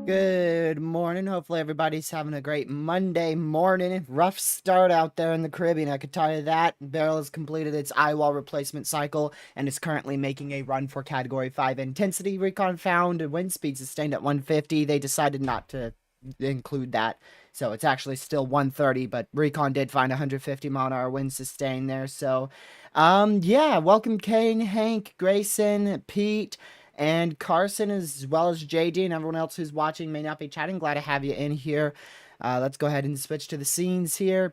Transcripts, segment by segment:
Good morning. Hopefully everybody's having a great Monday morning. Rough start out there in the Caribbean, I could tell you that. Beryl has completed its eye wall replacement cycle and is currently making a run for Category 5 intensity. Recon found wind speed sustained at 150. They decided not to include that, so it's actually still 130, but Recon did find 150 mile an hour wind sustained there. So yeah, welcome Kane, Hank, Grayson, Pete, and Carson, as well as JD and everyone else who's watching may not be chatting. Glad to have you in here. Let's go ahead and switch to the scenes here.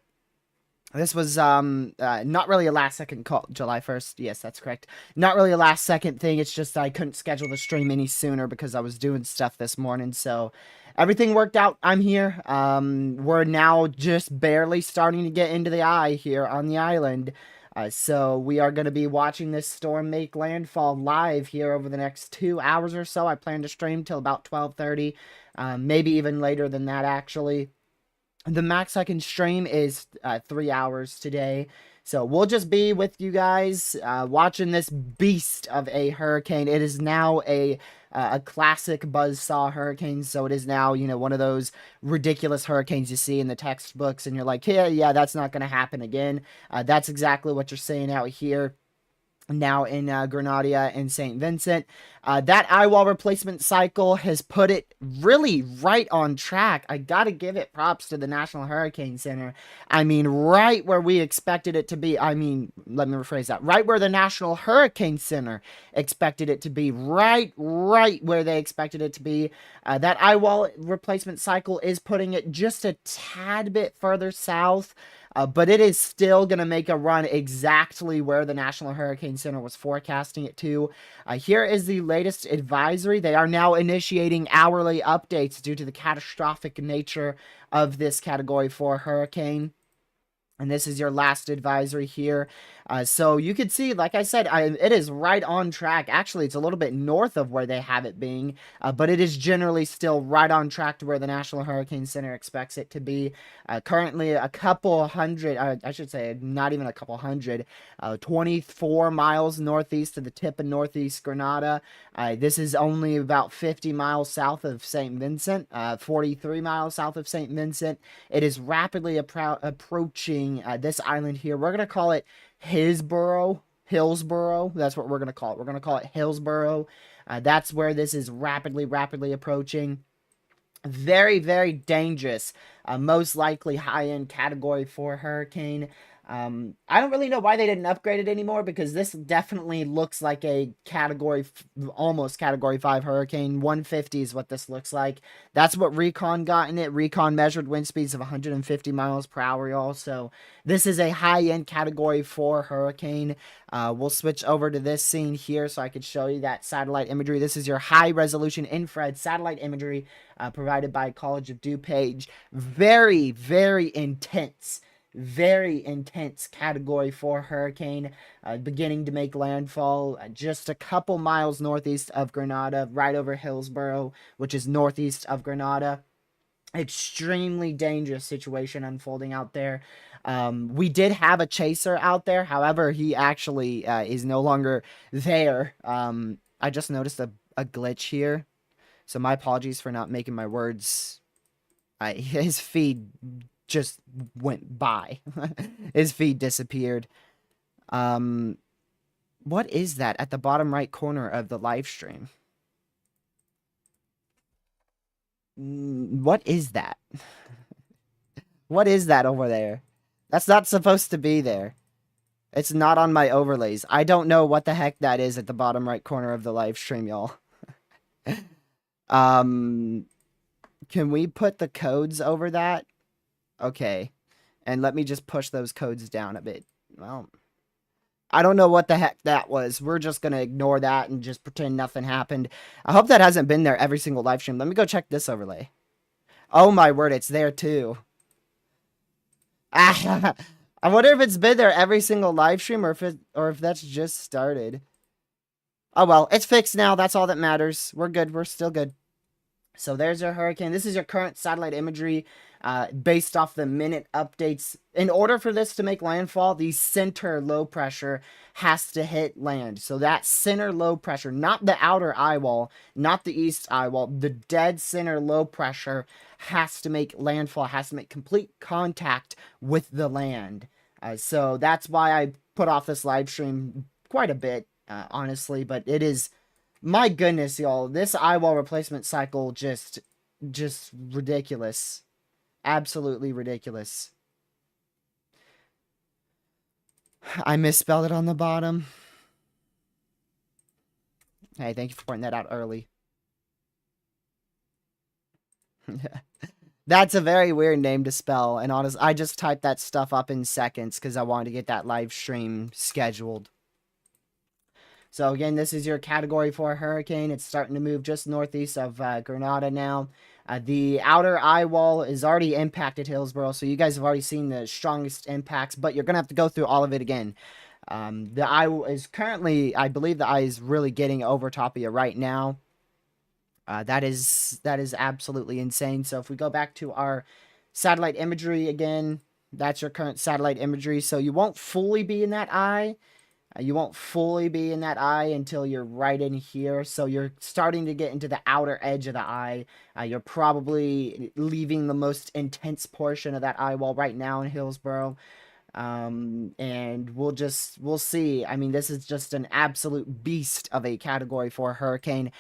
This was not really a last second call. July 1st. Yes, that's correct. Not really a last second thing. It's just I couldn't schedule the stream any sooner because I was doing stuff this morning. So everything worked out. I'm here. We're now just barely starting to get into the eye here on the island. So we are going to be watching this storm make landfall live here over the next 2 hours or so. I plan to stream till about 12:30, maybe even later than that, actually. The max I can stream is 3 hours today. So we'll just be with you guys watching this beast of a hurricane. It is now a classic buzzsaw hurricane. So it is now, you know, one of those ridiculous hurricanes you see in the textbooks. And you're like, yeah, that's not going to happen again. That's exactly what you're seeing out here now in Grenada and St. Vincent. That eye wall replacement cycle has put it really right on track. I gotta give it props to the National Hurricane Center. I mean, right where we expected it to be. I mean, let me rephrase that. Right where the National Hurricane Center expected it to be. Right where they expected it to be. That eye wall replacement cycle is putting it just a tad bit further south. But it is still going to make a run exactly where the National Hurricane Center was forecasting it to. Here is the latest advisory. They are now initiating hourly updates due to the catastrophic nature of this Category 4 hurricane. And this is your last advisory here. So you can see, like I said, it is right on track. Actually, it's a little bit north of where they have it being, but it is generally still right on track to where the National Hurricane Center expects it to be. Currently, a couple hundred, I should say, not even a couple hundred, 24 miles northeast of the tip of northeast Grenada. This is only about 50 miles south of St. Vincent, 43 miles south of St. Vincent. It is rapidly approaching this island here. We're going to call it Hillsborough. That's what we're going to call it. We're going to call it Hillsborough. That's where this is rapidly approaching. Very dangerous. Most likely high-end Category 4 hurricane. I don't really know why they didn't upgrade it anymore, because this definitely looks like a almost category 5 hurricane. 150 is what this looks like. That's what Recon got in it. Recon measured wind speeds of 150 miles per hour, y'all. So this is a high-end category 4 hurricane. We'll switch over to this scene here so I could show you that satellite imagery. This is your high-resolution infrared satellite imagery provided by College of DuPage. Very, very intense category 4 hurricane, beginning to make landfall just a couple miles northeast of Grenada, right over Hillsborough, which is northeast of Grenada. Extremely dangerous situation unfolding out there. We did have a chaser out there. However, he actually is no longer there. I just noticed a glitch here. So my apologies for not making my words. His feed just went by. His feed disappeared. What is that at the bottom right corner of the live stream? What is that? What is that over there? That's not supposed to be there. It's not on my overlays. I don't know what the heck that is at the bottom right corner of the live stream, y'all. Can we put the codes over that? Okay. And let me just push those codes down a bit. Well, I don't know what the heck that was. We're just going to ignore that and just pretend nothing happened. I hope that hasn't been there every single live stream. Let me go check this overlay. Oh my word, it's there too. I wonder if it's been there every single live stream, or if that's just started. Oh well, it's fixed now. That's all that matters. We're good. We're still good. So there's your hurricane. This is your current satellite imagery based off the minute updates. In order for this to make landfall, the center low pressure has to hit land. So that center low pressure, not the outer eye wall, not the east eye wall, the dead center low pressure has to make landfall, has to make complete contact with the land. So that's why I put off this live stream quite a bit, honestly, but it is... My goodness, y'all, this eye wall replacement cycle just ridiculous. Absolutely ridiculous. I misspelled it on the bottom. Hey, thank you for pointing that out early. That's a very weird name to spell, and honestly, I just typed that stuff up in seconds because I wanted to get that live stream scheduled. So again, this is your category 4 hurricane. It's starting to move just northeast of Grenada now. The outer eye wall is already impacted Hillsborough, so you guys have already seen the strongest impacts, but you're going to have to go through all of it again. The eye is currently, I believe the eye is really getting over top of you right now. That is absolutely insane. So if we go back to our satellite imagery again, that's your current satellite imagery. So you won't fully be in that eye. You won't fully be in that eye until you're right in here. So you're starting to get into the outer edge of the eye. You're probably leaving the most intense portion of that eye wall right now in Hillsborough. And we'll see. I mean, this is just an absolute beast of a category 4 hurricane.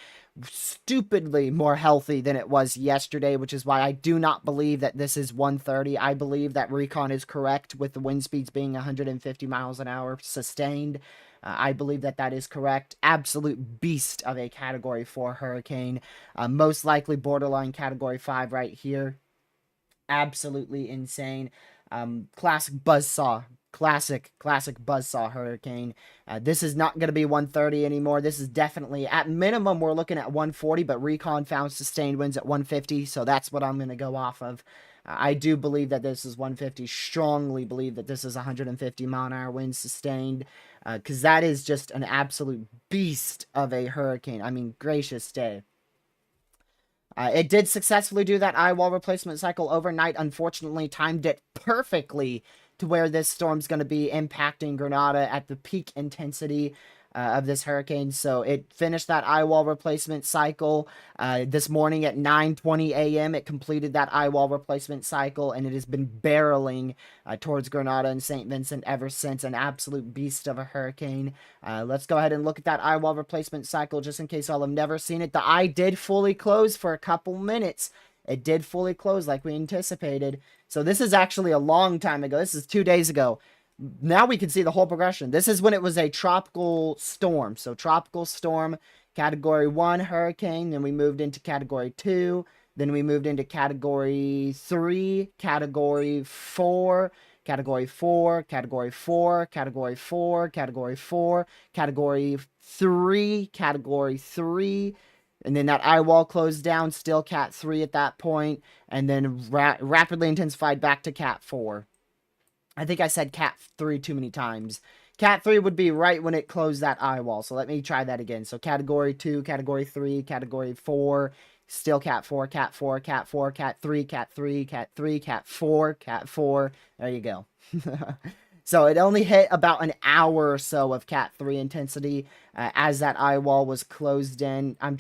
Stupidly more healthy than it was yesterday, which is why I do not believe that this is 130. I believe that Recon is correct with the wind speeds being 150 miles an hour sustained. I believe that that is correct. Absolute beast of a category 4 hurricane. Most likely borderline category 5 right here. Absolutely insane. Classic buzzsaw. Classic buzzsaw hurricane. This is not going to be 130 anymore. This is definitely, at minimum, we're looking at 140, but Recon found sustained winds at 150, so that's what I'm going to go off of. I do believe that this is 150, strongly believe that this is 150 mile an hour winds sustained, because that is just an absolute beast of a hurricane. I mean, gracious day. It did successfully do that eye wall replacement cycle overnight. Unfortunately, timed it perfectly to where this storm's going to be impacting Grenada at the peak intensity of this hurricane. So it finished that eye wall replacement cycle this morning at 9:20 a.m. It completed that eye wall replacement cycle, and it has been barreling towards Grenada and St. Vincent ever since. An absolute beast of a hurricane. Let's go ahead and look at that eye wall replacement cycle just in case y'all have never seen it. The eye did fully close for a couple minutes. It did fully close like we anticipated. So this is actually a long time ago. This is 2 days ago. Now we can see the whole progression. This is when it was a tropical storm. So tropical storm, category 1 hurricane, then we moved into category 2, then we moved into category 3, category 4, category 4, category 4, category 4, category 4, category 3, category 3, and then that eye wall closed down, still cat 3 at that point, and then rapidly intensified back to cat 4. I think I said cat 3 too many times. Cat 3 would be right when it closed that eye wall. So let me try that again. So category 2, category 3, category 4, still cat 4, cat 4, cat 4, cat 3, cat 3, cat 3, cat 4, cat 4. There you go. So it only hit about an hour or so of cat 3 intensity as that eye wall was closed in. I'm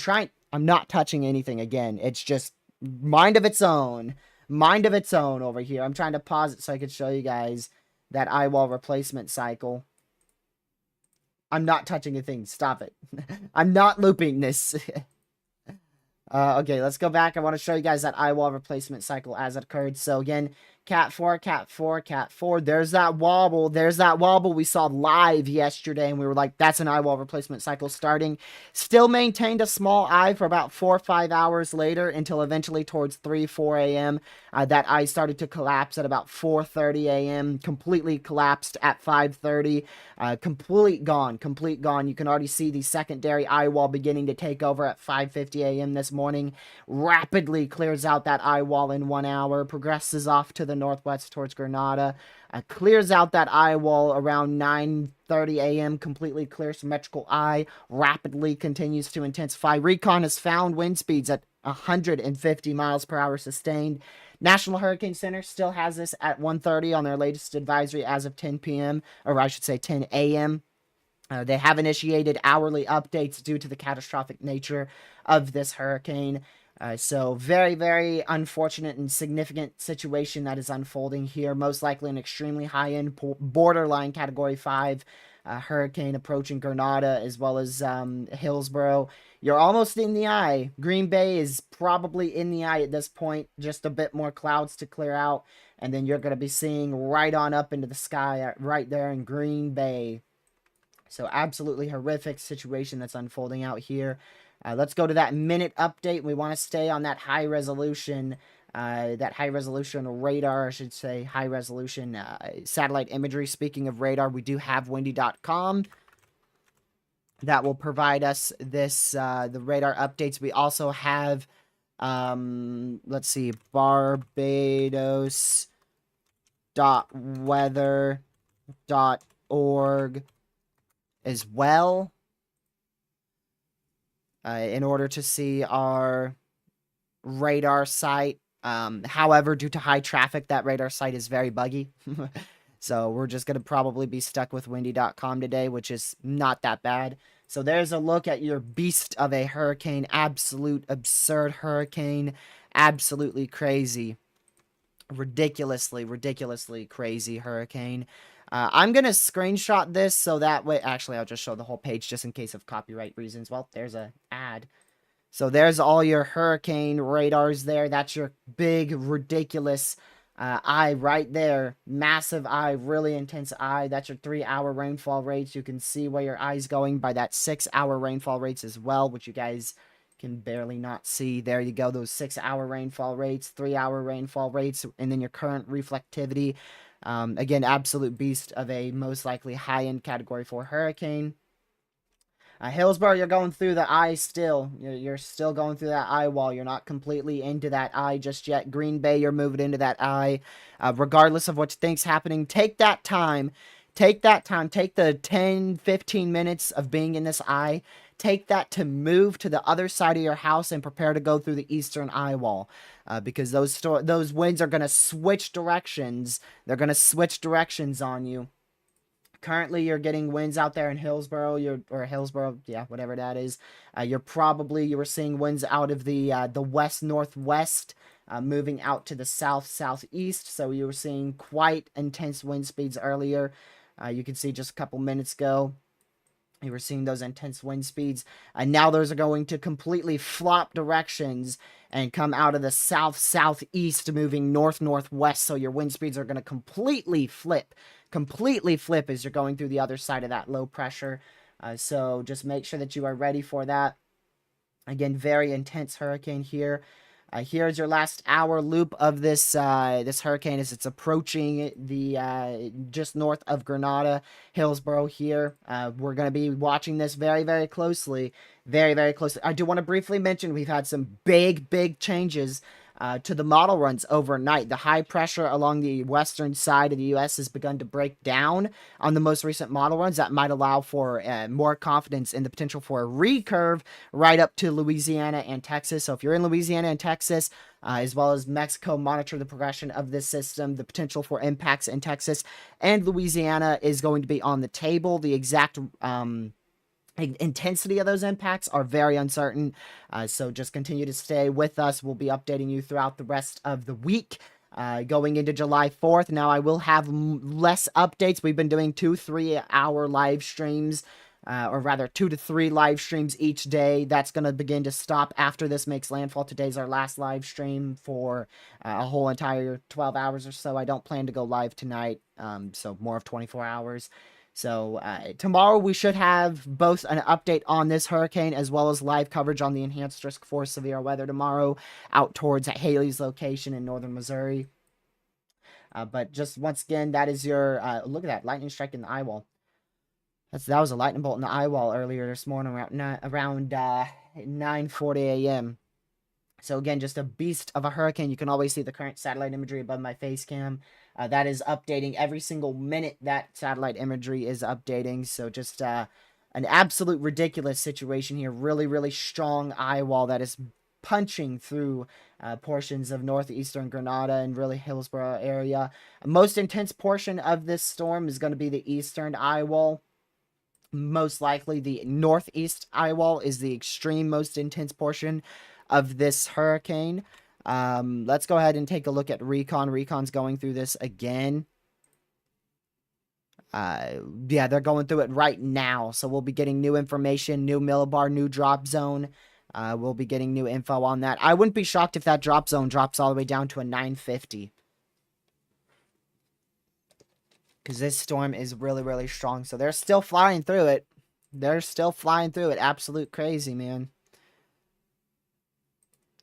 not touching anything again. It's just mind of its own. Mind of its own over here. I'm trying to pause it so I could show you guys that eye wall replacement cycle. I'm not touching a thing. Stop it. I'm not looping this. Okay, let's go back. I want to show you guys that eye wall replacement cycle as it occurred. So again, cat 4, cat 4, cat 4. There's that wobble. There's that wobble we saw live yesterday, and we were like, that's an eye wall replacement cycle starting. Still maintained a small eye for about 4 or 5 hours later until eventually towards 3, 4 a.m. That eye started to collapse at about 4:30 a.m. Completely collapsed at 5:30. Complete gone. You can already see the secondary eye wall beginning to take over at 5:50 a.m. this morning. Rapidly clears out that eye wall in 1 hour. Progresses off to the northwest towards Grenada. Clears out that eye wall around 9:30 a.m. Completely clear symmetrical eye. Rapidly continues to intensify. Recon has found wind speeds at 150 miles per hour sustained. National Hurricane Center still has this at 1:30 on their latest advisory as of 10 p.m., or I should say 10 a.m. They have initiated hourly updates due to the catastrophic nature of this hurricane. So very, very unfortunate and significant situation that is unfolding here. Most likely an extremely high-end borderline Category 5 hurricane approaching Grenada as well as Hillsborough. You're almost in the eye. Green Bay is probably in the eye at this point. Just a bit more clouds to clear out. And then you're going to be seeing right on up into the sky right there in Green Bay. So absolutely horrific situation that's unfolding out here. Let's go to that minute update. We want to stay on that high resolution radar, I should say, high resolution satellite imagery. Speaking of radar, we do have windy.com that will provide us this the radar updates. We also have let's see, barbados.weather.org as well, in order to see our radar site. However, due to high traffic, that radar site is very buggy. So we're just going to probably be stuck with windy.com today, which is not that bad. So there's a look at your beast of a hurricane. Absolute absurd hurricane. Absolutely crazy. Ridiculously crazy hurricane. I'm going to screenshot this so that way... Actually, I'll just show the whole page just in case of copyright reasons. Well, there's an ad. So there's all your hurricane radars there. That's your big, ridiculous eye right there. Massive eye, really intense eye. That's your 3-hour rainfall rates. You can see where your eye's going by that 6-hour rainfall rates as well, which you guys can barely not see. There you go, those 6-hour rainfall rates, 3-hour rainfall rates, and then your current reflectivity. Again, absolute beast of a most likely high-end Category 4 hurricane. Hillsborough, you're going through the eye still. You're still going through that eye wall. You're not completely into that eye just yet. Green Bay, you're moving into that eye. Regardless of what you think's happening, take that time. Take that time. Take the 10, 15 minutes of being in this eye. Take that to move to the other side of your house and prepare to go through the eastern eye wall. Because those winds are going to switch directions. They're going to switch directions on you. Currently, you're getting winds out there in Hillsborough, whatever that is. You were seeing winds out of the west-northwest, moving out to the south-southeast. So you were seeing quite intense wind speeds earlier. You can see just a couple minutes ago. You were seeing those intense wind speeds, and now those are going to completely flop directions and come out of the south-southeast, moving north-northwest. So your wind speeds are going to completely flip as you're going through the other side of that low pressure. So just make sure that you are ready for that. Again, very intense hurricane here. Here's your last hour loop of this this hurricane as it's approaching the just north of Grenada, Hillsborough here. We're going to be watching this very, very closely. Very, very closely. I do want to briefly mention we've had some big changes to the model runs overnight. The high pressure along the western side of the U.S. has begun to break down on the most recent model runs. That might allow for more confidence in the potential for a recurve right up to Louisiana and Texas. So if you're in Louisiana and Texas, as well as Mexico, monitor the progression of this system. The potential for impacts in Texas and Louisiana is going to be on the table. The exact intensity of those impacts are very uncertain, so just continue to stay with us. We'll be updating you throughout the rest of the week, going into July 4th. Now, I will have less updates. We've been doing 2-3 hour live streams, or rather 2 to 3 live streams each day. That's going to begin to stop after this makes landfall. Today's our last live stream for a whole entire 12 hours or so. I don't plan to go live tonight, so more of 24 hours. So tomorrow we should have both an update on this hurricane as well as live coverage on the enhanced risk for severe weather tomorrow out towards Haley's location in northern Missouri. But just once again, that is your look at that lightning strike in the eye wall. That was a lightning bolt in the eye wall earlier this morning around 9:40 a.m. So again, just a beast of a hurricane. You can always see the current satellite imagery above my face cam. That is updating every single minute that satellite imagery is updating. So just an absolute ridiculous situation here. Really strong eye wall that is punching through portions of northeastern Grenada and really Hillsborough area. Most intense portion of this storm is going to be the eastern eye wall. Most likely the northeast eye wall is the extreme most intense portion of this hurricane. Let's go ahead and take a look at Recon. Recon's going through this again. Yeah, they're going through it right now. So we'll be getting new information, new millibar, new drop zone. We'll be getting new info on that. I wouldn't be shocked if that drop zone drops all the way down to a 950. Because this storm is really strong. So they're still flying through it. Absolute crazy, man.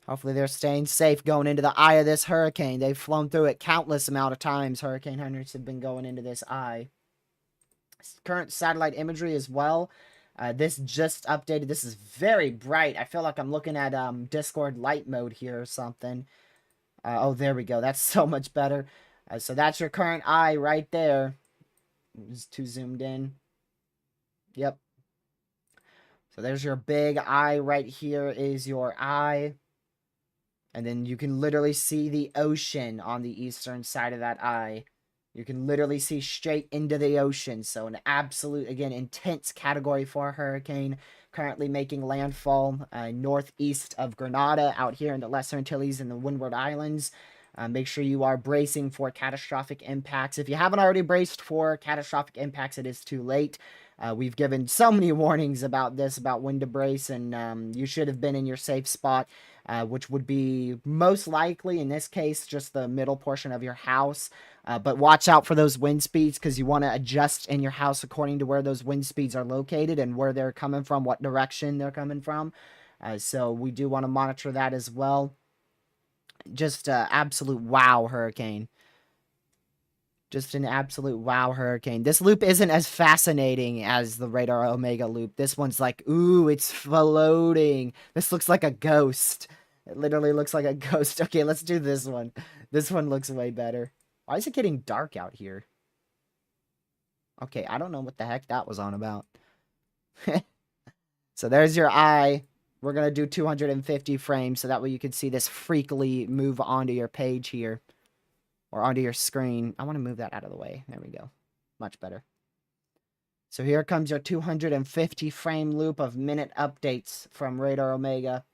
Hopefully they're staying safe going into the eye of this hurricane. They've flown through it countless amount of times. Hurricane hunters have been going into this eye. Current satellite imagery as well. This just updated. This is very bright. I feel like I'm looking at Discord light mode here or something. Oh, there we go. That's so much better. So that's your current eye right there. It's too zoomed in. Yep. So there's your big eye right here is your eye. And then you can literally see the ocean on the eastern side of that eye. You can literally see straight into the ocean. So an absolute, again, intense Category 4 hurricane currently making landfall northeast of Grenada out here in the Lesser Antilles and the Windward Islands. Make sure you are bracing for catastrophic impacts. If you haven't already braced for catastrophic impacts, it is too late. We've given so many warnings about this, about when to brace, and you should have been in your safe spot, which would be most likely, in this case, just the middle portion of your house. But watch out for those wind speeds because you want to adjust in your house according to where those wind speeds are located and where they're coming from, what direction they're coming from. So we do want to monitor that as well. Just absolute wow hurricane. Just an absolute wow hurricane. This loop isn't as fascinating as the Radar Omega loop. This one's like, ooh, it's floating. This looks like a ghost. It literally looks like a ghost. Okay, let's do this one. This one looks way better. Why is it getting dark out here? Okay, I don't know what the heck that was on about. So there's your eye. We're going to do 250 frames so that way you can see this freakily move onto your page here. Or onto your screen. I want to move that out of the way. There we go. Much better. So here comes your 250 frame loop of minute updates from Radar Omega.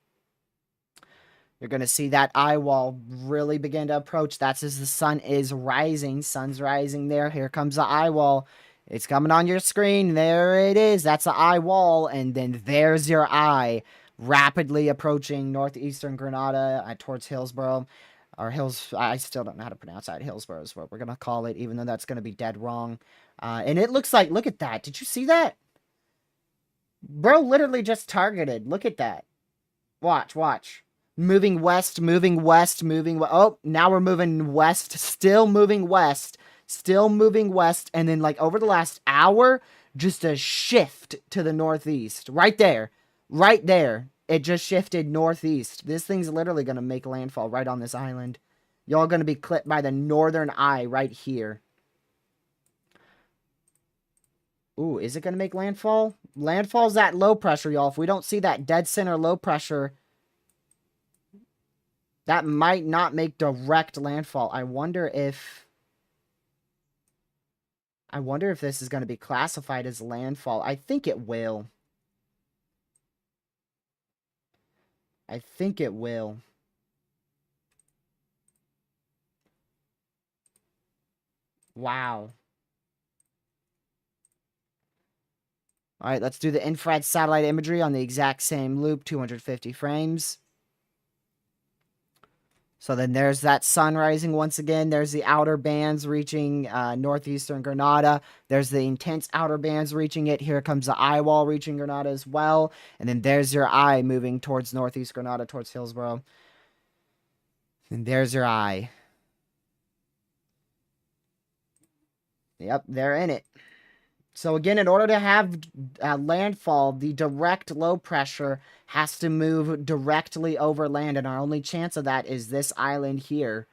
You're going to see that eye wall really begin to approach. That's as the sun is rising. Sun's rising there. Here comes the eye wall. It's coming on your screen. There it is. That's the eye wall. And then there's your eye rapidly approaching northeastern Grenada towards Hillsborough. Or Hills, I still don't know how to pronounce that. Hillsborough is what we're going to call it, even though that's going to be dead wrong. And it looks like, look at that. Did you see that? Bro literally just targeted. Look at that. Watch, watch. Moving west, moving west, moving. Oh, now we're moving west. Still moving west. Still moving west. And then, like, over the last hour, just a shift to the northeast. Right there. Right there. It just shifted northeast. This thing's literally going to make landfall right on this island. Y'all going to be clipped by the northern eye right here. Ooh, is it going to make landfall? Landfall's at low pressure, y'all. If we don't see that dead center low pressure, that might not make direct landfall. I wonder if this is going to be classified as landfall. I think it will. I think it will. Wow. All right, let's do the infrared satellite imagery on the exact same loop, 250 frames. So then there's that sun rising once again. There's the outer bands reaching northeastern Grenada. There's the intense outer bands reaching it. Here comes the eye wall reaching Grenada as well. And then there's your eye moving towards northeast Grenada, towards Hillsborough. And there's your eye. Yep, they're in it. So again, in order to have landfall, the direct low pressure has to move directly over land, and our only chance of that is this island here,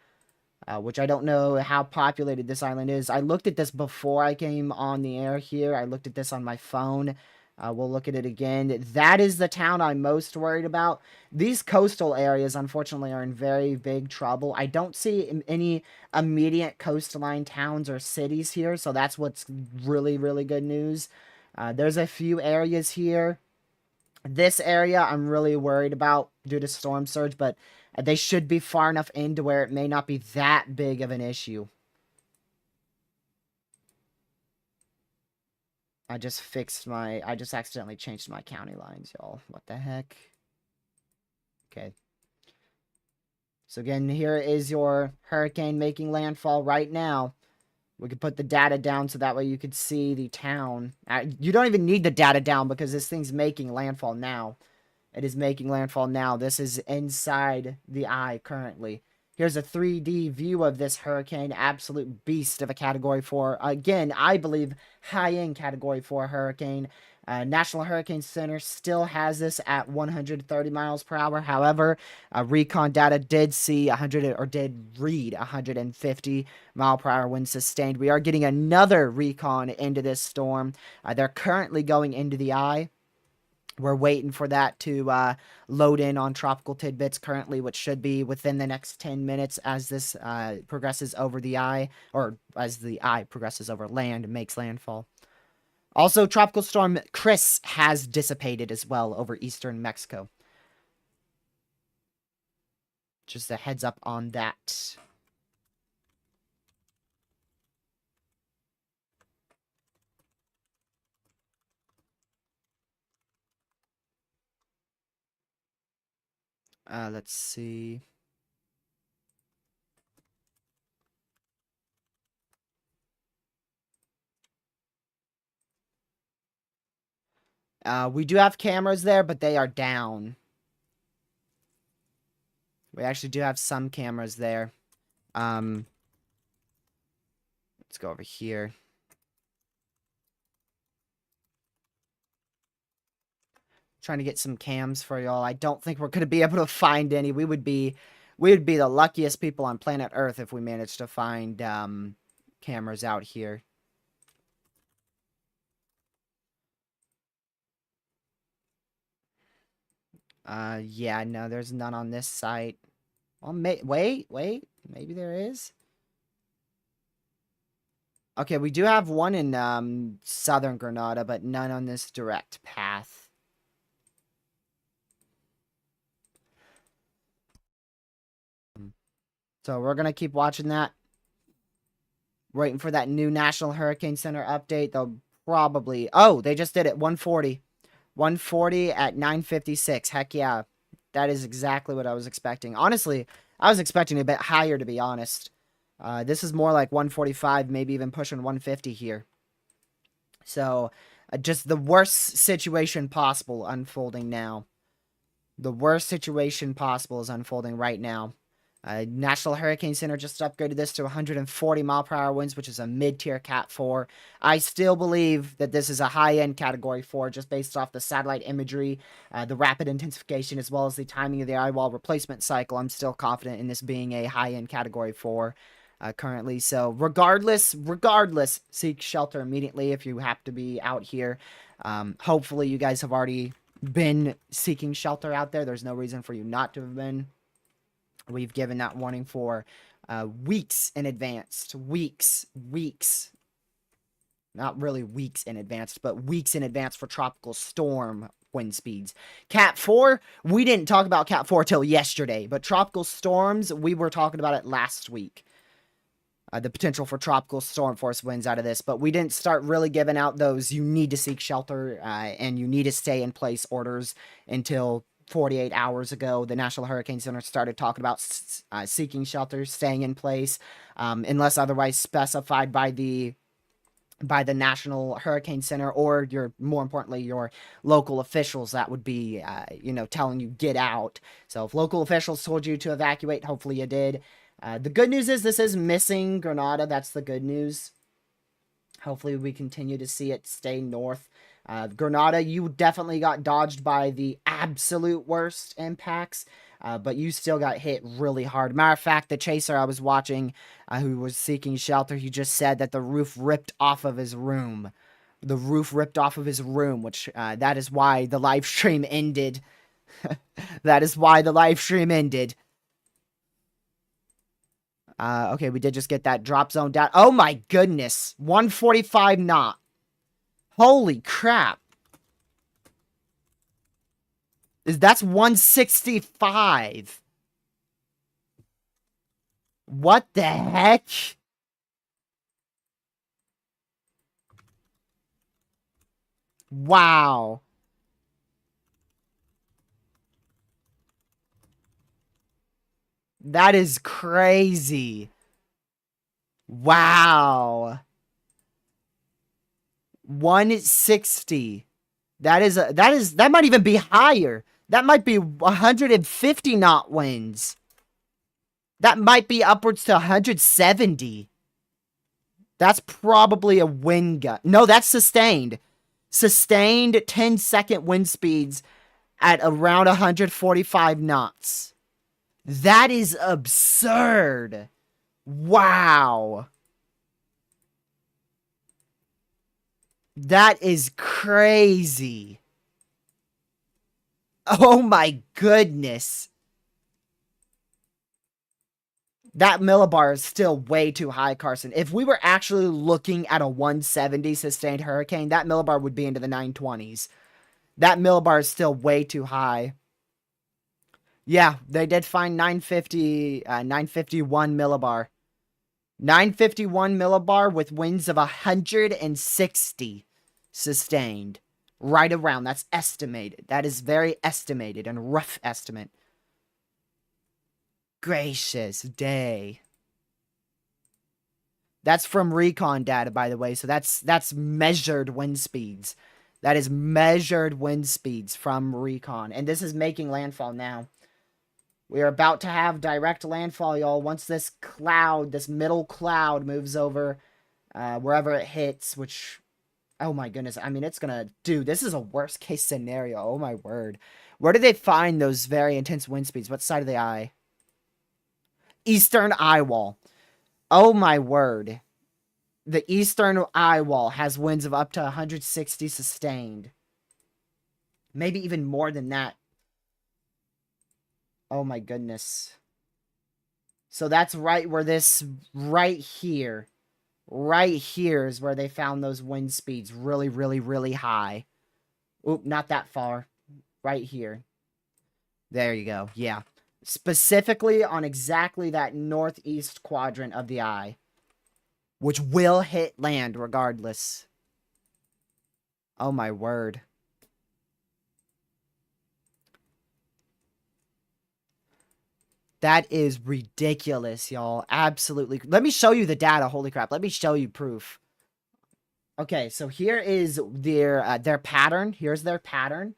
which I don't know how populated this island is. I looked at this before I came on the air here. I looked at this on my phone. We'll look at it again. That is the town I'm most worried about. These coastal areas, unfortunately, are in very big trouble. I don't see any immediate coastline towns or cities here, so that's what's really, really good news. There's a few areas here. This area I'm really worried about due to storm surge, but they should be far enough in to where it may not be that big of an issue. I just accidentally changed my county lines, y'all. What the heck? Okay. So again, here is your hurricane making landfall right now. We could put the data down so that way you could see the town. You don't even need the data down because this thing's making landfall now. It is making landfall now. This is inside the eye currently. Here's a 3D view of this hurricane. Absolute beast of a Category 4. Again, I believe high-end Category 4 hurricane. National Hurricane Center still has this at 130 miles per hour. However, recon data did see 100 or did read 150 mile per hour wind sustained. We are getting another recon into this storm. They're currently going into the eye. We're waiting for that to load in on Tropical Tidbits currently, which should be within the next 10 minutes as this progresses over the eye, or as the eye progresses over land and makes landfall. Also, Tropical Storm Chris has dissipated as well over eastern Mexico. Just a heads up on that. Let's see. We do have cameras there, but they are down. We actually do have some cameras there. Let's go over here. Trying to get some cams for y'all. I don't think we're gonna be able to find any. We would be the luckiest people on planet Earth if we managed to find cameras out here. Yeah, no, there's none on this site. Well, wait, maybe there is. Okay, we do have one in southern Grenada, but none on this direct path. So we're gonna keep watching that. Waiting for that new National Hurricane Center update. They'll probably... Oh, they just did it. 140. 140 at 9:56. Heck yeah. That is exactly what I was expecting. Honestly, I was expecting a bit higher, to be honest. This is more like 145, maybe even pushing 150 here. So, just the worst situation possible unfolding now. The worst situation possible is unfolding right now. National Hurricane Center just upgraded this to 140 mile per hour winds, which is a mid-tier Cat 4. I still believe that this is a high-end Category 4, just based off the satellite imagery, the rapid intensification, as well as the timing of the eyewall replacement cycle. I'm still confident in this being a high-end Category 4 currently. So regardless, seek shelter immediately if you have to be out here. Hopefully you guys have already been seeking shelter out there. There's no reason for you not to have been. We've given that warning for weeks in advance. Weeks. Not really weeks in advance, but weeks in advance for tropical storm wind speeds. Cat 4, we didn't talk about Cat 4 till yesterday, but tropical storms, we were talking about it last week. The potential for tropical storm force winds out of this, but we didn't start really giving out those you need to seek shelter and you need to stay in place orders until 48 hours ago. The National Hurricane Center started talking about seeking shelter, staying in place, unless otherwise specified by the National Hurricane Center or more importantly, your local officials that would be, telling you get out. So if local officials told you to evacuate, hopefully you did. The good news is this is missing Grenada. That's the good news. Hopefully we continue to see it stay north. Grenada, you definitely got dodged by the absolute worst impacts, but you still got hit really hard. Matter of fact, the chaser I was watching, who was seeking shelter, he just said that the roof ripped off of his room. The roof ripped off of his room, which that is why the live stream ended. That is why the live stream ended. Okay, we did just get that drop zone down. Oh my goodness. 145 knot. Holy crap. That's 165. What the heck? Wow. That is crazy. Wow. 160. That might even be higher. That might be 150 knot winds. That might be upwards to 170. That's probably a wind gust. No, that's sustained. Sustained 10-second wind speeds at around 145 knots. That is absurd. Wow. That is crazy. Oh my goodness. That millibar is still way too high, Carson. If we were actually looking at a 170 sustained hurricane, that millibar would be into the 920s. That millibar is still way too high. Yeah, they did find 951 millibar. 951 millibar with winds of 160 sustained. Right around. That's estimated. That is very estimated and rough estimate. Gracious day. That's from recon data, by the way. So that's measured wind speeds. That is measured wind speeds from recon. And this is making landfall now. We are about to have direct landfall, y'all. Once this cloud, this middle cloud moves over wherever it hits, which, oh my goodness. I mean, it's gonna, dude, this is a worst case scenario. Oh my word. Where did they find those very intense wind speeds? What side of the eye? Eastern eye wall. Oh my word. The eastern eye wall has winds of up to 160 sustained. Maybe even more than that. Oh my goodness. So that's right where this, right here is where they found those wind speeds really, really, really high. Oop, not that far. Right here. There you go. Yeah. Specifically on exactly that northeast quadrant of the eye. which will hit land regardless. Oh my word. That is ridiculous, y'all. Absolutely. Let me show you the data. Holy crap. Let me show you proof. Okay, so here is their pattern. Here's their pattern.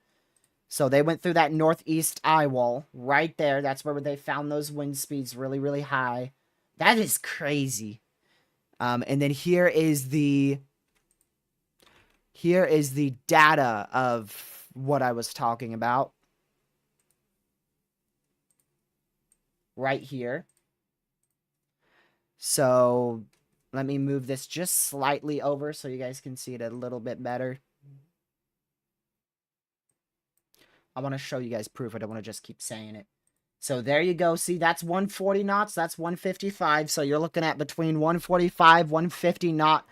So they went through that northeast eye wall right there. That's where they found those wind speeds really, really high. That is crazy. And then here is the data of what I was talking about. Right here. So let me move this just slightly over so you guys can see it a little bit better. I want to show you guys proof. I don't want to just keep saying it. So there you go. See, that's 140 knots. That's 155. So you're looking at between 145, 150 knot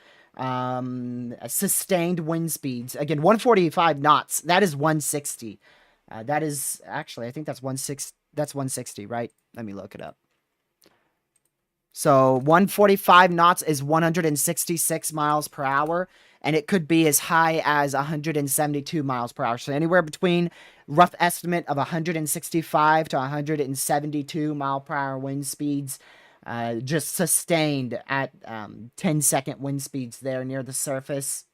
sustained wind speeds. Again, 145 knots. That is 160. That is actually, I think that's 160, right? Let me look it up. So 145 knots is 166 miles per hour, and it could be as high as 172 miles per hour. So anywhere between rough estimate of 165 to 172 mile per hour wind speeds, just sustained at 10-second wind speeds there near the surface,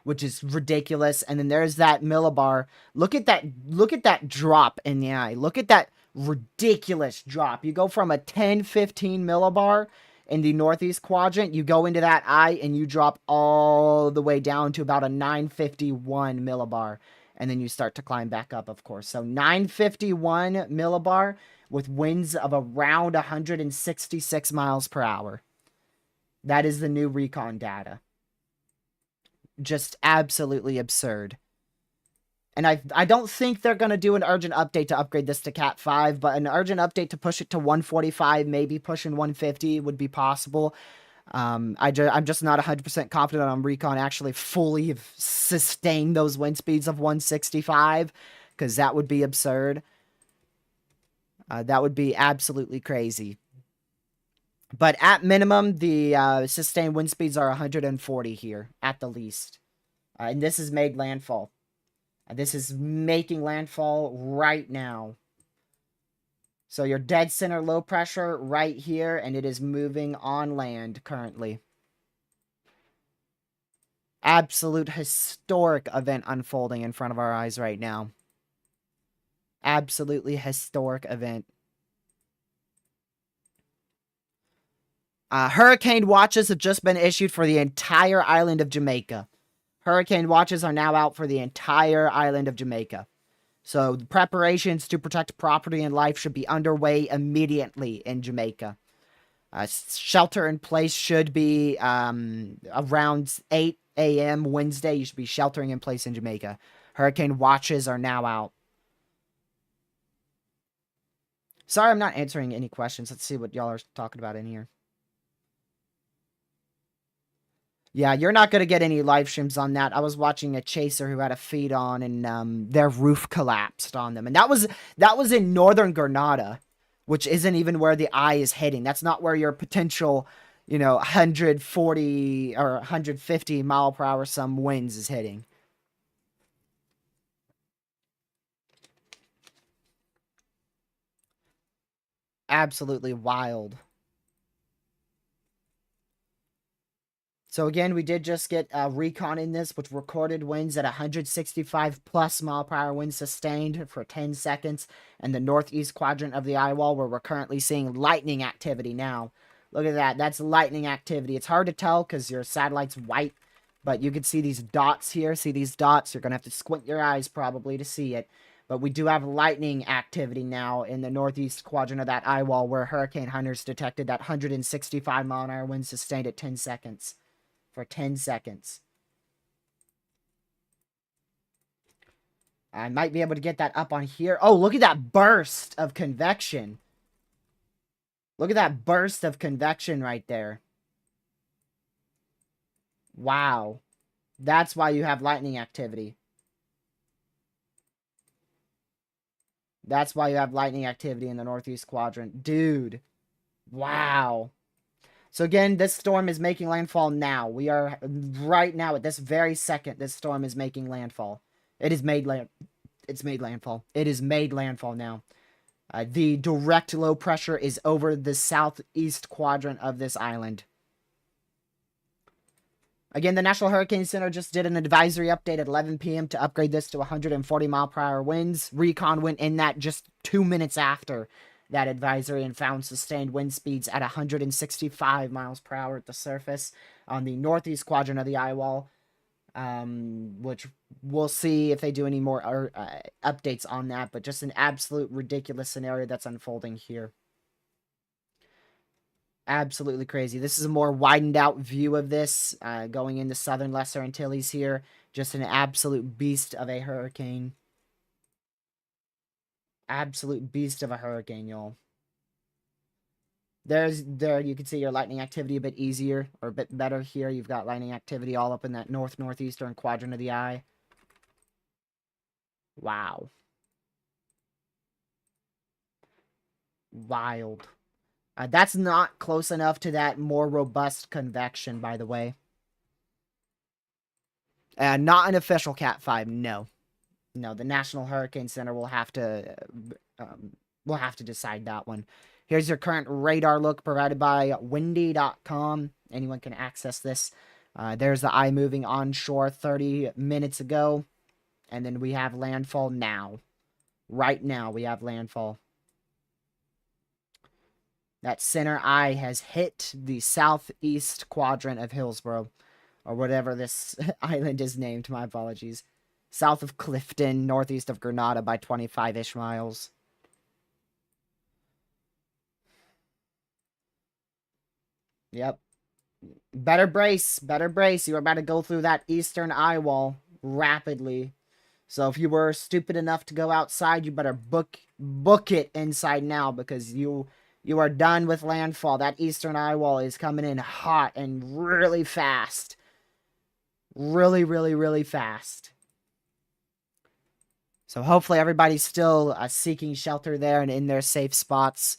which is ridiculous. And then there's that millibar. Look at that drop in the eye. Look at that ridiculous drop. You go from a 10-15 millibar in the northeast quadrant, you go into that eye and you drop all the way down to about a 951 millibar, and then you start to climb back up, of course. So 951 millibar with winds of around 166 miles per hour. That is the new recon data. Just absolutely absurd. And I don't think they're going to do an urgent update to upgrade this to Cat 5, but an urgent update to push it to 145, maybe pushing 150 would be possible. I'm just not 100% confident on Recon actually fully sustain those wind speeds of 165, because that would be absurd. That would be absolutely crazy. But at minimum, the sustained wind speeds are 140 here, at the least. And this has made landfall. This is making landfall right now. So your dead center low pressure right here, and it is moving on land currently. Absolute historic event unfolding in front of our eyes right now. Absolutely historic event. Hurricane watches have just been issued for the entire island of Jamaica. Hurricane watches are now out for the entire island of Jamaica. So the preparations to protect property and life should be underway immediately in Jamaica. Shelter in place should be around 8 a.m. Wednesday. You should be sheltering in place in Jamaica. Hurricane watches are now out. Sorry, I'm not answering any questions. Let's see what y'all are talking about in here. Yeah, you're not going to get any live streams on that. I was watching a chaser who had a feed on, and their roof collapsed on them. And that was in northern Grenada, which isn't even where the eye is hitting. That's not where your potential, 140 or 150 mile per hour some winds is hitting. Absolutely wild. So again, we did just get recon in this, which recorded winds at 165 plus mile per hour winds sustained for 10 seconds in the northeast quadrant of the eye wall, where we're currently seeing lightning activity now. Look at that. That's lightning activity. It's hard to tell because your satellite's white, but you can see these dots here. See these dots? You're going to have to squint your eyes probably to see it. But we do have lightning activity now in the northeast quadrant of that eye wall, where hurricane hunters detected that 165 mile an hour wind sustained at 10 seconds. For 10 seconds. I might be able to get that up on here. Oh, look at that burst of convection. Look at that burst of convection right there. Wow. That's why you have lightning activity. That's why you have lightning activity in the northeast quadrant. Dude. Wow. So again, this storm is making landfall now. We are right now at this very second. This storm is making landfall. It has made land. It's made landfall. It has made landfall now. The direct low pressure is over the southeast quadrant of this island. Again, the National Hurricane Center just did an advisory update at 11 p.m. to upgrade this to 140 mile per hour winds. Recon went in that just 2 minutes after that advisory and found sustained wind speeds at 165 miles per hour at the surface on the northeast quadrant of the eye wall, which we'll see if they do any more updates on that, but just an absolute ridiculous scenario that's unfolding here. Absolutely crazy. This is a more widened out view of this, going into southern Lesser Antilles here. Just an absolute beast of a hurricane. Absolute beast of a hurricane, y'all. There you can see your lightning activity a bit easier, or a bit better here. You've got lightning activity all up in that northeastern quadrant of the eye. Wow. Wild. That's not close enough to that more robust convection, by the way. Not an official Cat 5, no. No, the National Hurricane Center will have to decide that one. Here's your current radar look provided by windy.com. Anyone can access this. There's the eye moving onshore 30 minutes ago. And then we have landfall now. Right now, we have landfall. That center eye has hit the southeast quadrant of Hillsborough, or whatever this island is named. My apologies. South of Clifton, northeast of Grenada by 25-ish miles. Yep. Better brace. Better brace. You're about to go through that eastern eye wall rapidly. So if you were stupid enough to go outside, you better book it inside now, because you are done with landfall. That eastern eye wall is coming in hot and really fast. Really, really, really fast. So hopefully everybody's still seeking shelter there and in their safe spots.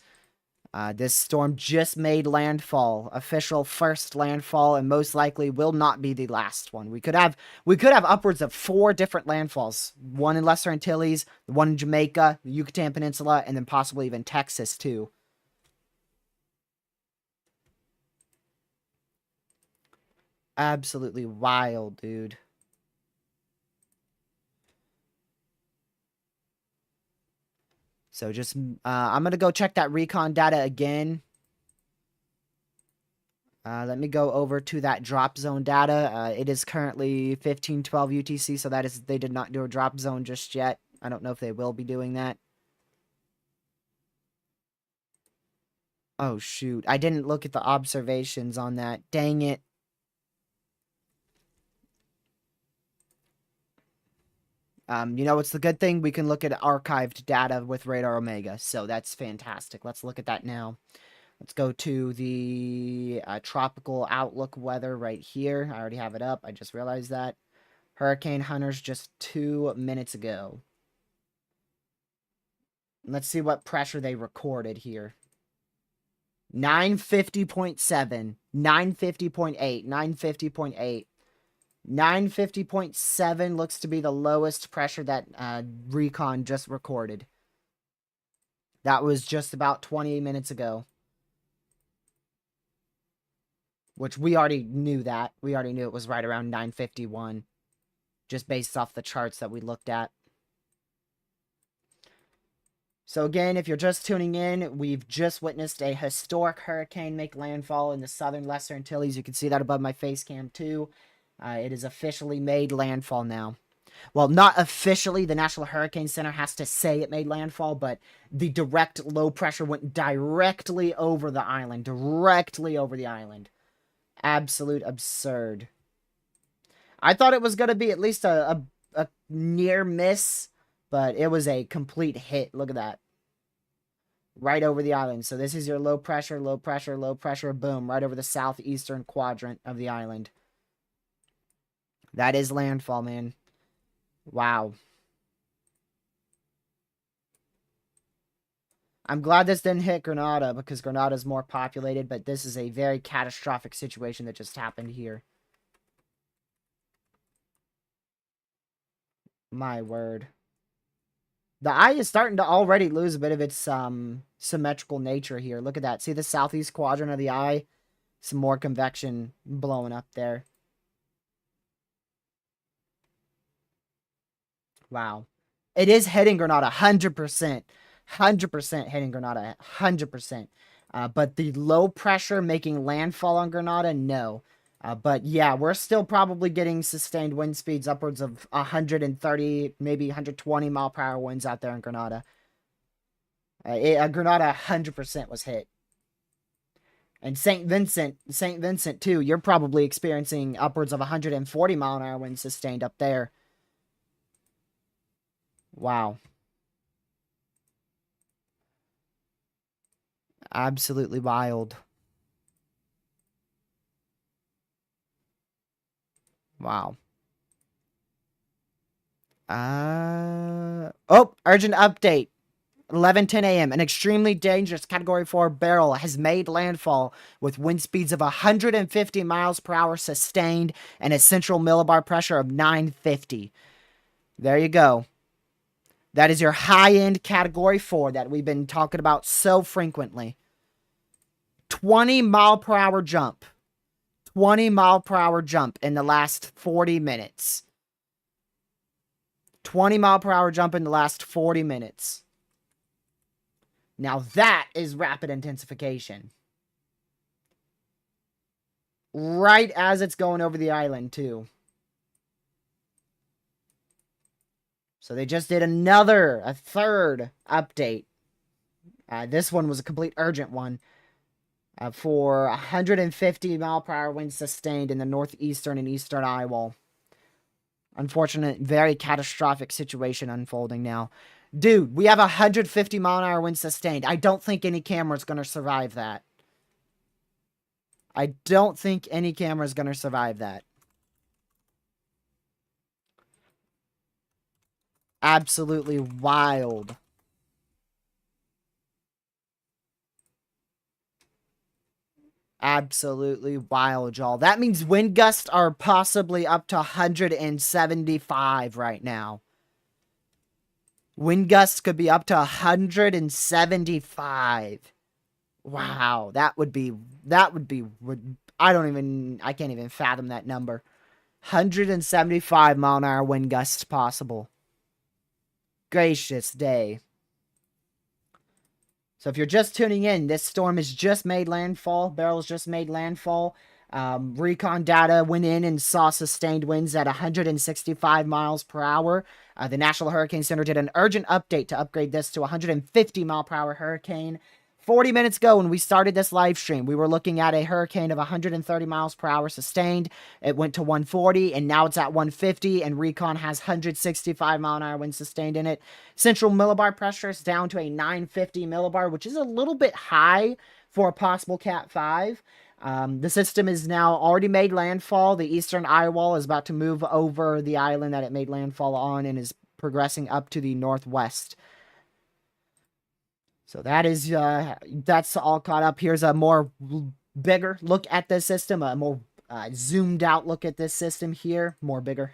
This storm just made landfall. Official first landfall, and most likely will not be the last one. We could have upwards of 4 different landfalls. One in Lesser Antilles, one in Jamaica, the Yucatan Peninsula, and then possibly even Texas too. Absolutely wild, dude. So just, I'm going to go check that recon data again. Let me go over to that drop zone data. It is currently 1512 UTC, so that is, they did not do a drop zone just yet. I don't know if they will be doing that. Oh, shoot. I didn't look at the observations on that. Dang it. You know, it's the good thing we can look at archived data with Radar Omega, so that's fantastic. Let's look at that now. Let's go to the tropical outlook weather right here. I already have it up. I just realized that. Hurricane Hunters just 2 minutes ago. Let's see what pressure they recorded here. 950.7, 950.8, 950.8. 950.7 looks to be the lowest pressure that Recon just recorded. That was just about 20 minutes ago. Which we already knew that. We already knew it was right around 951. Just based off the charts that we looked at. So again, if you're just tuning in, we've just witnessed a historic hurricane make landfall in the southern Lesser Antilles. You can see that above my face cam too. It is officially made landfall now. Well, not officially. The National Hurricane Center has to say it made landfall, but the direct low pressure went directly over the island. Directly over the island. Absolute absurd. I thought it was going to be at least a near miss, but it was a complete hit. Look at that. Right over the island. So this is your low pressure, low pressure, low pressure. Boom. Right over the southeastern quadrant of the island. That is landfall, man. Wow. I'm glad this didn't hit Grenada because Grenada is more populated, but this is a very catastrophic situation that just happened here. My word. The eye is starting to already lose a bit of its symmetrical nature here. Look at that. See the southeast quadrant of the eye? Some more convection blowing up there. Wow. It is hitting Grenada 100%. 100% hitting Grenada. 100%. But the low pressure making landfall on Grenada, no. But yeah, we're still probably getting sustained wind speeds upwards of 130, maybe 120 mile per hour winds out there in Grenada. Grenada 100% was hit. And St. Vincent too, you're probably experiencing upwards of 140 mile an hour winds sustained up there. Wow. Absolutely wild. Wow. Oh, urgent update. 11:10 a.m. An extremely dangerous Category 4 Beryl has made landfall with wind speeds of 150 miles per hour sustained and a central millibar pressure of 950. There you go. That is your high-end Category 4 that we've been talking about so frequently. 20 mile per hour jump. 20 mile per hour jump in the last 40 minutes. 20 mile per hour jump in the last 40 minutes. Now that is rapid intensification. Right as it's going over the island, too. So they just did a third update. This one was a complete urgent one. For 150 mile per hour winds sustained in the northeastern and eastern eye wall. Unfortunate, very catastrophic situation unfolding now. Dude, we have 150 mile an hour wind sustained. I don't think any camera is going to survive that. I don't think any camera is going to survive that. Absolutely wild. Absolutely wild, y'all. That means wind gusts are possibly up to 175 right now. Wind gusts could be up to 175. Wow, I can't even fathom that number. 175 mile an hour wind gusts possible. Gracious day. So if you're just tuning in, this storm has just made landfall. Beryl's just made landfall. Recon data went in and saw sustained winds at 165 miles per hour. The National Hurricane Center did an urgent update to upgrade this to 150 mile per hour hurricane. 40 minutes ago when we started this live stream, we were looking at a hurricane of 130 miles per hour sustained. It went to 140, and now it's at 150, and Recon has 165 mile an hour wind sustained in it. Central millibar pressure is down to a 950 millibar, which is a little bit high for a possible Cat 5. The system is now already made landfall. The eastern eye wall is about to move over the island that it made landfall on and is progressing up to the northwest. So that's all caught up. Here's a more bigger look at this system, a more zoomed out look at this system here. More bigger.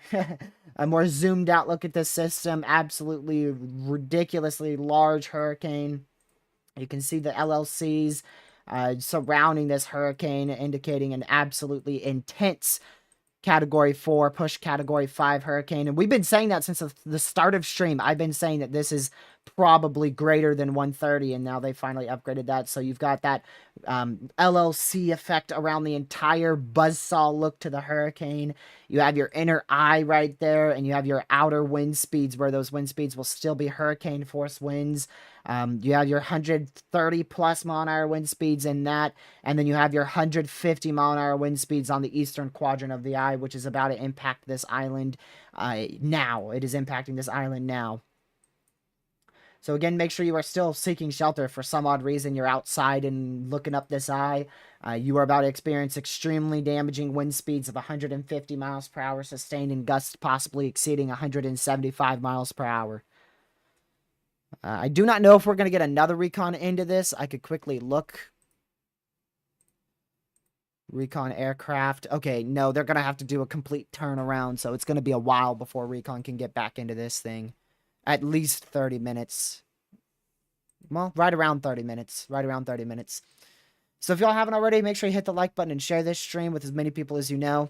A more zoomed out look at this system. Absolutely ridiculously large hurricane. You can see the LLCs surrounding this hurricane, indicating an absolutely intense Category 4, push Category 5 hurricane. And we've been saying that since the start of stream. I've been saying that this is probably greater than 130, and now they finally upgraded that. So you've got that LLC effect around the entire buzzsaw look to the hurricane. You have your inner eye right there, and you have your outer wind speeds, where those wind speeds will still be hurricane force winds. You have your 130 plus mile an hour wind speeds in that, and then you have your 150 mile an hour wind speeds on the eastern quadrant of the eye, which is about to impact this island now. It is impacting this island now. So again, make sure you are still seeking shelter. If for some odd reason you're outside and looking up this eye. You are about to experience extremely damaging wind speeds of 150 miles per hour sustained, and gusts possibly exceeding 175 miles per hour. I do not know if we're going to get another recon into this. I could quickly look. Recon aircraft. Okay, no, they're going to have to do a complete turnaround, so it's going to be a while before recon can get back into this thing. At least 30 minutes. Well, right around 30 minutes. Right around 30 minutes. So if y'all haven't already, make sure you hit the like button and share this stream with as many people as you know.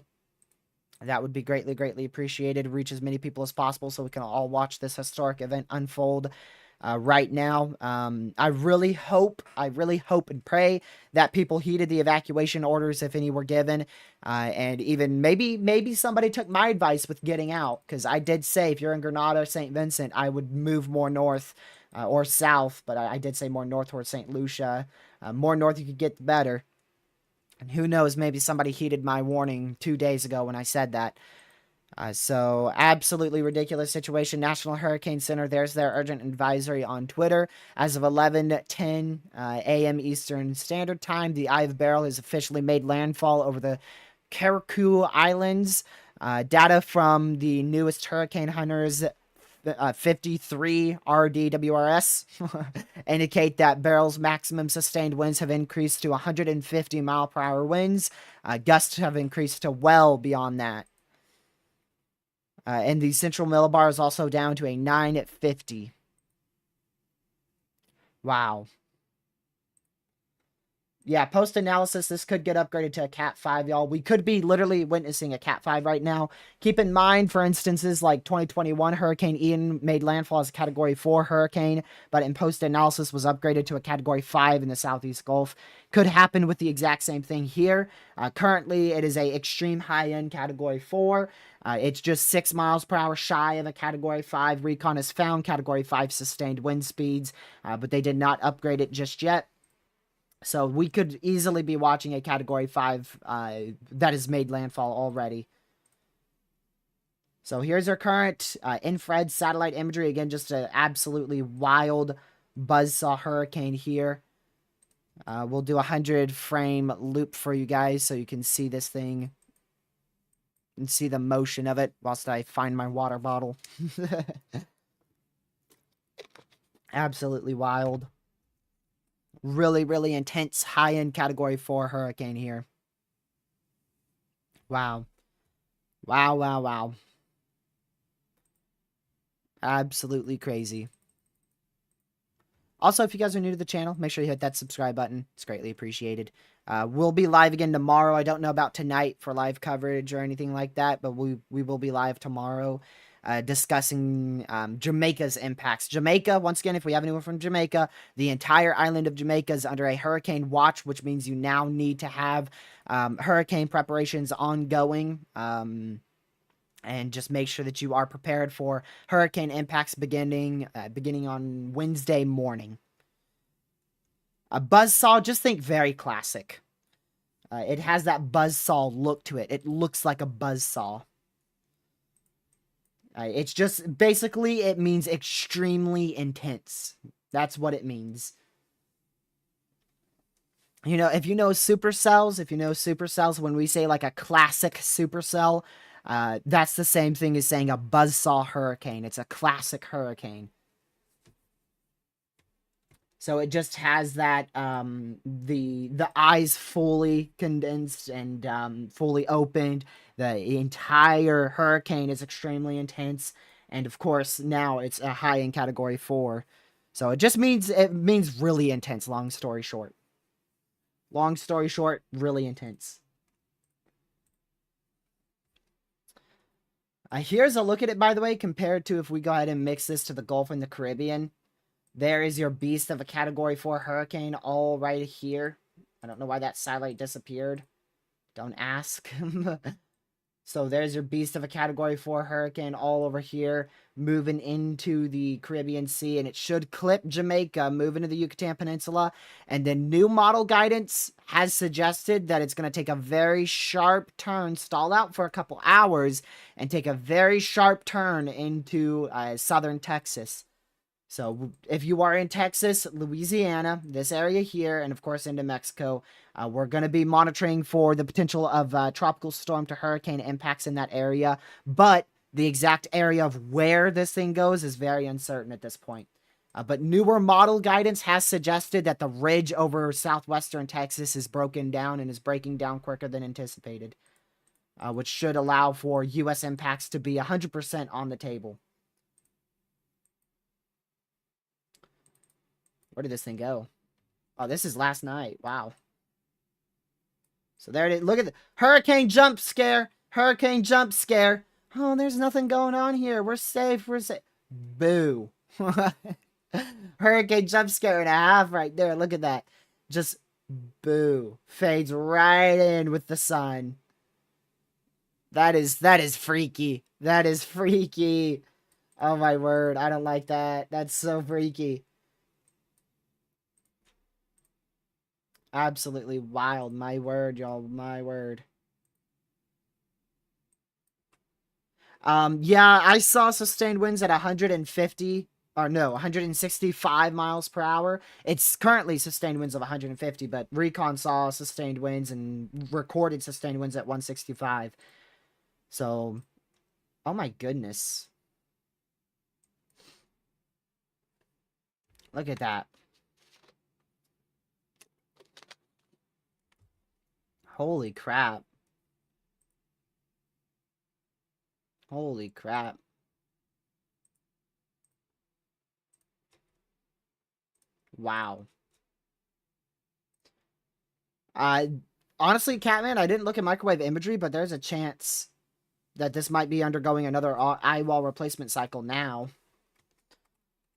That would be greatly, greatly appreciated. Reach as many people as possible so we can all watch this historic event unfold right now. I really hope and pray that people heeded the evacuation orders if any were given. And even maybe somebody took my advice with getting out. Because I did say if you're in Grenada or St. Vincent, I would move more north or south. But I did say more north towards St. Lucia. More north you could get, the better. And who knows, maybe somebody heeded my warning 2 days ago when I said that. So, absolutely ridiculous situation. National Hurricane Center, there's their urgent advisory on Twitter. As of 11:10 a.m. Eastern Standard Time, the Eye of Beryl has officially made landfall over the Karakou Islands. Data from the newest Hurricane Hunters 53 RDWRS indicate that Beryl's maximum sustained winds have increased to 150 mile per hour winds. Gusts have increased to well beyond that. And the central millibar is also down to a 9 at 50. Wow. Yeah, post-analysis, this could get upgraded to a Cat 5, y'all. We could be literally witnessing a Cat 5 right now. Keep in mind, for instances, like 2021, Hurricane Ian made landfall as a Category 4 hurricane, but in post-analysis was upgraded to a Category 5 in the Southeast Gulf. Could happen with the exact same thing here. Currently, it is a extreme high-end Category 4. It's just 6 miles per hour shy of a Category 5. Recon has found Category 5 sustained wind speeds, but they did not upgrade it just yet. So we could easily be watching a Category 5 that has made landfall already. So here's our current infrared satellite imagery. Again, just an absolutely wild buzzsaw hurricane here. We'll do a 100 frame loop for you guys so you can see this thing and see the motion of it whilst I find my water bottle. Absolutely wild. Really, really intense high-end Category 4 hurricane here. Wow. Wow, wow, wow. Absolutely crazy. Also, if you guys are new to the channel, make sure you hit that subscribe button. It's greatly appreciated. We'll be live again tomorrow. I don't know about tonight for live coverage or anything like that, but we will be live tomorrow discussing Jamaica's impacts. Jamaica, once again, if we have anyone from Jamaica, the entire island of Jamaica is under a hurricane watch, which means you now need to have hurricane preparations ongoing. And just make sure that you are prepared for hurricane impacts beginning on Wednesday morning. A buzzsaw, just think very classic. It has that buzzsaw look to it. It looks like a buzzsaw. It's just, basically, it means extremely intense. That's what it means. You know, if you know supercells, when we say like a classic supercell, that's the same thing as saying a buzzsaw hurricane. It's a classic hurricane. So it just has that, the eyes fully condensed and fully opened. The entire hurricane is extremely intense. And of course, now it's a high-end Category 4. So it means really intense, long story short. Long story short, really intense. Here's a look at it, by the way, compared to if we go ahead and mix this to the Gulf and the Caribbean. There is your beast of a Category 4 hurricane all right here. I don't know why that satellite disappeared. Don't ask. So there's your beast of a Category 4 hurricane all over here, moving into the Caribbean Sea, and it should clip Jamaica, move into the Yucatan Peninsula. And then new model guidance has suggested that it's going to take a very sharp turn, stall out for a couple hours, and take a very sharp turn into southern Texas. So if you are in Texas, Louisiana, this area here, and of course into Mexico, we're going to be monitoring for the potential of tropical storm to hurricane impacts in that area. But the exact area of where this thing goes is very uncertain at this point. But newer model guidance has suggested that the ridge over southwestern Texas is broken down and is breaking down quicker than anticipated, which should allow for U.S. impacts to be 100% on the table. Where did this thing go? Oh, this is last night. Wow. So there it is. Look at the hurricane jump scare. Hurricane jump scare. Oh, there's nothing going on here. We're safe. We're safe. Boo. Hurricane jump scare and a half right there. Look at that. Just boo. Fades right in with the sun. That is freaky. That is freaky. Oh my word. I don't like that. That's so freaky. Absolutely wild. My word, y'all. My word. Yeah, I saw sustained winds at 150, or no, 165 miles per hour. It's currently sustained winds of 150, but Recon saw sustained winds and recorded sustained winds at 165. So, oh my goodness. Look at that. Holy crap. Holy crap. Wow. Honestly, Catman, I didn't look at microwave imagery, but there's a chance that this might be undergoing another eye wall replacement cycle now.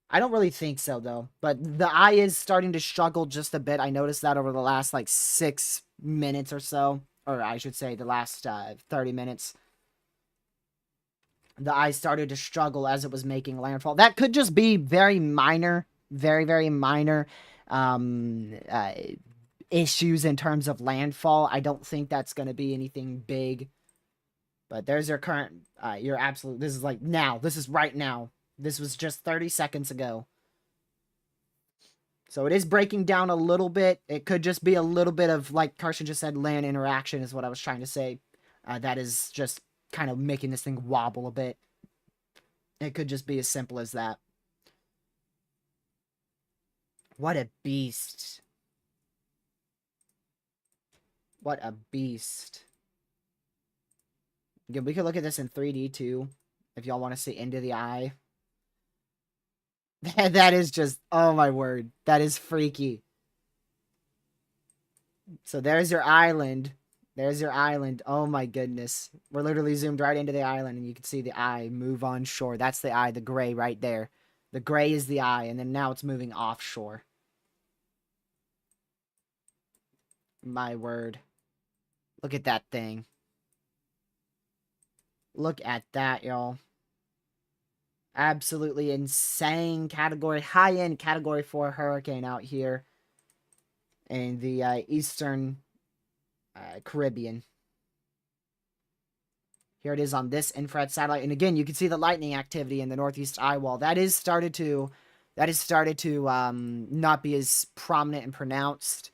I don't really think so, though. But the eye is starting to struggle just a bit. I noticed that over the last, like, 6 minutes or so. Or I should say the last 30 minutes. The eye started to struggle as it was making landfall. That could just be very minor. Very, very minor issues in terms of landfall. I don't think that's going to be anything big. But there's your current, your absolute, this is like now. This is right now. This was just 30 seconds ago. So it is breaking down a little bit. It could just be a little bit of, like Carson just said, land interaction is what I was trying to say. That is just kind of making this thing wobble a bit. It could just be as simple as that. What a beast. What a beast. Yeah, we could look at this in 3D too, if y'all want to see into the eye. That is just, oh my word. That is freaky. So there's your island. There's your island. Oh my goodness. We're literally zoomed right into the island and you can see the eye move on shore. That's the eye, the gray right there. The gray is the eye, and then now it's moving offshore. My word. Look at that thing. Look at that, y'all. Absolutely insane category, high-end category 4 hurricane out here in the eastern Caribbean. Here it is on this infrared satellite, and again, you can see the lightning activity in the northeast eye wall. That has started to not be as prominent and pronounced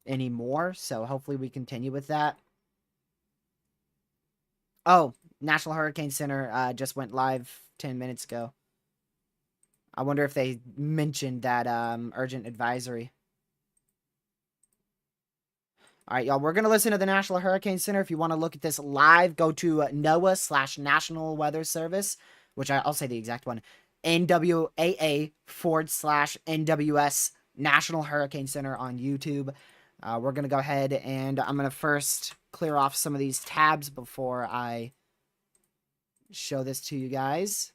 anymore. So hopefully we continue with that. Oh, National Hurricane Center just went live 10 minutes ago. I wonder if they mentioned that urgent advisory. All right, y'all, we're going to listen to the National Hurricane Center. If you want to look at this live, go to NOAA/National Weather Service, which I'll say the exact one, NWAA/NWS National Hurricane Center on YouTube. We're going to go ahead and I'm going to first clear off some of these tabs before I show this to you guys.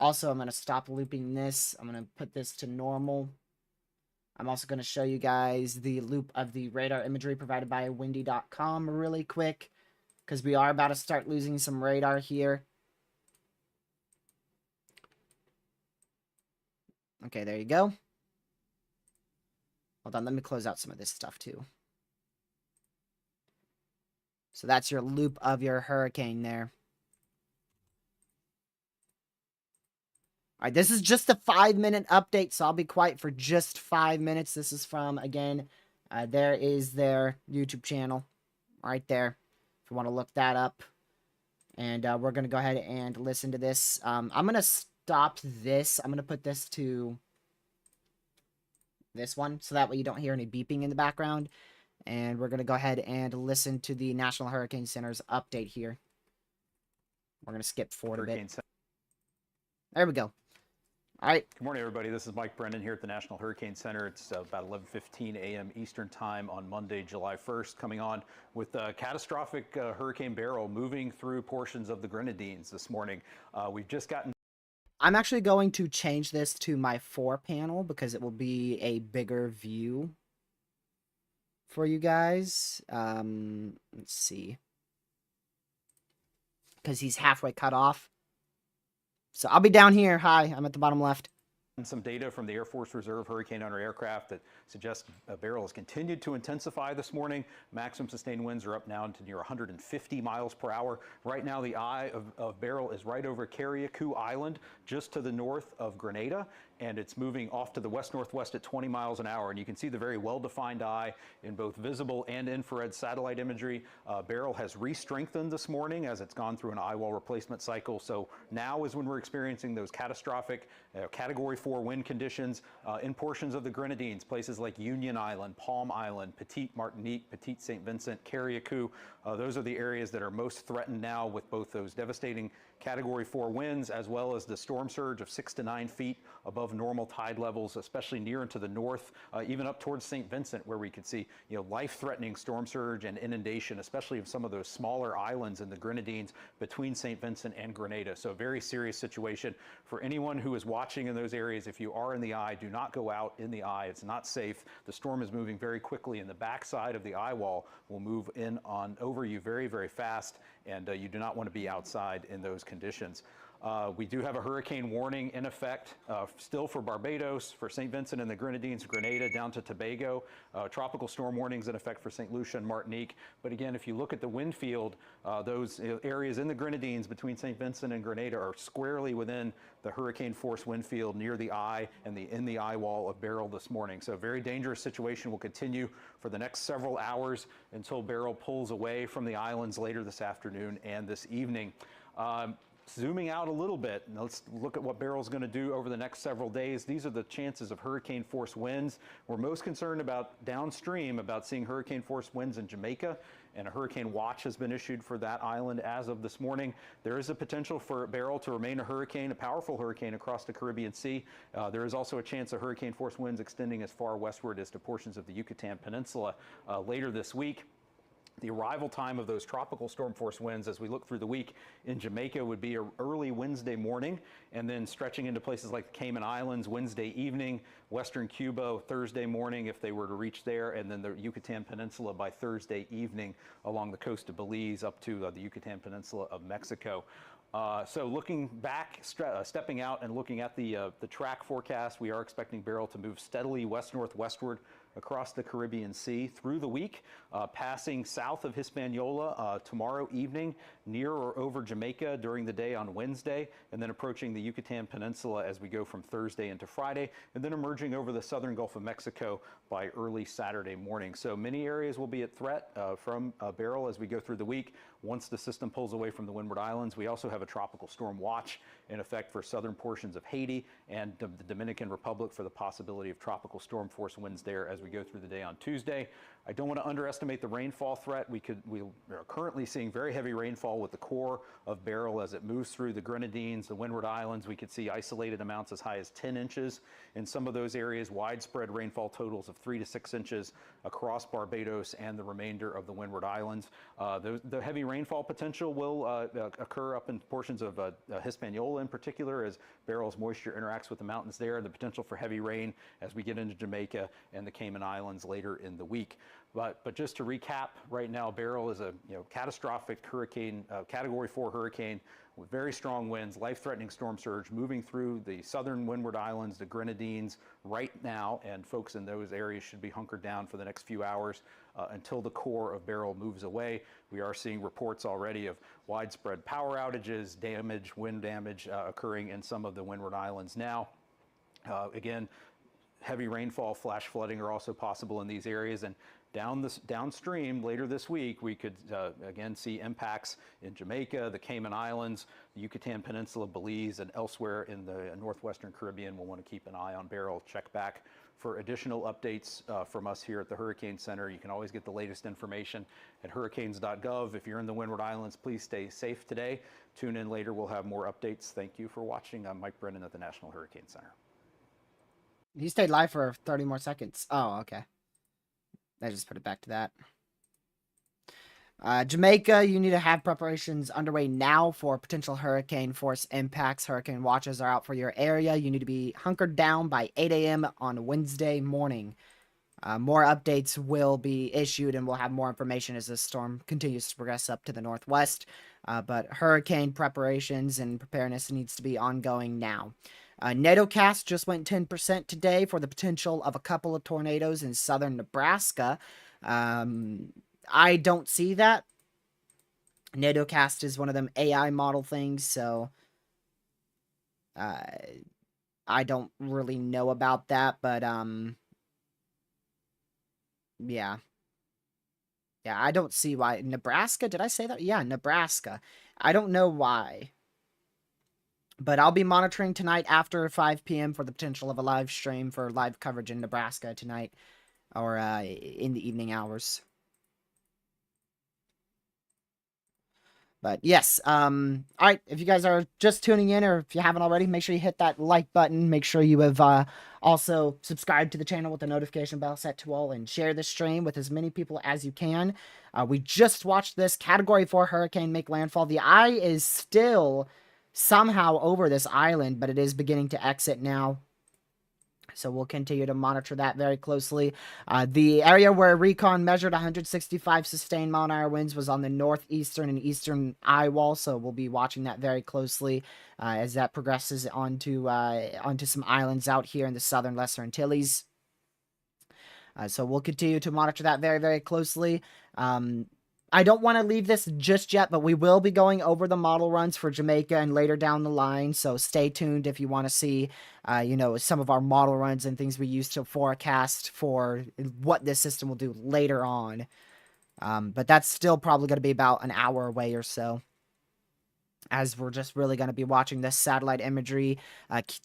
Also, I'm going to stop looping this. I'm going to put this to normal. I'm also going to show you guys the loop of the radar imagery provided by windy.com really quick, because we are about to start losing some radar here. Okay, there you go. Hold on, let me close out some of this stuff too. So that's your loop of your hurricane there. All right, this is just a 5-minute update, so I'll be quiet for just 5 minutes. This is from, again, there is their YouTube channel right there, if you want to look that up. And we're going to go ahead and listen to this. I'm going to stop this. I'm going to put this to this one, so that way you don't hear any beeping in the background. And we're going to go ahead and listen to the National Hurricane Center's update here. We're going to skip forward a bit. There we go. All right. Good morning, everybody. This is Mike Brennan here at the National Hurricane Center. It's about 11:15 a.m. Eastern Time on Monday, July 1st, coming on with catastrophic Hurricane Beryl moving through portions of the Grenadines this morning. We've just gotten... I'm actually going to change this to my 4 panel because it will be a bigger view for you guys. Let's see. Because he's halfway cut off. So I'll be down here. Hi, I'm at the bottom left. Some data from the Air Force Reserve Hurricane Hunter aircraft that suggests Beryl has continued to intensify this morning. Maximum sustained winds are up now to near 150 miles per hour. Right now, the eye of Beryl is right over Carriacou Island, just to the north of Grenada, and it's moving off to the west-northwest at 20 miles an hour. And you can see the very well-defined eye in both visible and infrared satellite imagery. Beryl has re-strengthened this morning as it's gone through an eye wall replacement cycle. So now is when we're experiencing those catastrophic Category 4 wind conditions in portions of the Grenadines, places like Union Island, Palm Island, Petite Martinique, Petite St. Vincent, Carriacou. Those are the areas that are most threatened now with both those devastating Category 4 winds as well as the storm surge of 6 to 9 feet above normal tide levels, especially near and to the north, even up towards St. Vincent, where we could see life-threatening storm surge and inundation, especially of some of those smaller islands in the Grenadines between St. Vincent and Grenada. So a very serious situation for anyone who is watching in those areas. If you are in the eye, do not go out in the eye. It's not safe. The storm is moving very quickly, and the backside of the eye wall will move in on over you very, very fast, and you do not want to be outside in those conditions. We do have a hurricane warning in effect still for Barbados, for St. Vincent and the Grenadines, Grenada, down to Tobago. Tropical storm warnings in effect for St. Lucia and Martinique. But again, if you look at the wind field, those areas in the Grenadines between St. Vincent and Grenada are squarely within the hurricane force wind field near the eye and in the eye wall of Beryl this morning. So a very dangerous situation will continue for the next several hours until Beryl pulls away from the islands later this afternoon and this evening. Zooming out a little bit, let's look at what Beryl's going to do over the next several days. These are the chances of hurricane force winds. We're most concerned about downstream, about seeing hurricane force winds in Jamaica, and a hurricane watch has been issued for that island as of this morning. There is a potential for Beryl to remain a hurricane, a powerful hurricane across the Caribbean Sea. There is also a chance of hurricane force winds extending as far westward as to portions of the Yucatan Peninsula later this week. The arrival time of those tropical storm force winds as we look through the week in Jamaica would be early Wednesday morning, and then stretching into places like the Cayman Islands Wednesday evening, western Cuba Thursday morning if they were to reach there, and then the Yucatan Peninsula by Thursday evening along the coast of Belize up to the Yucatan Peninsula of Mexico. So looking back, stepping out and looking at the track forecast, we are expecting Beryl to move steadily west-northwestward across the Caribbean Sea through the week, passing south of Hispaniola tomorrow evening, near or over Jamaica during the day on Wednesday, and then approaching the Yucatan Peninsula as we go from Thursday into Friday, and then emerging over the southern Gulf of Mexico by early Saturday morning. So many areas will be at threat from Beryl as we go through the week. Once the system pulls away from the Windward Islands, we also have a tropical storm watch in effect for southern portions of Haiti and the Dominican Republic for the possibility of tropical storm force winds there as we go through the day on Tuesday. I don't want to underestimate the rainfall threat. We are currently seeing very heavy rainfall with the core of Beryl as it moves through the Grenadines, the Windward Islands. We could see isolated amounts as high as 10 inches in some of those areas, widespread rainfall totals of 3 to 6 inches across Barbados and the remainder of the Windward Islands. The heavy rainfall potential will occur up in portions of Hispaniola in particular as Beryl's moisture interacts with the mountains there, and the potential for heavy rain as we get into Jamaica and the Cayman Islands later in the week. But just to recap, right now Beryl is a catastrophic hurricane, Category 4 hurricane with very strong winds, life-threatening storm surge moving through the southern Windward Islands, the Grenadines right now, and folks in those areas should be hunkered down for the next few hours until the core of Beryl moves away. We are seeing reports already of widespread power outages, damage, wind damage occurring in some of the Windward Islands now. Again, heavy rainfall, flash flooding are also possible in these areas, and downstream later this week, we could again see impacts in Jamaica, the Cayman Islands, the Yucatan Peninsula, Belize, and elsewhere in the northwestern Caribbean. We'll want to keep an eye on Beryl. Check back for additional updates from us here at the Hurricane Center. You can always get the latest information at hurricanes.gov. If you're in the Windward Islands, please stay safe today. Tune in later. We'll have more updates. Thank you for watching. I'm Mike Brennan at the National Hurricane Center. He stayed live for 30 more seconds. Oh, okay. I just put it back to that. Jamaica, you need to have preparations underway now for potential hurricane force impacts. Hurricane watches are out for your area. You need to be hunkered down by 8 a.m. on Wednesday morning. More updates will be issued, and we'll have more information as this storm continues to progress up to the northwest. But hurricane preparations and preparedness needs to be ongoing now. NATOcast just went 10% today for the potential of a couple of tornadoes in southern Nebraska. I don't see that. NATOcast is one of them AI model things, so I don't really know about that, but yeah. Yeah, I don't see why. Nebraska? Did I say that? Yeah, Nebraska. I don't know why. But I'll be monitoring tonight after 5 p.m. for the potential of a live stream for live coverage in Nebraska tonight, or in the evening hours. But yes, all right, if you guys are just tuning in, or if you haven't already, make sure you hit that like button. Make sure you have also subscribed to the channel with the notification bell set to all, and share the stream with as many people as you can. We just watched this Category 4 hurricane make landfall. The eye is still somehow over this island, but it is beginning to exit now. So we'll continue to monitor that very closely. The area where Recon measured 165 sustained mile-an-hour winds was on the northeastern and eastern eye wall, so we'll be watching that very closely as that progresses onto some islands out here in the southern Lesser Antilles. So we'll continue to monitor that very, very closely. I don't want to leave this just yet, but we will be going over the model runs for Jamaica and later down the line, so stay tuned if you want to see, some of our model runs and things we use to forecast for what this system will do later on. But that's still probably going to be about an hour away or so, as we're just really going to be watching this satellite imagery,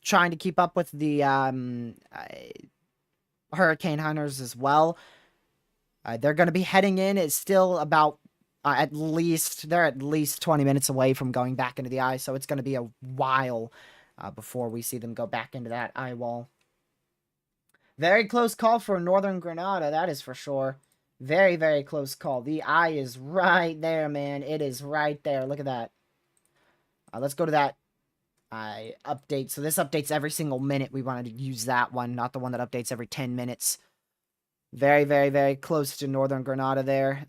trying to keep up with the hurricane hunters as well. They're going to be heading in. It's still about they're at least 20 minutes away from going back into the eye, so it's going to be a while before we see them go back into that eye wall. Very close call for Northern Grenada, that is for sure. Very, very close call. The eye is right there, man. It is right there. Look at that. Let's go to that update. So this updates every single minute. We wanted to use that one, not the one that updates every 10 minutes. Very, very, very close to Northern Grenada there.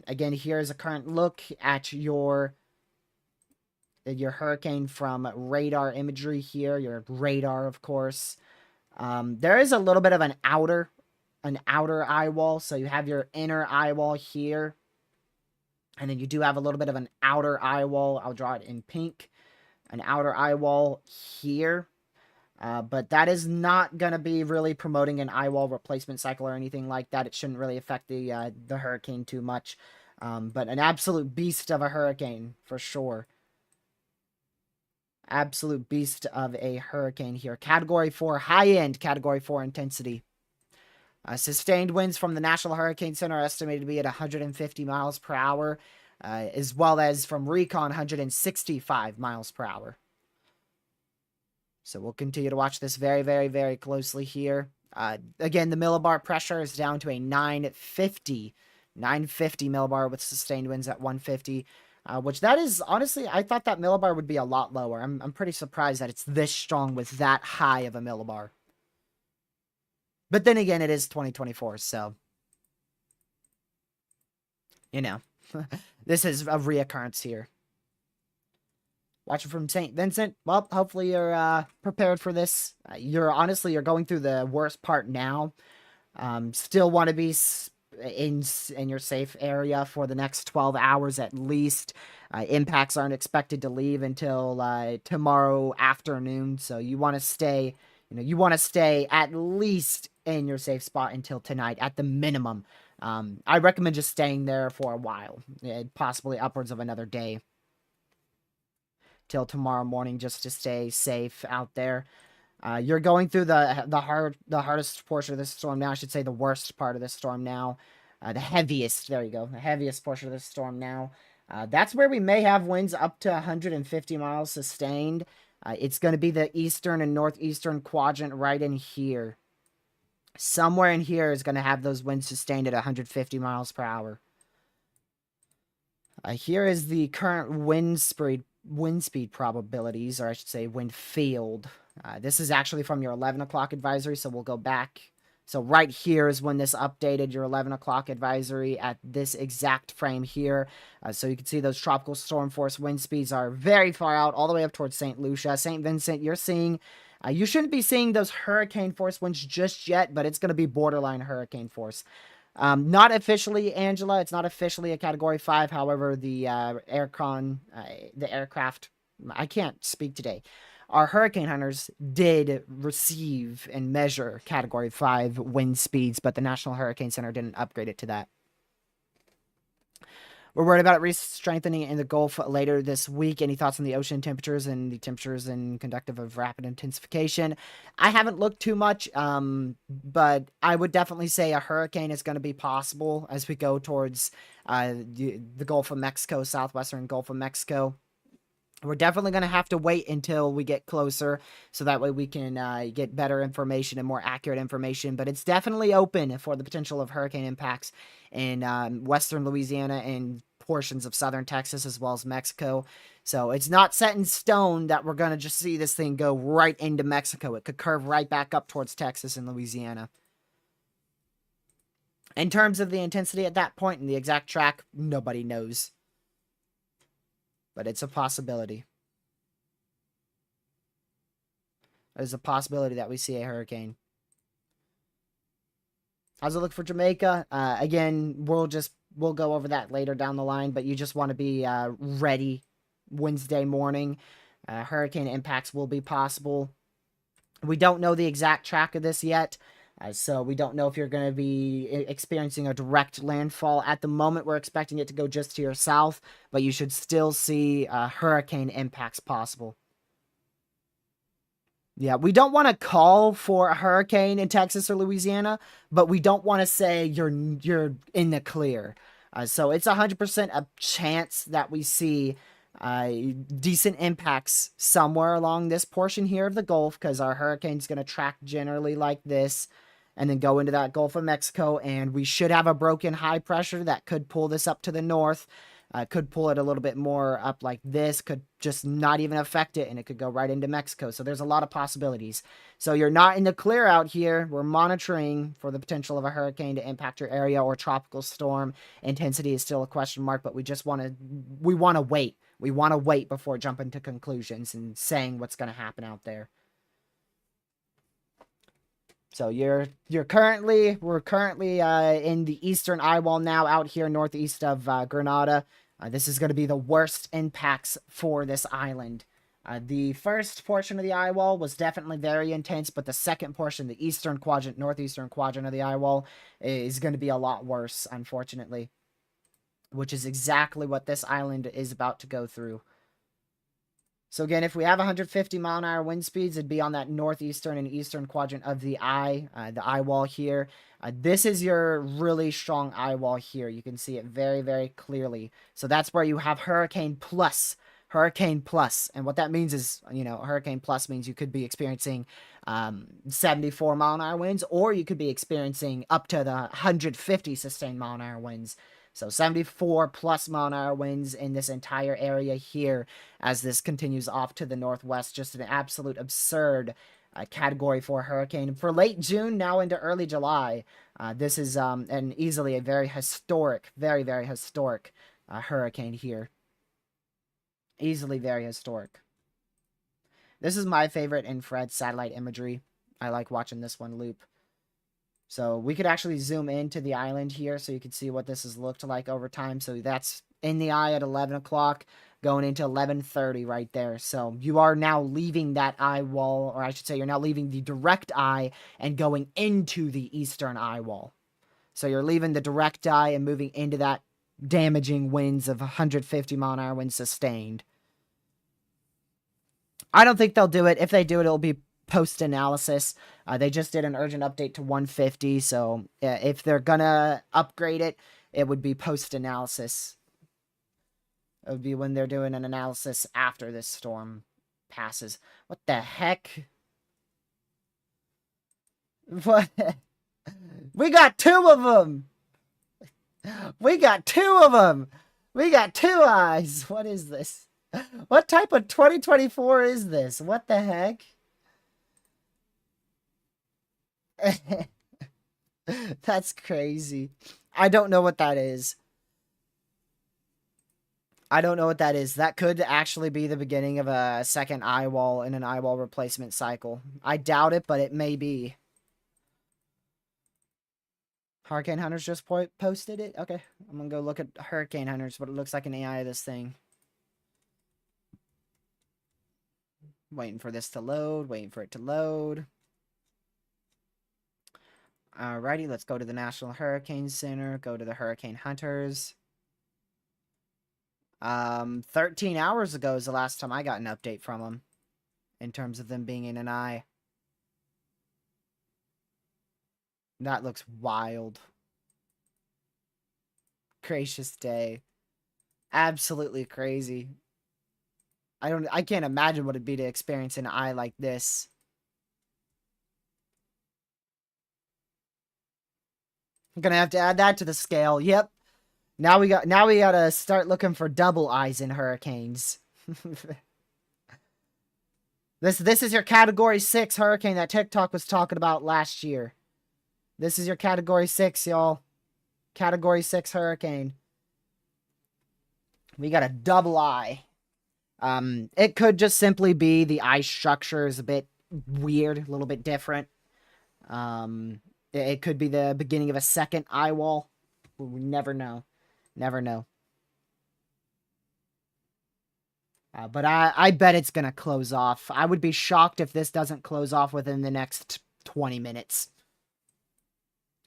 Again, here's a current look at your hurricane from radar imagery here. Your radar, of course. There is a little bit of an outer eye wall. So you have your inner eye wall here. And then you do have a little bit of an outer eye wall. I'll draw it in pink. An outer eye wall here. But that is not going to be really promoting an eye wall replacement cycle or anything like that. It shouldn't really affect the hurricane too much. But an absolute beast of a hurricane, for sure. Absolute beast of a hurricane here. Category 4, high-end Category 4 intensity. Sustained winds from the National Hurricane Center are estimated to be at 150 miles per hour, as well as from Recon, 165 miles per hour. So we'll continue to watch this very, very, very closely here. Again, the millibar pressure is down to a 950 millibar with sustained winds at 150, which that is, honestly, I thought that millibar would be a lot lower. I'm pretty surprised that it's this strong with that high of a millibar. But then again, it is 2024, so, this is a reoccurrence here. Watching from St. Vincent. Well, hopefully you're prepared for this. You're going through the worst part now. Still want to be in your safe area for the next 12 hours at least. Impacts aren't expected to leave until tomorrow afternoon, so you want to stay. You want to stay at least in your safe spot until tonight, at the minimum. I recommend just staying there for a while, possibly upwards of another day till tomorrow morning, just to stay safe out there. You're going through the hardest portion of this storm now. I should say the worst part of this storm now. The heaviest. There you go. The heaviest portion of this storm now. That's where we may have winds up to 150 miles sustained. It's going to be the eastern and northeastern quadrant right in here. Somewhere in here is going to have those winds sustained at 150 miles per hour. Here is the current wind speed probabilities, or I should say wind field. This is actually from your 11 o'clock advisory, so we'll go back. So right here is when this updated your 11 o'clock advisory at this exact frame here. So you can see those tropical storm force wind speeds are very far out, all the way up towards St. Lucia. St. Vincent, you're seeing, you shouldn't be seeing those hurricane force winds just yet, but it's going to be borderline hurricane force. Not officially, Angela. It's not officially a Category 5. However, the aircraft, I can't speak today. Our hurricane hunters did receive and measure Category 5 wind speeds, but the National Hurricane Center didn't upgrade it to that. We're worried about it re-strengthening in the Gulf later this week. Any thoughts on the ocean temperatures and the temperatures and conductive of rapid intensification? I haven't looked too much, but I would definitely say a hurricane is going to be possible as we go towards the Gulf of Mexico, southwestern Gulf of Mexico. We're definitely going to have to wait until we get closer so that way we can get better information and more accurate information. But it's definitely open for the potential of hurricane impacts in western Louisiana and portions of southern Texas as well as Mexico. So it's not set in stone that we're going to just see this thing go right into Mexico. It could curve right back up towards Texas and Louisiana. In terms of the intensity at that point and the exact track, nobody knows. But it's a possibility. There's a possibility that we see a hurricane. How's it look for Jamaica? Again, we'll go over that later down the line, but you just want to be ready Wednesday morning. Hurricane impacts will be possible. We don't know the exact track of this yet. So we don't know if you're going to be experiencing a direct landfall. At the moment, we're expecting it to go just to your south, but you should still see hurricane impacts possible. Yeah, we don't want to call for a hurricane in Texas or Louisiana, but we don't want to say you're in the clear. So it's 100% a chance that we see decent impacts somewhere along this portion here of the Gulf, because our hurricane's going to track generally like this and then go into that Gulf of Mexico, and we should have a broken high pressure that could pull this up to the north, could pull it a little bit more up like this, could just not even affect it, and it could go right into Mexico. So there's a lot of possibilities. So you're not in the clear out here. We're monitoring for the potential of a hurricane to impact your area or tropical storm. Intensity is still a question mark, but we want to wait. We want to wait before jumping to conclusions and saying what's going to happen out there. So we're currently in the eastern eye wall now, out here northeast of Grenada. This is going to be the worst impacts for this island. The first portion of the eye wall was definitely very intense, but the second portion, the eastern quadrant, northeastern quadrant of the eye wall, is going to be a lot worse, unfortunately, which is exactly what this island is about to go through. So again, if we have 150 mile an hour wind speeds, it'd be on that northeastern and eastern quadrant of the eye wall here. This is your really strong eye wall here. You can see it very, very clearly. So that's where you have hurricane plus. And what that means is, hurricane plus means you could be experiencing 74 mile an hour winds, or you could be experiencing up to the 150 sustained mile an hour winds. So 74 plus mile an hour winds in this entire area here as this continues off to the northwest. Just an absolute absurd Category 4 hurricane. For late June, now into early July, this is easily a very historic, very, very historic hurricane here. Easily very historic. This is my favorite infrared satellite imagery. I like watching this one loop. So we could actually zoom into the island here so you can see what this has looked like over time. So that's in the eye at 11 o'clock, going into 11:30 right there. So you are now leaving that eye wall, or I should say you're now leaving the direct eye and going into the eastern eye wall. So you're leaving the direct eye and moving into that damaging winds of 150-mile-an-hour winds sustained. I don't think they'll do it. If they do it, it'll be post-analysis. They just did an urgent update to 150, so if they're gonna upgrade it, it would be post-analysis. It would be when they're doing an analysis after this storm passes. What the heck? What? We got two of them! We got two of them! We got two eyes! What is this? What type of 2024 is this? What the heck? That's crazy. I don't know what that is. I don't know what that is. That could actually be the beginning of a second eye wall in an eye wall replacement cycle. I doubt it, but it may be. Hurricane Hunters just posted it? Okay. I'm gonna go look at Hurricane Hunters, what it looks like in AI of this thing. Waiting for this to load. Waiting for it to load. Alrighty, let's go to the National Hurricane Center. Go to the Hurricane Hunters. 13 hours ago is the last time I got an update from them. In terms of them being in an eye. That looks wild. Gracious day. Absolutely crazy. I can't imagine what it'd be to experience an eye like this. I'm gonna have to add that to the scale. Yep. Now we gotta start looking for double eyes in hurricanes. This is your category 6 hurricane that TikTok was talking about last year. This is your category 6, y'all. Category 6 hurricane. We got a double eye. It could just simply be the eye structure is a bit weird, a little bit different. It could be the beginning of a second eye wall. We never know. Never know. But I bet it's going to close off. I would be shocked if this doesn't close off within the next 20 minutes.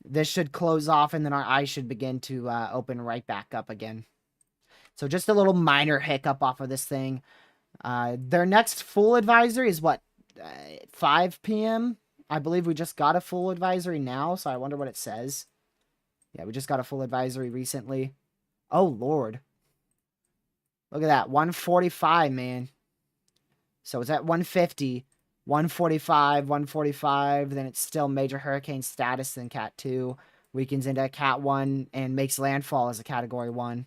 This should close off, and then our eye should begin to open right back up again. So just a little minor hiccup off of this thing. Their next full advisory is what? 5 p.m.? I believe we just got a full advisory now, so I wonder what it says. Yeah, we just got a full advisory recently. Oh, Lord. Look at that. 145, man. So it's at 150. 145, 145. Then it's still major hurricane status in Cat 2. Weakens into Cat 1 and makes landfall as a Category 1.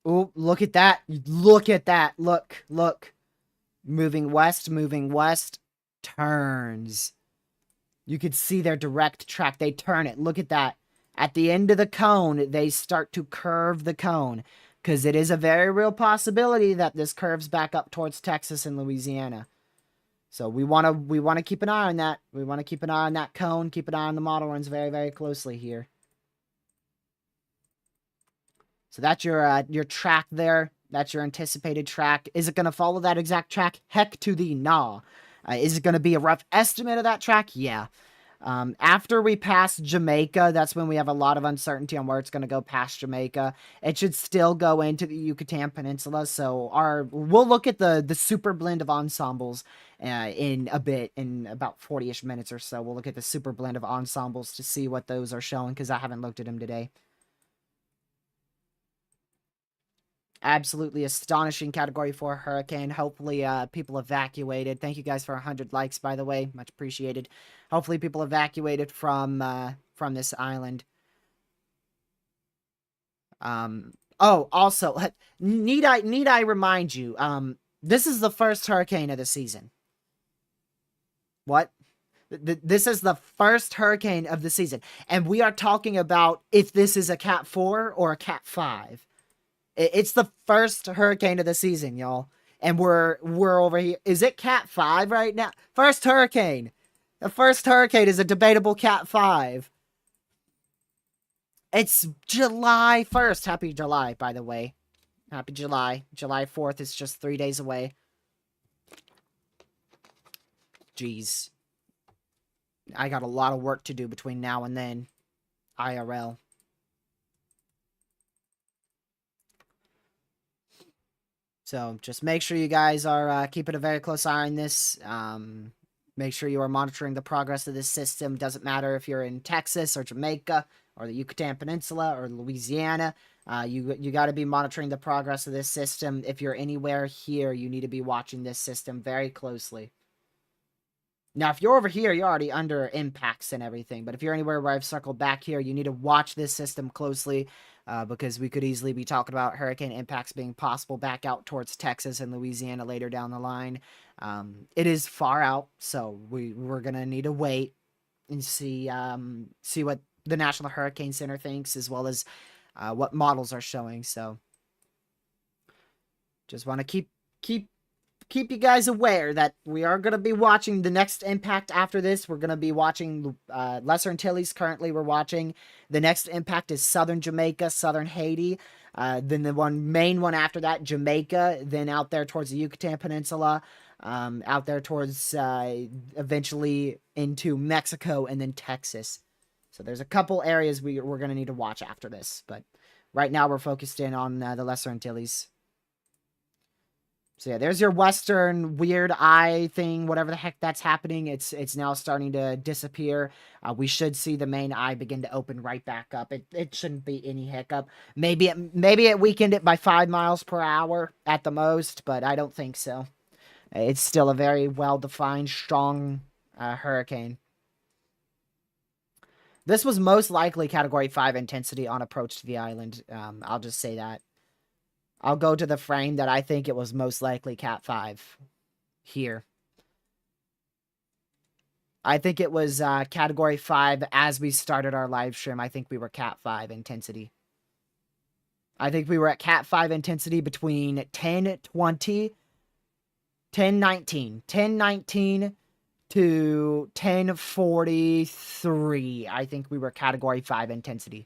Oh, look at that. Look at that. Look, look. Moving west, turns. You could see their direct track. They turn it. Look at that. At the end of the cone, they start to curve the cone. Because it is a very real possibility that this curves back up towards Texas and Louisiana. So we want to keep an eye on that. We want to keep an eye on that cone. Keep an eye on the model runs very, very closely here. So that's your track there. That's your anticipated track. Is it going to follow that exact track? Heck to the nah. Is it going to be a rough estimate of that track? Yeah. After we pass Jamaica, that's when we have a lot of uncertainty on where it's going to go past Jamaica. It should still go into the Yucatan Peninsula. So we'll look at the super blend of ensembles in a bit, in about 40-ish minutes or so. We'll look at the super blend of ensembles to see what those are showing, because I haven't looked at them today. Absolutely astonishing Category 4 hurricane. Hopefully people evacuated. Thank you guys for 100 likes, by the way. Much appreciated. Hopefully people evacuated from this island. Oh, also, need I remind you, this is the first hurricane of the season. What? This is the first hurricane of the season. And we are talking about if this is a Cat 4 or a Cat 5. It's the first hurricane of the season, y'all. And we're over here. Is it Cat 5 right now? First hurricane. The first hurricane is a debatable Cat 5. It's July 1st. Happy July, by the way. Happy July. July 4th is just 3 days away. Jeez. I got a lot of work to do between now and then. IRL. So just make sure you guys are keeping a very close eye on this. Make sure you are monitoring the progress of this system. Doesn't matter if you're in Texas or Jamaica or the Yucatan Peninsula or Louisiana. You got to be monitoring the progress of this system. If you're anywhere here, you need to be watching this system very closely. Now, if you're over here, you're already under impacts and everything. But if you're anywhere where I've circled back here, you need to watch this system closely because we could easily be talking about hurricane impacts being possible back out towards Texas and Louisiana later down the line. It is far out, so we're going to need to wait and see what the National Hurricane Center thinks, as well as what models are showing. So just want to keep you guys aware that we are going to be watching the next impact after this. We're going to be watching Lesser Antilles. Currently, we're watching. The next impact is southern Jamaica, southern Haiti. Then the main one after that, Jamaica. Then out there towards the Yucatan Peninsula. Out there towards eventually into Mexico and then Texas. So there's a couple areas we're going to need to watch after this. But right now, we're focused in on the Lesser Antilles. So yeah, there's your western weird eye thing, whatever the heck that's happening. It's now starting to disappear. We should see the main eye begin to open right back up. It shouldn't be any hiccup. Maybe it weakened it by 5 miles per hour at the most, but I don't think so. It's still a very well-defined, strong hurricane. This was most likely Category 5 intensity on approach to the island. I'll just say that. I'll go to the frame that I think it was most likely Cat 5 here. I think it was Category 5 as we started our live stream. I think we were Cat 5 intensity. I think we were at Cat 5 intensity between 10:20, 10:19 to 10:43. I think we were Category 5 intensity,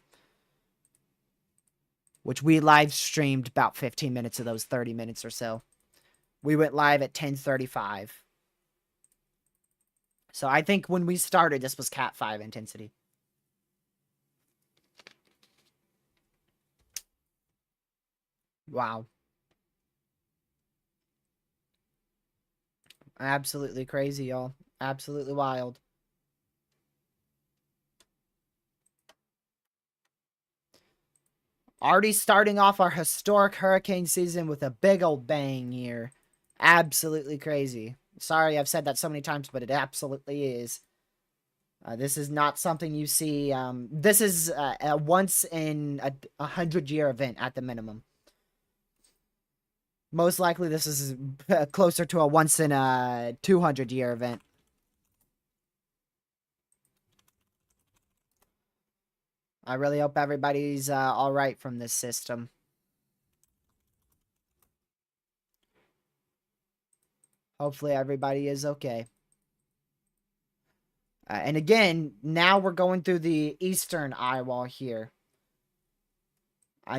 which we live streamed about 15 minutes of those 30 minutes or so. We went live at 10:35. So I think when we started, this was Cat 5 intensity. Wow. Absolutely crazy, y'all. Absolutely wild. Already starting off our historic hurricane season with a big old bang here. Absolutely crazy. Sorry I've said that so many times, but it absolutely is. This is not something you see. This is a once in a 100-year event at the minimum. Most likely this is closer to a once in a 200-year event. I really hope everybody's all right from this system. Hopefully everybody is okay. And again, now we're going through the eastern eye wall here.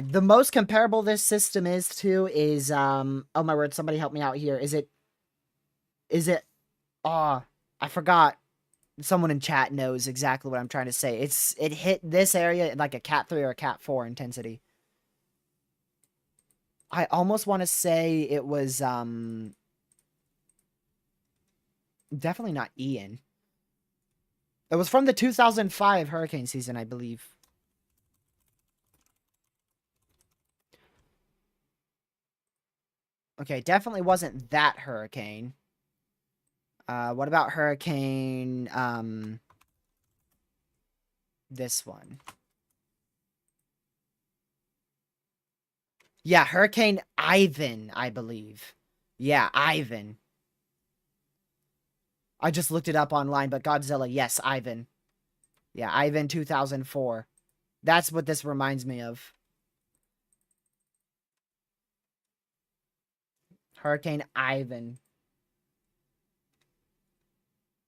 The most comparable this system is to is, oh my word, somebody help me out here. Is it, I forgot. Someone in chat knows exactly what I'm trying to say. It hit this area like a Cat 3 or a Cat 4 intensity. I almost want to say it was, definitely not Ian. It was from the 2005 hurricane season, I believe. Okay, definitely wasn't that hurricane. What about hurricane, this one? Yeah, Hurricane Ivan, I believe. Yeah, Ivan. I just looked it up online, but Godzilla, yes, Ivan. Yeah, Ivan 2004. That's what this reminds me of. Hurricane Ivan.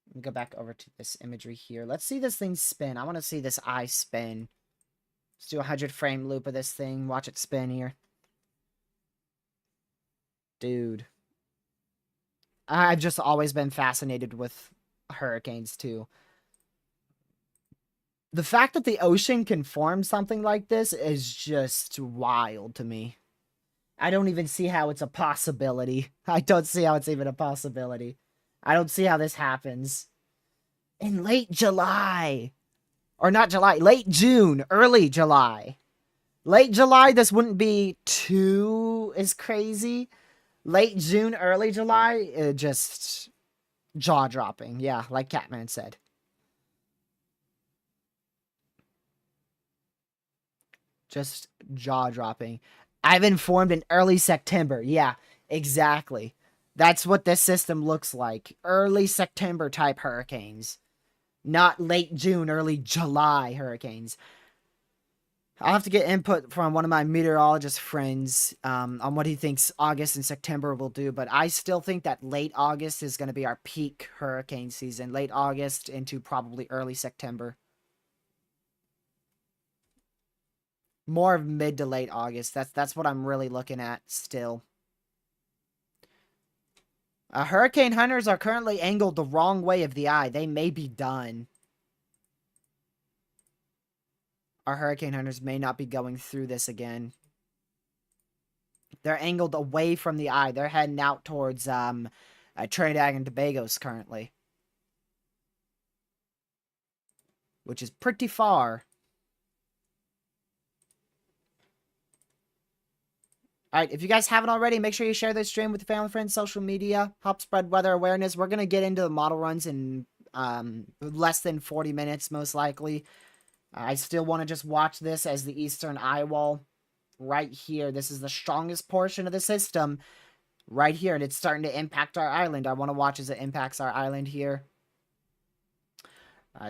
Let me go back over to this imagery here. Let's see this thing spin. I want to see this eye spin. Let's do a 100 frame loop of this thing. Watch it spin here. Dude. I've just always been fascinated with hurricanes, too. The fact that the ocean can form something like this is just wild to me. I don't even see how it's a possibility. I don't see how it's even a possibility. I don't see how this happens. In late July. Or not July, late June, early July. Late July, this wouldn't be too as crazy. Late June, early July, just jaw-dropping. Yeah, like Catman said. Just jaw-dropping. I've informed in early September. Yeah, exactly. That's what this system looks like. Early September type hurricanes. Not late June, early July hurricanes. I'll have to get input from one of my meteorologist friends on what he thinks August and September will do, but I still think that late August is going to be our peak hurricane season. Late August into probably early September. More of mid to late August. That's what I'm really looking at still. Hurricane hunters are currently angled the wrong way of the eye. They may be done. Our hurricane hunters may not be going through this again. They're angled away from the eye. They're heading out towards Trinidad and Tobago's currently. Which is pretty far. Alright, if you guys haven't already, make sure you share this stream with your family, friends, social media. Help spread weather awareness. We're going to get into the model runs in less than 40 minutes, most likely. I still want to just watch this as the eastern eye wall right here. This is the strongest portion of the system right here, and it's starting to impact our island. I want to watch as it impacts our island here.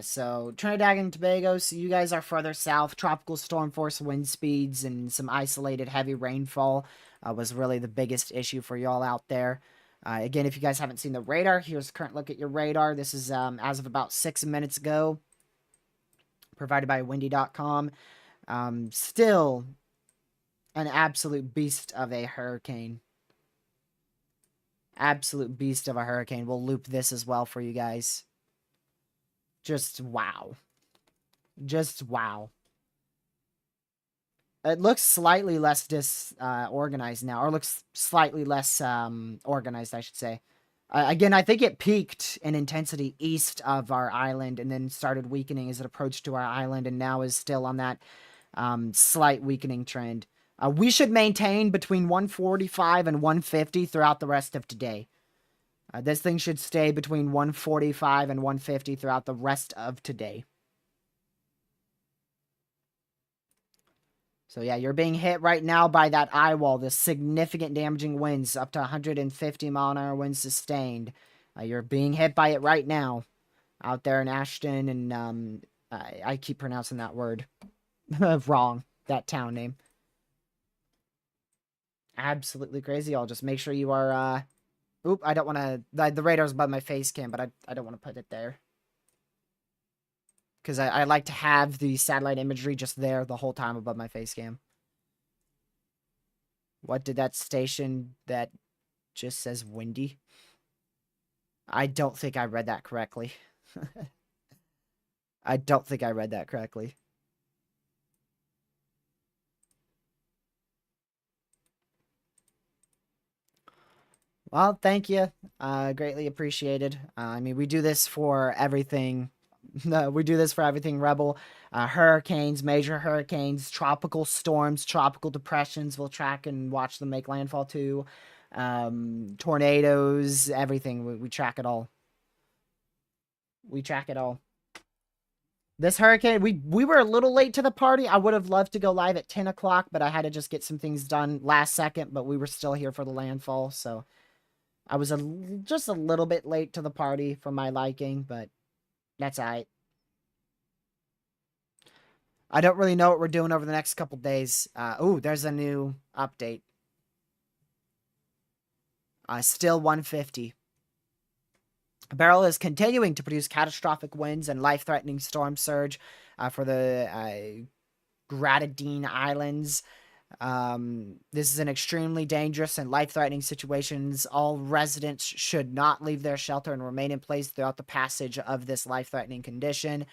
So Trinidad and Tobago, so you guys are further south. Tropical storm force wind speeds and some isolated heavy rainfall was really the biggest issue for y'all out there. Again, if you guys haven't seen the radar, here's a current look at your radar. This is as of about 6 minutes ago, provided by windy.com. Still an absolute beast of a hurricane. Absolute beast of a hurricane. We'll loop this as well for you guys. Just wow. Just wow. It looks slightly less disorganized now, or looks slightly less organized, I should say. Again, I think it peaked in intensity east of our island and then started weakening as it approached to our island and now is still on that slight weakening trend. We should maintain between 145 and 150 throughout the rest of today. This thing should stay between 145 and 150 throughout the rest of today. So yeah, you're being hit right now by that eye wall. The significant damaging winds, up to 150 mile an hour winds sustained. You're being hit by it right now. Out there in Ashton and I keep pronouncing that word wrong. That town name. Absolutely crazy. I'll just make sure you are... Oop, I don't want to... The radar's above my face cam, but I don't want to put it there. Because I like to have the satellite imagery just there the whole time above my face cam. What did that station that just says windy? I don't think I read that correctly. I don't think I read that correctly. Well, thank you. Greatly appreciated. I mean, we do this for everything. We do this for everything Rebel. Hurricanes, major hurricanes, tropical storms, tropical depressions. We'll track and watch them make landfall too. Tornadoes, everything. We track it all. We track it all. This hurricane, we were a little late to the party. I would have loved to go live at 10 o'clock, but I had to just get some things done last second, but we were still here for the landfall, so I was just a little bit late to the party for my liking, but that's alright. I don't really know what we're doing over the next couple days. Ooh, there's a new update. Still 150. Beryl is continuing to produce catastrophic winds and life-threatening storm surge for the Grenadine Islands. This is an extremely dangerous and life-threatening situation. All residents should not leave their shelter and remain in place throughout the passage of this life-threatening condition.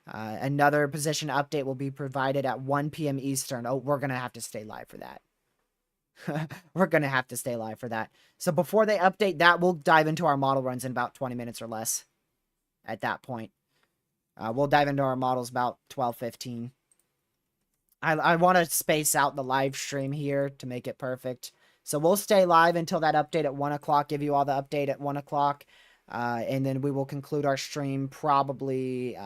Another position update will be provided at 1 p.m. Eastern. Oh, we're going to have to stay live for that. We're going to have to stay live for that. So before they update that, we'll dive into our model runs in about 20 minutes or less at that point. We'll dive into our models about 12:15. I want to space out the live stream here to make it perfect. So we'll stay live until that update at 1 o'clock, give you all the update at 1 o'clock. And then we will conclude our stream probably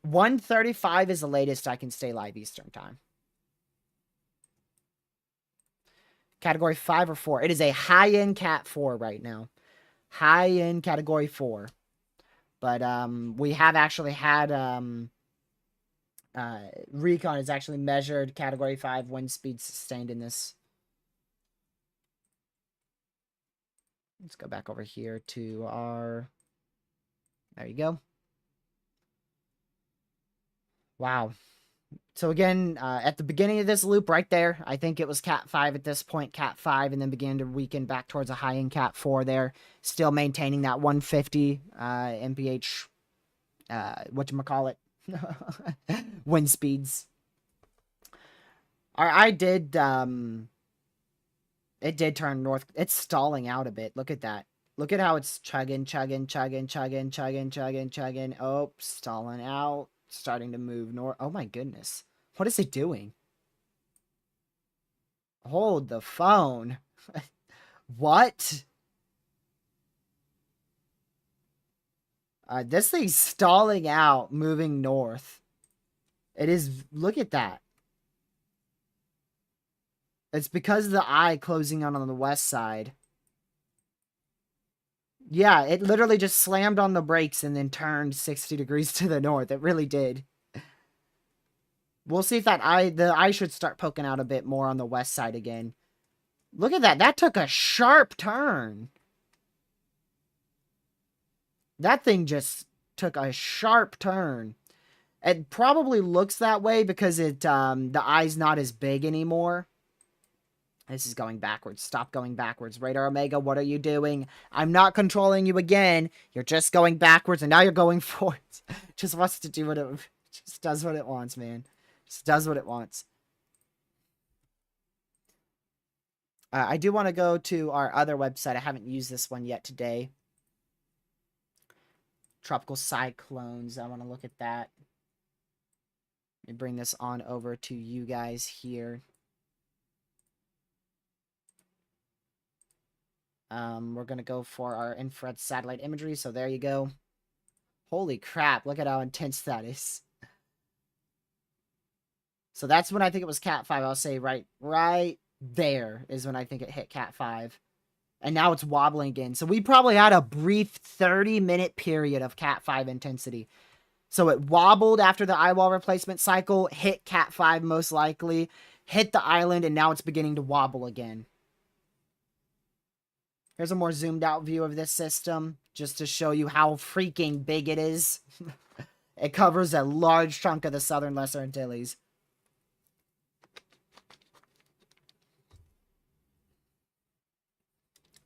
1:35 is the latest I can stay live Eastern time. Category 5 or 4. It is a high-end Cat 4 right now. High-end Category 4. But we have actually had... Recon has actually measured Category 5 wind speed sustained in this. Let's go back over here to our... There you go. Wow. So again, at the beginning of this loop right there, I think it was Cat 5 at this point, Cat 5, and then began to weaken back towards a high-end Cat 4 there. Still maintaining that 150 mph, whatchamacallit, wind speeds. I did, it did turn north. It's stalling out a bit. Look at that. Look at how it's chugging. Oh, stalling out. Starting to move north. Oh my goodness. What is it doing? Hold the phone. What? This thing's stalling out, moving north. It is, look at that. It's because of the eye closing on the west side. Yeah, it literally just slammed on the brakes and then turned 60 degrees to the north. It really did. We'll see if the eye should start poking out a bit more on the west side again. Look at that. That took a sharp turn. That thing just took a sharp turn. It probably looks that way because the eye's not as big anymore. This is going backwards. Stop going backwards. Radar Omega, what are you doing? I'm not controlling you again. You're just going backwards, and now you're going forwards. Just wants to do what it... Just does what it wants, man. Just does what it wants. I do want to go to our other website. I haven't used this one yet today. Tropical cyclones. I want to look at that. Let me bring this on over to you guys here. We're going to go for our infrared satellite imagery. So there you go. Holy crap. Look at how intense that is. So that's when I think it was Cat 5. I'll say right there is when I think it hit Cat 5. And now it's wobbling again. So we probably had a brief 30-minute period of Cat 5 intensity. So it wobbled after the eyewall replacement cycle, hit Cat 5 most likely, hit the island, and now it's beginning to wobble again. Here's a more zoomed out view of this system, just to show you how freaking big it is. It covers a large chunk of the southern Lesser Antilles.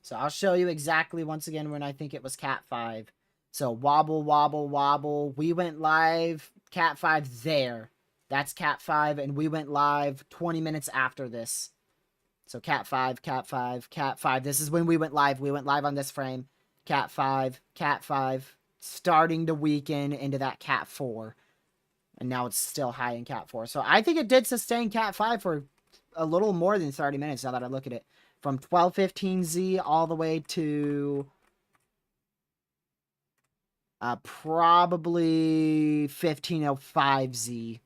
So I'll show you exactly once again when I think it was Cat 5. So wobble, wobble, wobble. We went live, Cat 5 there. That's Cat 5, and we went live 20 minutes after this. So Cat 5, Cat 5, Cat 5. This is when we went live. We went live on this frame. Cat 5, starting to weaken into that Cat 4. And now it's still high in Cat 4. So I think it did sustain Cat 5 for a little more than 30 minutes now that I look at it. From 12:15Z all the way to probably 15:05Z.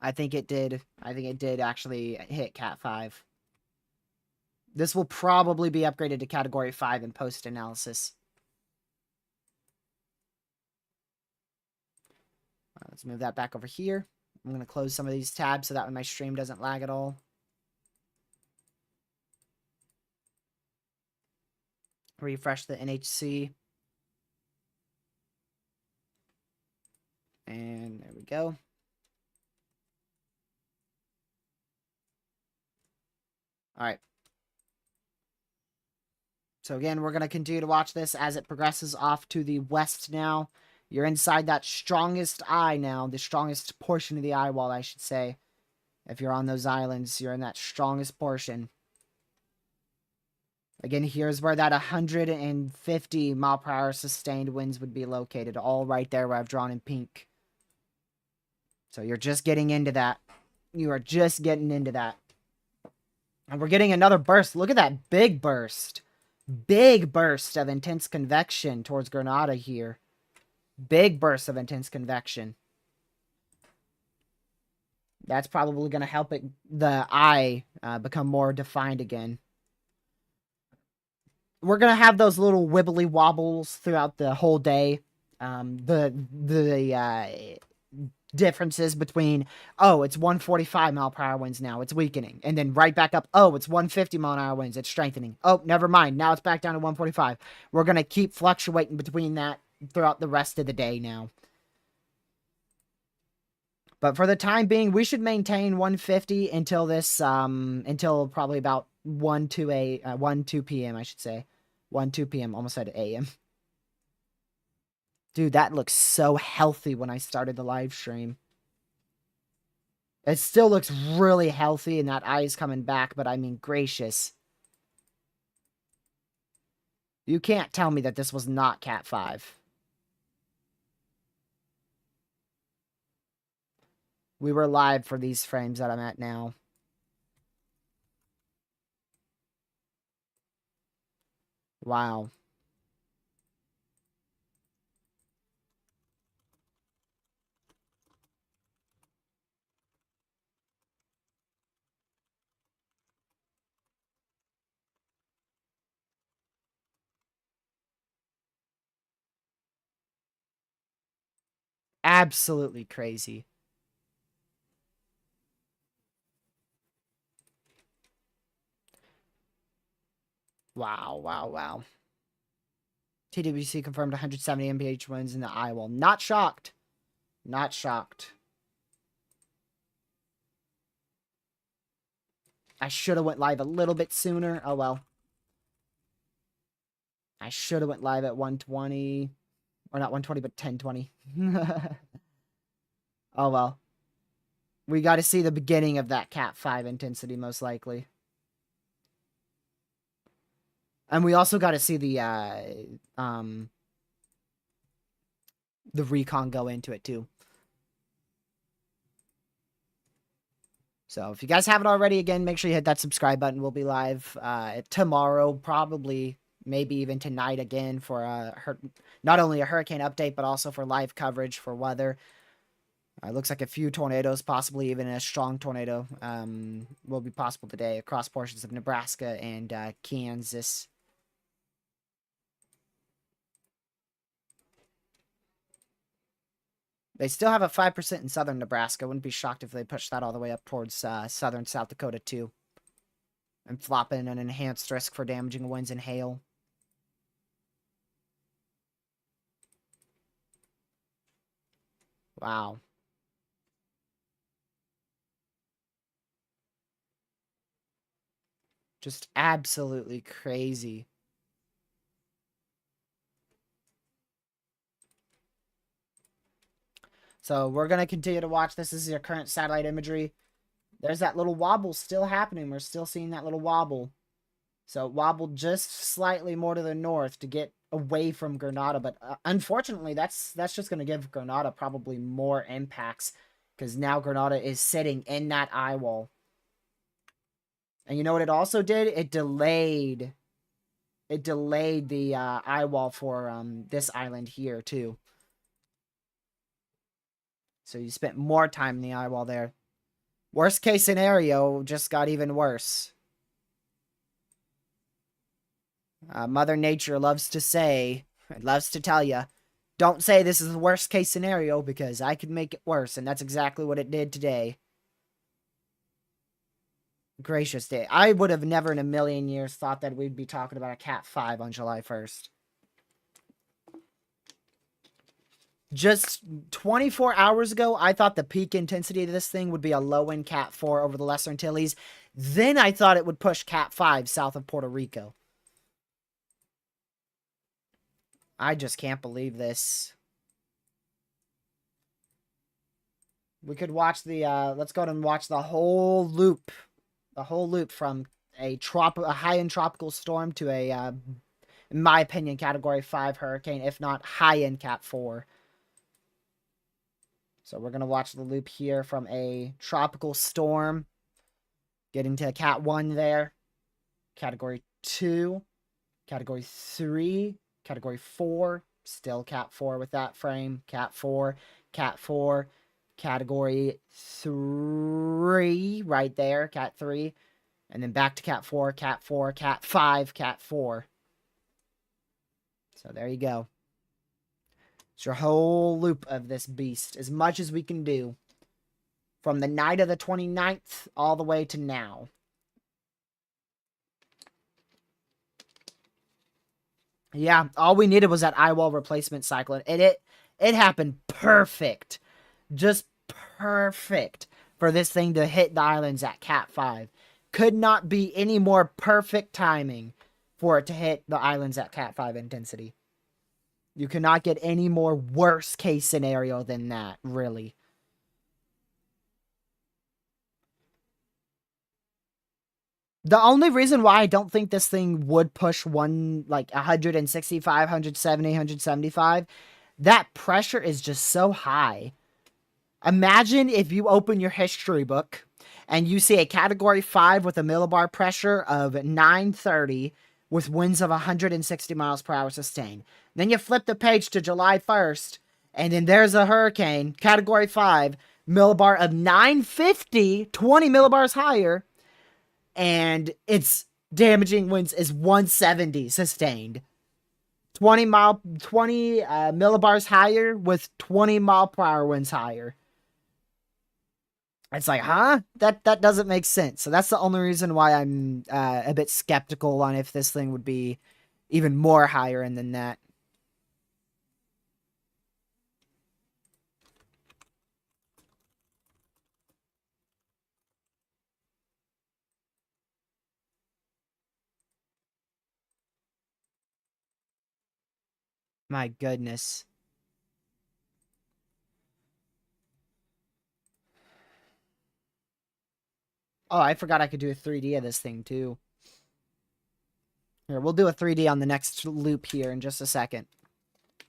I think it did actually hit Cat 5. This will probably be upgraded to Category 5 in post-analysis. Let's move that back over here. I'm going to close some of these tabs so that way my stream doesn't lag at all. Refresh the NHC. And there we go. All right. So again, we're going to continue to watch this as it progresses off to the west now. You're inside that strongest eye now, the strongest portion of the eye wall, I should say. If you're on those islands, you're in that strongest portion. Again, here's where that 150 mile per hour sustained winds would be located, all right there where I've drawn in pink. So you're just getting into that. You are just getting into that. And we're getting another burst. Look at that big burst. Big burst of intense convection towards Grenada here. Big burst of intense convection. That's probably going to help the eye become more defined again. We're going to have those little wibbly wobbles throughout the whole day. The differences between, oh, it's 145 mile per hour winds now, it's weakening, and then right back up, oh, it's 150 mile an hour winds, it's strengthening, oh, never mind, now it's back down to 145. We're going to keep fluctuating between that throughout the rest of the day now. But for the time being, we should maintain 150 until this, until probably about 2 p.m., I should say. 2 p.m., almost said a.m. Dude, that looks so healthy when I started the live stream. It still looks really healthy, and that eye is coming back, but I mean, gracious. You can't tell me that this was not Cat 5. We were live for these frames that I'm at now. Wow. Absolutely crazy. Wow, wow, wow. TWC confirmed 170 mph winds in the eye wall. Not shocked. Not shocked. I should have went live a little bit sooner. Oh, well. I should have went live at 120. Or not 120, but 1020. Oh, well. We got to see the beginning of that Cat 5 intensity, most likely. And we also got to see the recon go into it, too. So, if you guys haven't already, again, make sure you hit that subscribe button. We'll be live tomorrow, probably, maybe even tonight again for not only a hurricane update, but also for live coverage for weather. It looks like a few tornadoes, possibly even a strong tornado, will be possible today across portions of Nebraska and Kansas. They still have a 5% in southern Nebraska. Wouldn't be shocked if they pushed that all the way up towards southern South Dakota, too. And flop in an enhanced risk for damaging winds and hail. Wow. Just absolutely crazy. So we're going to continue to watch. This is your current satellite imagery. There's that little wobble still happening. We're still seeing that little wobble. So it wobbled just slightly more to the north to get away from Grenada. But unfortunately, that's just going to give Grenada probably more impacts. Because now Grenada is sitting in that eye wall. And you know what it also did? It delayed the eye wall for this island here, too. So you spent more time in the eye wall there. Worst case scenario just got even worse. Mother Nature loves to say, loves to tell you, don't say this is the worst case scenario because I could make it worse. And that's exactly what it did today. Gracious day. I would have never in a million years thought that we'd be talking about a Cat 5 on July 1st. Just 24 hours ago, I thought the peak intensity of this thing would be a low-end Cat 4 over the Lesser Antilles. Then I thought it would push Cat 5 south of Puerto Rico. I just can't believe this. We could watch the, let's go and watch the whole loop. The whole loop from a high-end tropical storm to a, in my opinion, Category 5 hurricane, if not high-end Cat 4. So we're going to watch the loop here from a tropical storm, getting to Cat 1 there, Category 2, Category 3, Category 4, still Cat 4 with that frame, Cat 4, Cat 4, Category 3 right there, Cat 3, and then back to Cat 4, Cat 4, Cat 5, Cat 4. So there you go. It's your whole loop of this beast, as much as we can do, from the night of the 29th all the way to now. Yeah, all we needed was that eye wall replacement cycle, and it happened perfect. Just perfect for this thing to hit the islands at Cat 5. Could not be any more perfect timing for it to hit the islands at Cat 5 intensity. You cannot get any more worst case scenario than that, really. The only reason why I don't think this thing would push 165, 170, 175, that pressure is just so high. Imagine if you open your history book and you see a Category 5 with a millibar pressure of 930 with winds of 160 miles per hour sustained. Then you flip the page to July 1st, and then there's a hurricane, Category 5, millibar of 950, 20 millibars higher, and its damaging winds is 170 sustained. 20 millibars higher with 20 mile per hour winds higher. It's like, huh? That doesn't make sense. So that's the only reason why I'm a bit skeptical on if this thing would be even more higher than that. My goodness. Oh, I forgot I could do a 3D of this thing too. Here, we'll do a 3D on the next loop here in just a second.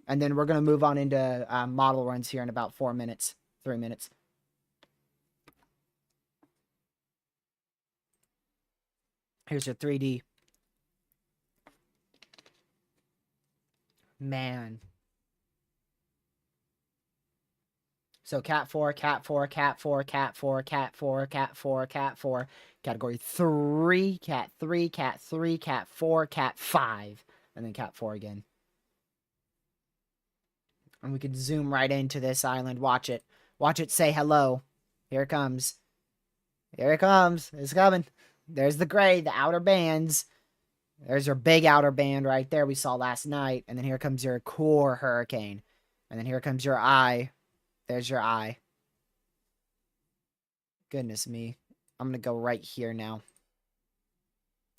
And then we're going to move on into model runs here in about 4 minutes. 3 minutes. Here's your 3D. Man. So Cat 4, Cat 4, Cat 4, Cat 4, Cat 4, Cat 4, Cat 4, Category 3, Cat 3, Cat 3, Cat 4, Cat 5, and then Cat 4 again. And we could zoom right into this island. Watch it. Watch it say hello. Here it comes. Here it comes. It's coming. There's the gray, the outer bands. There's your big outer band right there we saw last night. And then here comes your core hurricane. And then here comes your eye. There's your eye. Goodness me. I'm going to go right here now.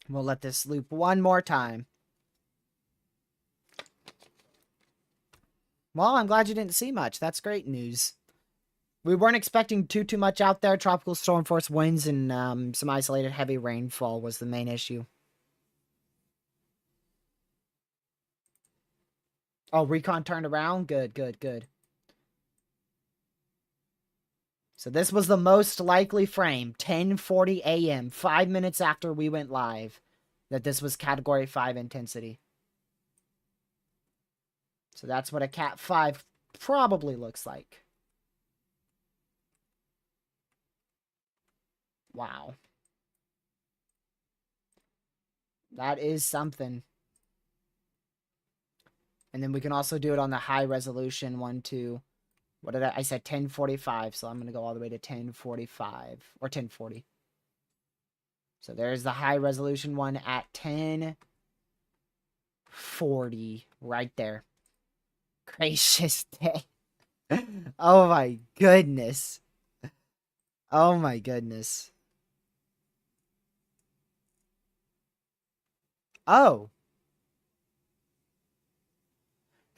We'll let this loop one more time. Well, I'm glad you didn't see much. That's great news. We weren't expecting too much out there. Tropical storm force winds and some isolated heavy rainfall was the main issue. Oh, recon turned around? Good, good, good. So this was the most likely frame, 10:40 a.m., 5 minutes after we went live, that this was Category 5 intensity. So that's what a Cat 5 probably looks like. Wow. That is something. And then we can also do it on the high resolution one too. What did I said 1045, so I'm going to go all the way to 1045 or 1040. So there's the high resolution one at 1040 right there. Gracious day. Oh my goodness. Oh my goodness. Oh.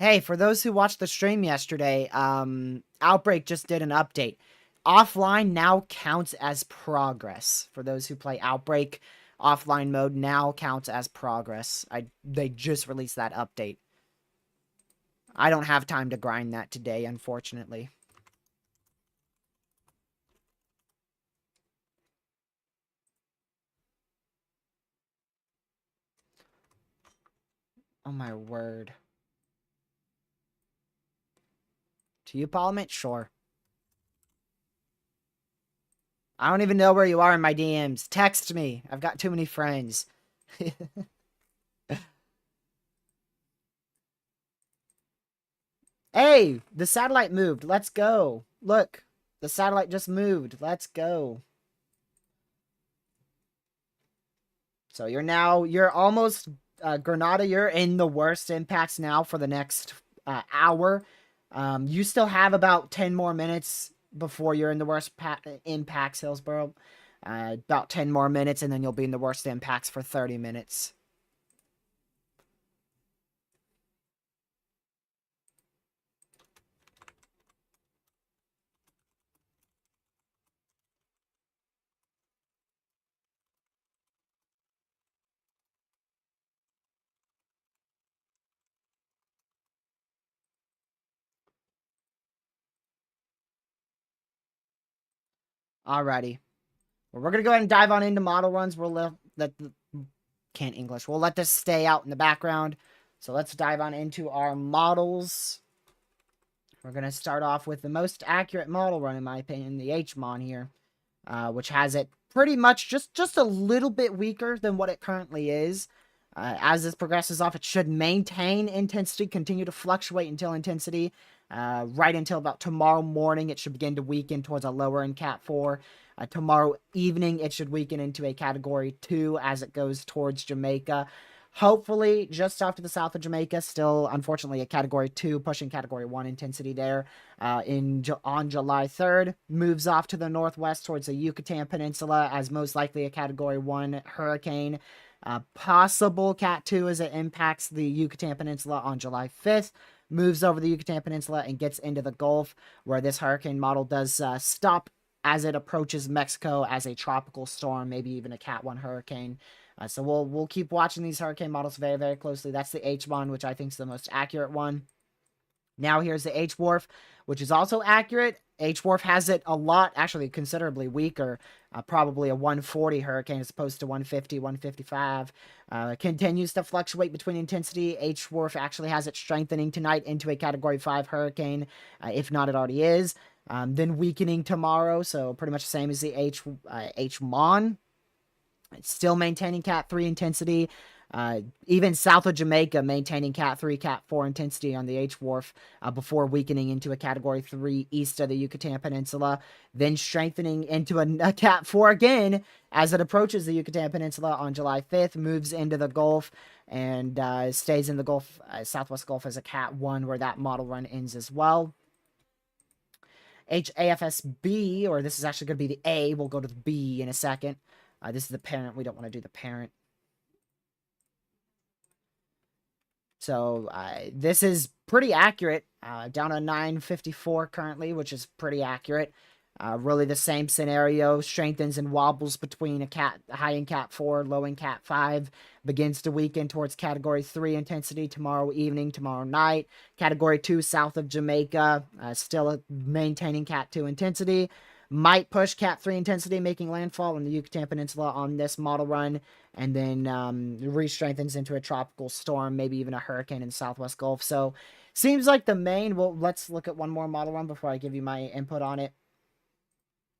Hey, for those who watched the stream yesterday, Outbreak just did an update. Offline now counts as progress. For those who play Outbreak, offline mode now counts as progress. They just released that update. I don't have time to grind that today, unfortunately. Oh my word. To you, Parliament? Sure. I don't even know where you are in my DMs. Text me. I've got too many friends. Hey, the satellite moved. Let's go. Look, the satellite just moved. Let's go. So you're almost, Granada, you're in the worst impacts now for the next hour. You still have about 10 more minutes before you're in the worst impacts, Hillsborough. About 10 more minutes, and then you'll be in the worst impacts for 30 minutes. Alrighty. Well, we're going to go ahead and dive on into model runs. Can't English. We'll let this stay out in the background. So let's dive on into our models. We're going to start off with the most accurate model run, in my opinion, the HMON here, which has it pretty much just a little bit weaker than what it currently is. As this progresses off, it should maintain intensity, continue to fluctuate until intensity. Right until about tomorrow morning, it should begin to weaken towards a lower in Cat 4. Tomorrow evening, it should weaken into a Category 2 as it goes towards Jamaica. Hopefully, just off to the south of Jamaica, still, unfortunately, a Category 2, pushing Category 1 intensity there. On July 3rd, moves off to the northwest towards the Yucatan Peninsula as most likely a Category 1 hurricane. Possible Cat 2 as it impacts the Yucatan Peninsula on July 5th. Moves over the Yucatan Peninsula and gets into the Gulf, where this hurricane model does stop as it approaches Mexico as a tropical storm, maybe even a Cat 1 hurricane. So we'll keep watching these hurricane models very, very closely. That's the H1, which I think is the most accurate one. Now here's the H-Wharf, which is also accurate. H-Wharf has it a lot, actually considerably weaker, probably a 140 hurricane as opposed to 150, 155. Continues to fluctuate between intensity. H-Wharf actually has it strengthening tonight into a Category 5 hurricane, if not it already is. Then weakening tomorrow, so pretty much the same as the H-Mon. It's still maintaining Cat 3 intensity. Even south of Jamaica, maintaining Cat 3, Cat 4 intensity on the H-Wharf before weakening into a Category 3 east of the Yucatan Peninsula, then strengthening into a Cat 4 again as it approaches the Yucatan Peninsula on July 5th, moves into the Gulf, and stays in the Gulf, Southwest Gulf as a Cat 1, where that model run ends as well. HAFSB, or this is actually going to be the A, we'll go to the B in a second. This is the parent. We don't want to do the parent. So this is pretty accurate. Down on 954 currently, which is pretty accurate. Really the same scenario. Strengthens and wobbles between a high in Cat 4, low in Cat 5. Begins to weaken towards Category 3 intensity tomorrow evening, tomorrow night. Category 2 south of Jamaica. Still maintaining Cat 2 intensity. Might push Cat 3 intensity, making landfall on the Yucatan Peninsula on this model run, and then re-strengthens into a tropical storm, maybe even a hurricane in the Southwest Gulf. So, seems like the main... Well, let's look at one more model run before I give you my input on it.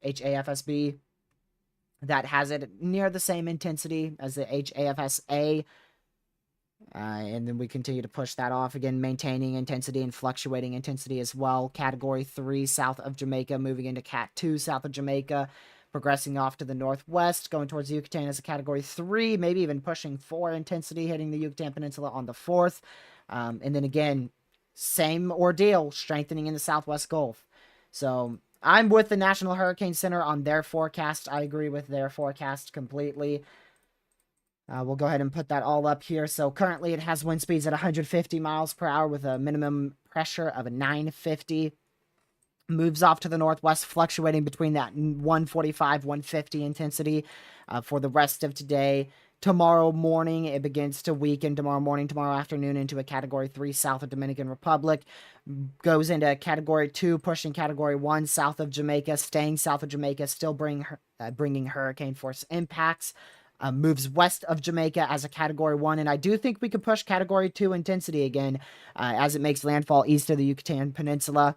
HAFSB. That has it near the same intensity as the HAFSA. And then we continue to push that off again, maintaining intensity and fluctuating intensity as well. Category 3 south of Jamaica, moving into Cat 2 south of Jamaica, progressing off to the northwest, going towards Yucatan as a Category 3, maybe even pushing 4 intensity, hitting the Yucatan Peninsula on the 4th. And then again, same ordeal, strengthening in the Southwest Gulf. So I'm with the National Hurricane Center on their forecast. I agree with their forecast completely. We'll go ahead and put that all up here. So currently it has wind speeds at 150 miles per hour with a minimum pressure of a 950. Moves off to the northwest, fluctuating between that 145, 150 intensity for the rest of today. Tomorrow morning, it begins to weaken. Tomorrow afternoon, into a Category 3 south of Dominican Republic. Goes into Category 2, pushing Category 1 south of Jamaica, staying south of Jamaica, still bringing hurricane force impacts. Moves west of Jamaica as a Category 1, and I do think we could push Category 2 intensity again as it makes landfall east of the Yucatan Peninsula.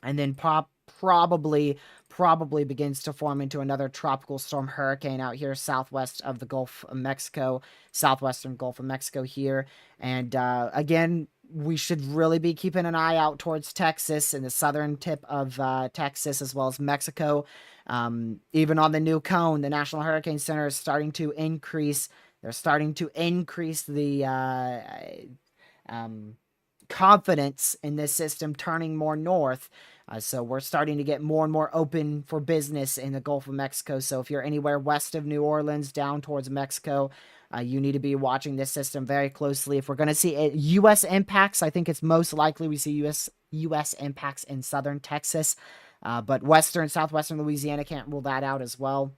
And then probably begins to form into another tropical storm hurricane out here southwest of the Gulf of Mexico, southwestern Gulf of Mexico here. And again, we should really be keeping an eye out towards Texas and the southern tip of Texas, as well as Mexico. Even on the new cone, the National Hurricane Center is starting to increase. They're starting to increase the confidence in this system turning more north. So we're starting to get more and more open for business in the Gulf of Mexico. So if you're anywhere west of New Orleans down towards Mexico, you need to be watching this system very closely. If we're going to see U.S. impacts, I think it's most likely we see U.S. impacts in southern Texas. But southwestern Louisiana can't rule that out as well.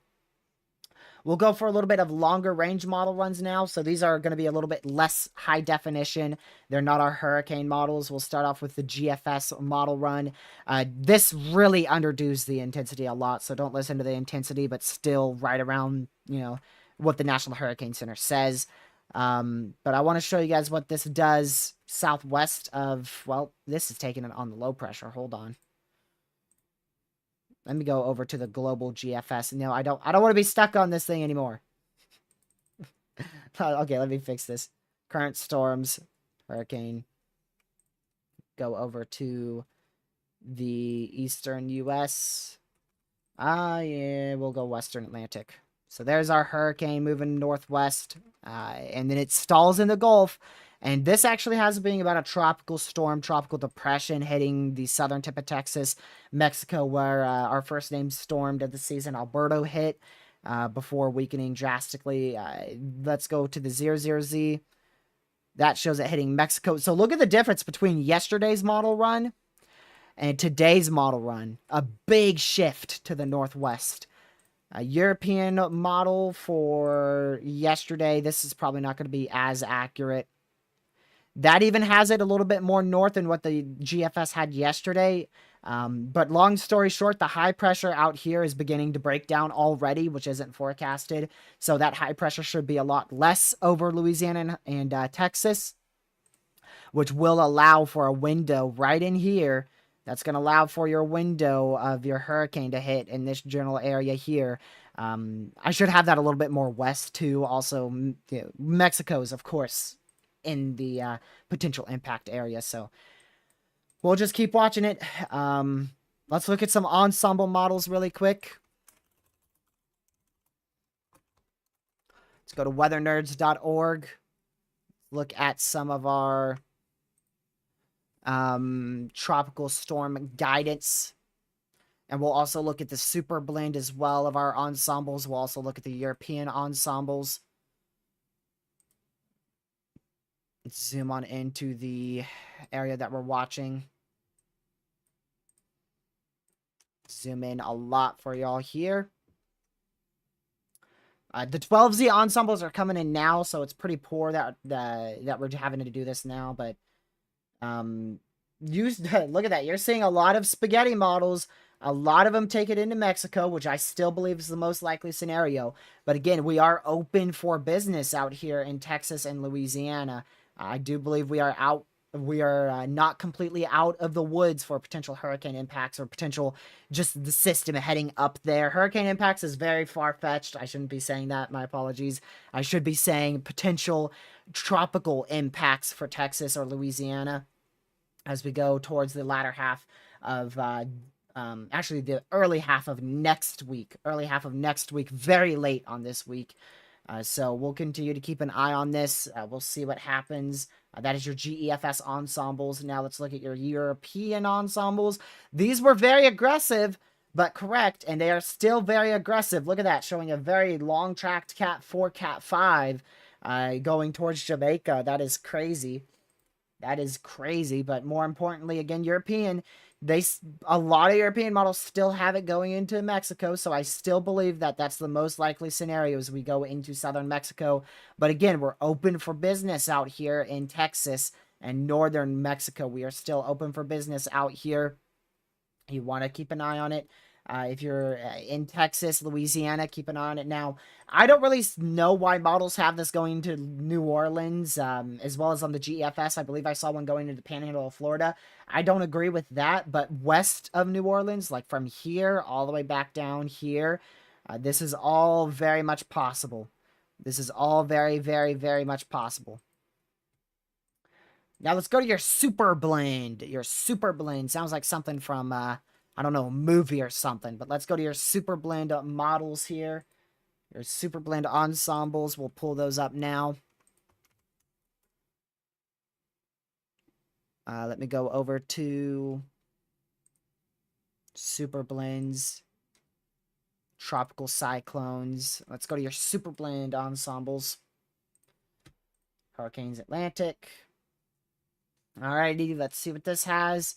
We'll go for a little bit of longer range model runs now. So these are going to be a little bit less high definition. They're not our hurricane models. We'll start off with the GFS model run. This really underdoes the intensity a lot. So don't listen to the intensity, but still right around, what the National Hurricane Center says. But I want to show you guys what this does southwest of, well, this is taking it on the low pressure. Hold on. Let me go over to the global GFS. No, I don't want to be stuck on this thing anymore. Okay, let me fix this. Current storms, hurricane. Go over to the eastern US. Yeah, we'll go western Atlantic. So there's our hurricane moving northwest. And then it stalls in the Gulf. And this actually has been about a tropical storm, tropical depression hitting the southern tip of Texas, Mexico, where our first named storm of the season, Alberto, hit before weakening drastically. Let's go to the 00Z. That shows it hitting Mexico. So look at the difference between yesterday's model run and today's model run. A big shift to the northwest. A European model for yesterday. This is probably not going to be as accurate. That even has it a little bit more north than what the GFS had yesterday. But long story short, the high pressure out here is beginning to break down already, which isn't forecasted. So that high pressure should be a lot less over Louisiana and Texas, which will allow for a window right in here. That's going to allow for your window of your hurricane to hit in this general area here. I should have that a little bit more west too. Also, Mexico's, of course, in the potential impact area. So we'll just keep watching it. Let's look at some ensemble models really quick. Let's go to weathernerds.org. Look at some of our tropical storm guidance. And we'll also look at the super blend as well of our ensembles. We'll also look at the European ensembles. Let's zoom on into the area that we're watching. Zoom in a lot for y'all here. The 12Z ensembles are coming in now, so it's pretty poor that we're having to do this now. But look at that. You're seeing a lot of spaghetti models. A lot of them take it into Mexico, which I still believe is the most likely scenario. But again, we are open for business out here in Texas and Louisiana. I do believe we are out. We are not completely out of the woods for potential hurricane impacts or potential just the system heading up there. Hurricane impacts is very far-fetched. I shouldn't be saying that. My apologies. I should be saying potential tropical impacts for Texas or Louisiana as we go towards the latter half of actually the early half of next week. Very late on this week. So we'll continue to keep an eye on this. We'll see what happens. That is your GEFS ensembles. Now let's look at your European ensembles. These were very aggressive, but correct, and they are still very aggressive. Look at that, showing a very long-tracked Cat 4, Cat 5 going towards Jamaica. That is crazy. That is crazy, but more importantly, again, European, a lot of European models still have it going into Mexico, so I still believe that that's the most likely scenario as we go into southern Mexico. But again, we're open for business out here in Texas and northern Mexico. We are still open for business out here. You want to keep an eye on it. If you're in Texas, Louisiana, keep an eye on it. Now, I don't really know why models have this going to New Orleans, as well as on the GEFS. I believe I saw one going to the Panhandle of Florida. I don't agree with that, but west of New Orleans, like from here all the way back down here, this is all very much possible. This is all very, very, very much possible. Now let's go to your Super Blend. Your Super Blend sounds like something from, I don't know, a movie or something. But let's go to your Super Blend models here. Your Super Blend ensembles. We'll pull those up now. Let me go over to Super Blends. Tropical Cyclones. Let's go to your Super Blend ensembles. Hurricanes Atlantic. Alrighty, let's see what this has.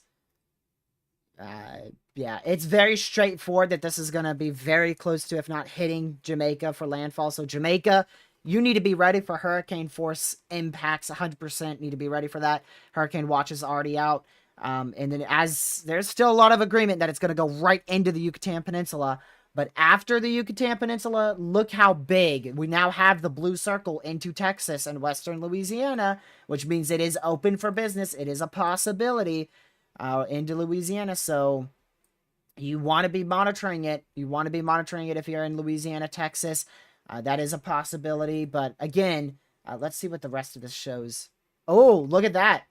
Yeah, it's very straightforward that this is going to be very close to, if not hitting, Jamaica for landfall. So Jamaica, you need to be ready for hurricane force impacts. 100% need to be ready for that. Hurricane watch is already out. And then as there's still a lot of agreement that it's going to go right into the Yucatan Peninsula. But after the Yucatan Peninsula, look how big. We now have the blue circle into Texas and western Louisiana, which means it is open for business. It is a possibility into Louisiana. So you want to be monitoring it. You want to be monitoring it if you're in Louisiana, Texas. That is a possibility. But again, let's see what the rest of this shows. Oh, look at that.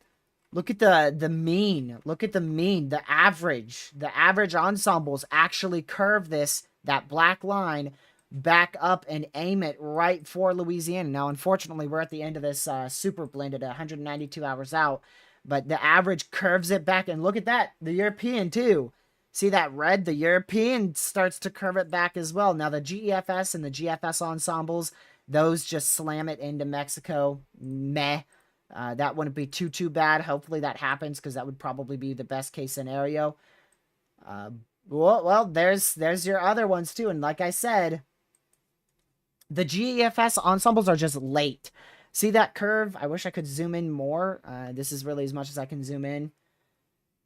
Look at the mean. Look at the mean. The average. The average ensembles actually curve that black line back up and aim it right for Louisiana. Now, unfortunately, we're at the end of this super blend at 192 hours out. But the average curves it back. And look at that. The European, too. See that red? The European starts to curve it back as well. Now, the GEFS and the GFS ensembles, those just slam it into Mexico. Meh. That wouldn't be too bad. Hopefully that happens because that would probably be the best case scenario. Well, there's your other ones too. And like I said, the GEFS ensembles are just late. See that curve? I wish I could zoom in more. This is really as much as I can zoom in.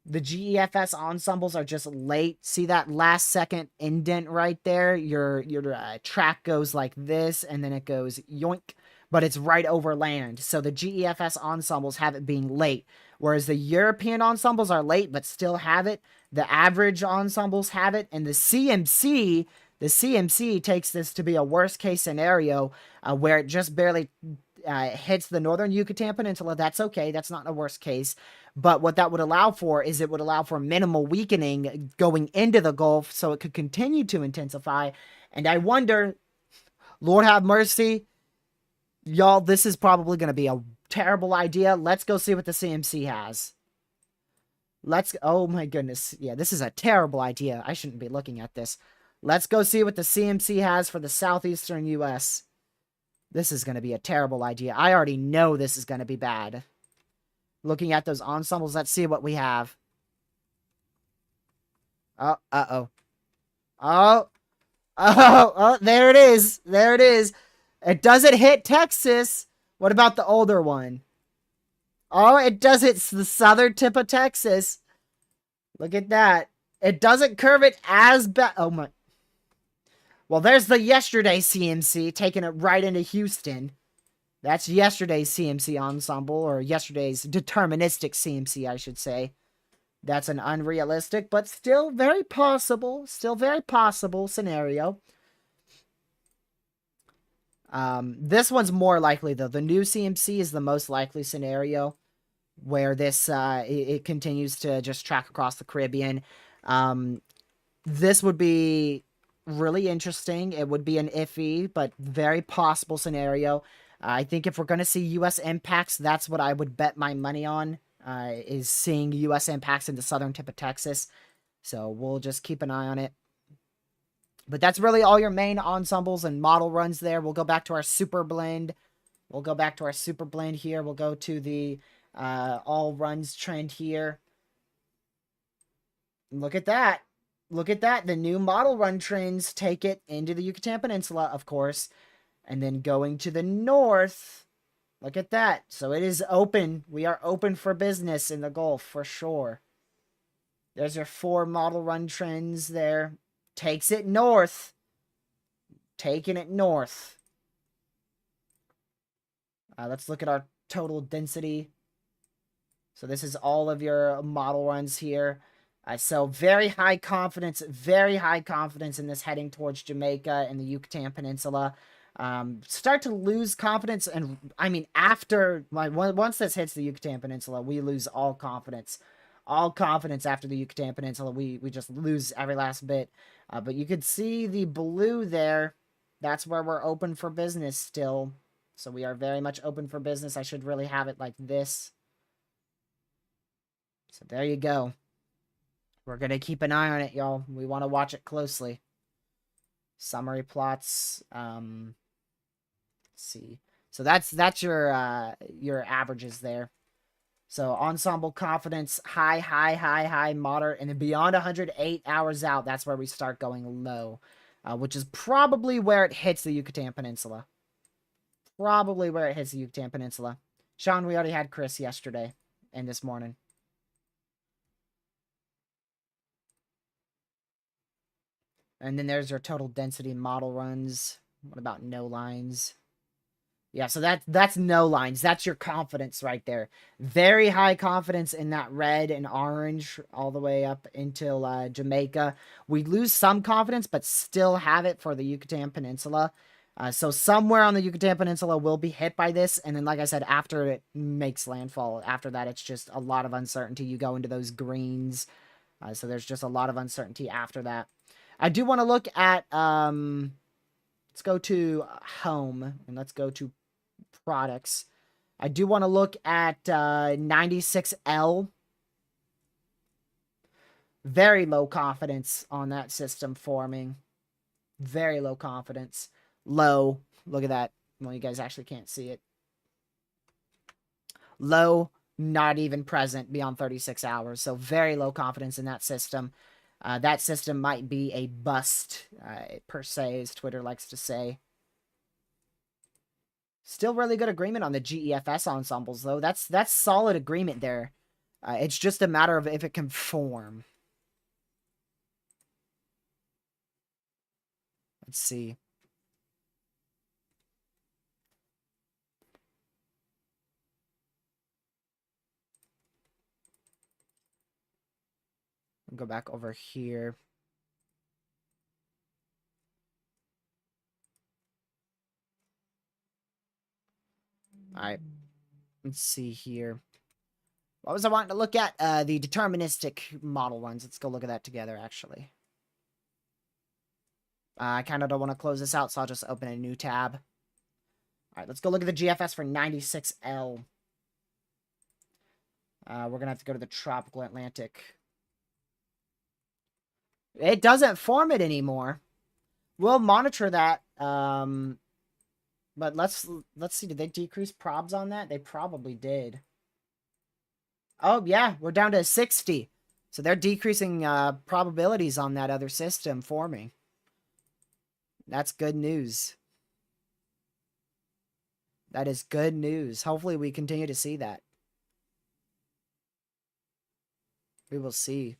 The GEFS ensembles are just late. See that last second indent right there? Your track goes like this, and then it goes yoink. But it's right over land. So the GEFS ensembles have it being late. Whereas the European ensembles are late, but still have it. The average ensembles have it. And the CMC takes this to be a worst case scenario where it just barely hits the northern Yucatan Peninsula. That's okay. That's not a worst case. But what that would allow for is it would allow for minimal weakening going into the Gulf so it could continue to intensify. And I wonder, Lord have mercy, y'all, this is probably going to be a terrible idea. Let's go see what the CMC has. Oh my goodness. Yeah, this is a terrible idea. I shouldn't be looking at this. Let's go see what the CMC has for the southeastern U.S. This is going to be a terrible idea. I already know this is going to be bad. Looking at those ensembles, let's see what we have. Oh, uh-oh. Oh, there it is. There it is. It doesn't hit Texas. What about the older one? Oh, it does hit the southern tip of Texas. Look at that. It doesn't curve it as bad. Oh, my. Well, there's the yesterday CMC taking it right into Houston. That's yesterday's CMC ensemble, or yesterday's deterministic CMC, I should say. That's an unrealistic, but still very possible scenario. This one's more likely, though. The new CMC is the most likely scenario where this, it continues to just track across the Caribbean. This would be really interesting. It would be an iffy, but very possible scenario. I think if we're going to see U.S. impacts, that's what I would bet my money on, is seeing U.S. impacts in the southern tip of Texas. So we'll just keep an eye on it. But that's really all your main ensembles and model runs there. We'll go back to our super blend. We'll go back to our super blend here. We'll go to the all runs trend here. Look at that. Look at that. The new model run trends take it into the Yucatan Peninsula, of course. And then going to the north. Look at that. So it is open. We are open for business in the Gulf for sure. There's your 4 model run trends there. Takes it north. Taking it north. Let's look at our total density. So this is all of your model runs here. So very high confidence in this heading towards Jamaica and the Yucatan Peninsula. Start to lose confidence, and I mean once this hits the Yucatan Peninsula, we lose all confidence. All confidence after the Yucatan Peninsula, we just lose every last bit. But you could see the blue there. That's where we're open for business still. So we are very much open for business. I should really have it like this. So there you go. We're going to keep an eye on it, y'all. We want to watch it closely. Summary plots. Let's see. So that's your averages there. So ensemble confidence, high, moderate, and then beyond 108 hours out, that's where we start going low, which is probably where it hits the Yucatan Peninsula. Probably where it hits the Yucatan Peninsula. Sean, we already had Chris yesterday and this morning. And then there's your total density model runs. What about no lines? Yeah, so that's no lines. That's your confidence right there. Very high confidence in that red and orange all the way up until Jamaica. We lose some confidence, but still have it for the Yucatan Peninsula. So somewhere on the Yucatan Peninsula will be hit by this. And then, like I said, after it makes landfall, after that, it's just a lot of uncertainty. You go into those greens. So there's just a lot of uncertainty after that. I do want to look at, let's go to home and let's go to products. I do want to look at 96L. Very low confidence on that system forming. Very low confidence. Low. Look at that. Well, you guys actually can't see it. Low, not even present beyond 36 hours. So very low confidence in that system. That system might be a bust, per se, as Twitter likes to say. Still really good agreement on the GEFS ensembles, though. That's solid agreement there. It's just a matter of if it can form. Let's see. I'll go back over here. Alright. Let's see here. What was I wanting to look at? The deterministic model runs. Let's go look at that together, actually. I kind of don't want to close this out, so I'll just open a new tab. Alright, let's go look at the GFS for 96L. We're going to have to go to the tropical Atlantic. It doesn't form it anymore. We'll monitor that. But let's see. Did they decrease probs on that? They probably did. Oh, yeah. We're down to 60. So they're decreasing probabilities on that other system forming. That's good news. That is good news. Hopefully we continue to see that. We will see.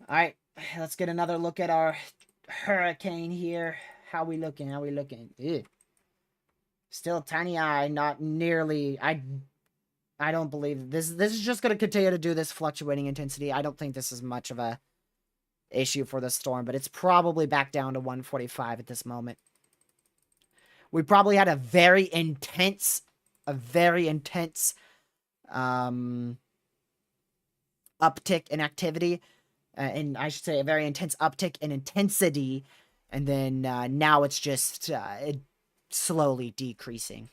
Alright, let's get another look at our hurricane here. How we looking? How we looking? Ew. Still tiny eye, not nearly. I don't believe this. This is just going to continue to do this fluctuating intensity. I don't think this is much of a issue for the storm, but it's probably back down to 145 at this moment. We probably had a very intense uptick in activity. And I should say a very intense uptick in intensity. And then now it's just slowly decreasing.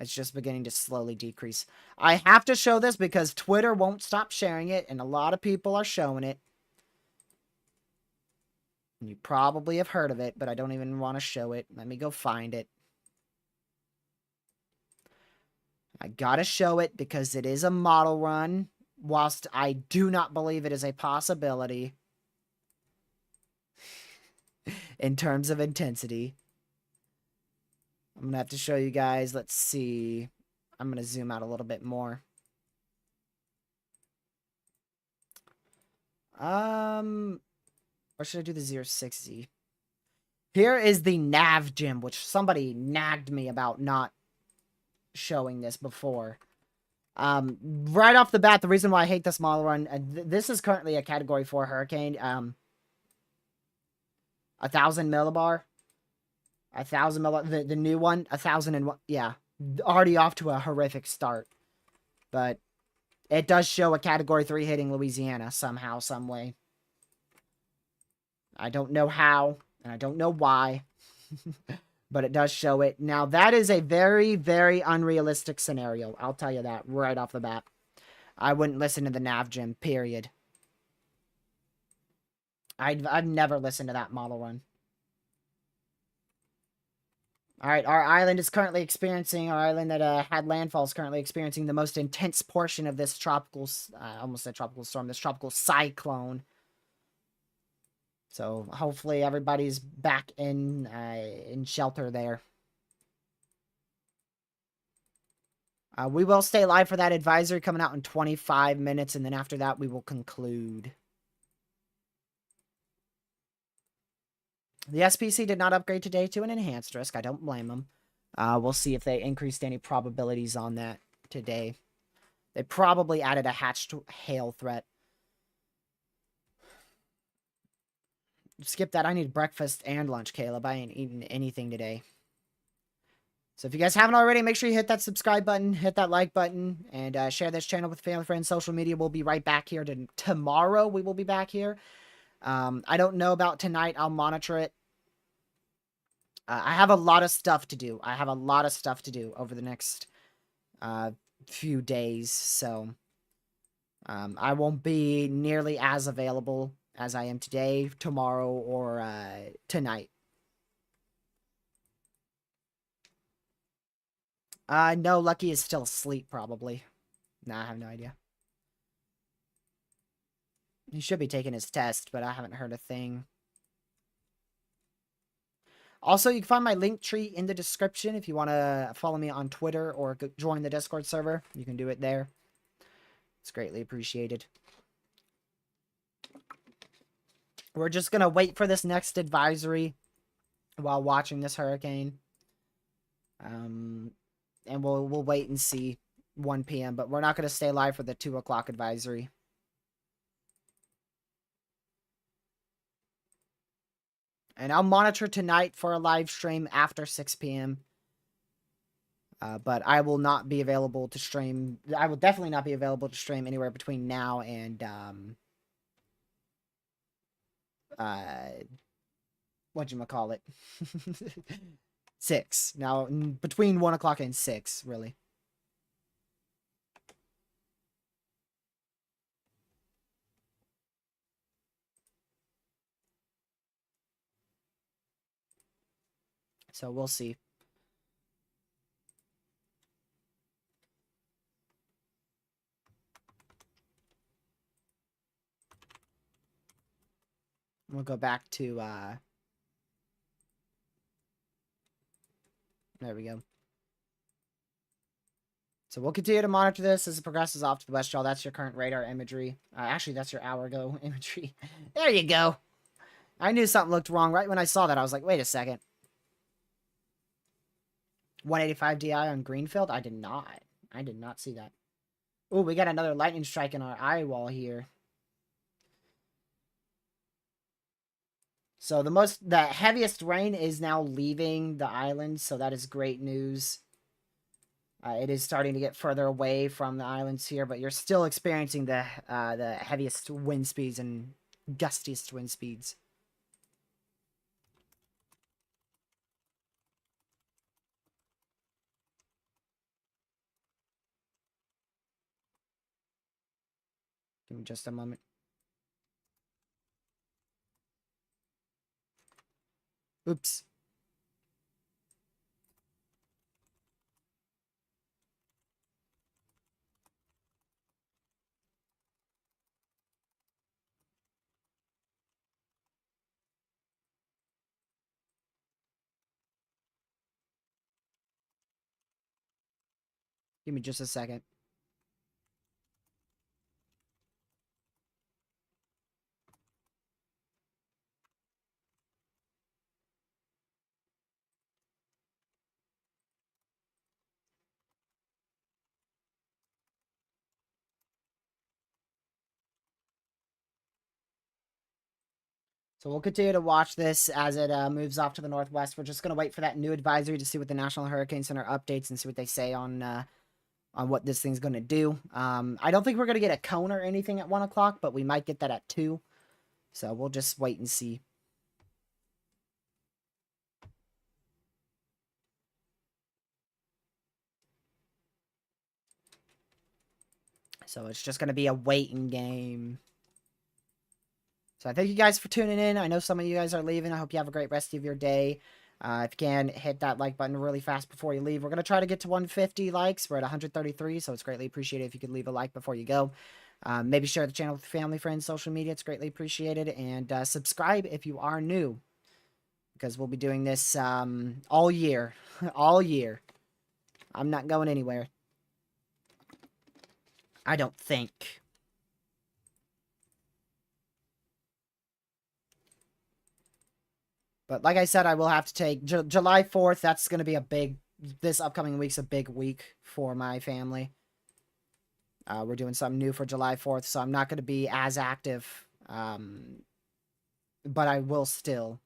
It's just beginning to slowly decrease. I have to show this because Twitter won't stop sharing it, and a lot of people are showing it. You probably have heard of it, but I don't even want to show it. Let me go find it. I gotta show it because it is a model run, whilst I do not believe it is a possibility in terms of intensity. I'm gonna have to show you guys. Let's see. I'm gonna zoom out a little bit more. Or should I do the 06Z? Here is the nav gym, which somebody nagged me about not showing this before. Right off the bat, the reason why I hate this model run, this is currently a Category 4 Hurricane. 1,000 millibar. 1,000 millibar. The new one, 1,001. Yeah, already off to a horrific start. But it does show a Category 3 hitting Louisiana somehow, some way. I don't know how, and I don't know why. But it does show it. Now, that is a very, very unrealistic scenario. I'll tell you that right off the bat. I wouldn't listen to the nav gym, period. I've never listened to that model run. Alright, our island that had landfall is currently experiencing the most intense portion of this tropical, almost a tropical storm, this tropical cyclone. So, hopefully everybody's back in shelter there. We will stay live for that advisory coming out in 25 minutes, and then after that, we will conclude. The SPC did not upgrade today to an enhanced risk. I don't blame them. We'll see if they increased any probabilities on that today. They probably added a hatched hail threat. Skip that. I need breakfast and lunch, Caleb. I ain't eating anything today. So if you guys haven't already, make sure you hit that subscribe button, hit that like button, and share this channel with family, friends, social media. We'll be right back here tomorrow. We will be back here. I don't know about tonight. I'll monitor it. I have a lot of stuff to do. I have a lot of stuff to do over the next few days. So I won't be nearly as available as I am today, tomorrow, or tonight. No, Lucky is still asleep, probably. Nah, I have no idea. He should be taking his test, but I haven't heard a thing. Also, you can find my link tree in the description if you want to follow me on Twitter or join the Discord server. You can do it there. It's greatly appreciated. We're just going to wait for this next advisory while watching this hurricane. And we'll wait and see 1 p.m. But we're not going to stay live for the 2 o'clock advisory. And I'll monitor tonight for a live stream after 6 p.m. But I will not be available to stream. I will definitely not be available to stream anywhere between now and whatchamacallit? 6. Now, between 1 o'clock and 6, really. So we'll see. We'll go back to, there we go. So we'll continue to monitor this as it progresses off to the west, y'all. That's your current radar imagery. Actually, that's your hour ago imagery. There you go. I knew something looked wrong right when I saw that. I was like, wait a second. 185 DI on Greenfield? I did not. I did not see that. Oh, we got another lightning strike in our eye wall here. So the heaviest rain is now leaving the island, so that is great news. It is starting to get further away from the islands here, but you're still experiencing the heaviest wind speeds and gustiest wind speeds. Give me just a moment. Oops. Give me just a second. So we'll continue to watch this as it moves off to the northwest. We're just going to wait for that new advisory to see what the National Hurricane Center updates and see what they say on what this thing's going to do. I don't think we're going to get a cone or anything at 1 o'clock, but we might get that at 2. So we'll just wait and see. So it's just going to be a waiting game. So I thank you guys for tuning in. I know some of you guys are leaving. I hope you have a great rest of your day. If you can, hit that like button really fast before you leave. We're going to try to get to 150 likes. We're at 133, so it's greatly appreciated if you could leave a like before you go. Maybe share the channel with family, friends, social media. It's greatly appreciated. And subscribe if you are new, because we'll be doing this all year. All year. I'm not going anywhere. I don't think. But like I said, I will have to take July 4th. That's going to be a big, this upcoming week's a big week for my family. We're doing something new for July 4th, so I'm not going to be as active. But I will still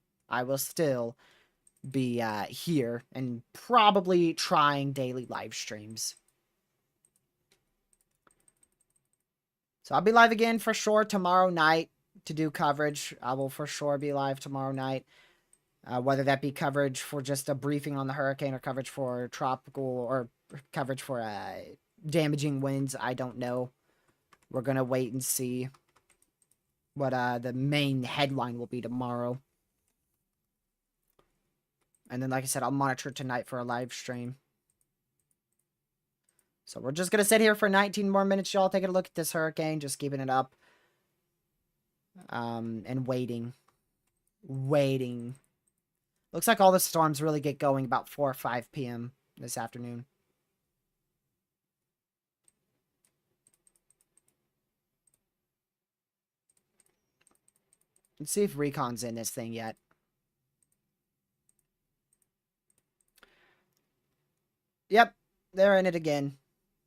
be here and probably trying daily live streams. So I'll be live again for sure tomorrow night to do coverage. I will for sure be live tomorrow night. Whether that be coverage for just a briefing on the hurricane or coverage for tropical or coverage for damaging winds, I don't know. We're going to wait and see what the main headline will be tomorrow. And then, like I said, I'll monitor tonight for a live stream. So we're just going to sit here for 19 more minutes, y'all, taking a look at this hurricane, just keeping it up. And waiting. Waiting. Looks like all the storms really get going about 4 or 5 p.m. this afternoon. Let's see if Recon's in this thing yet. Yep, they're in it again.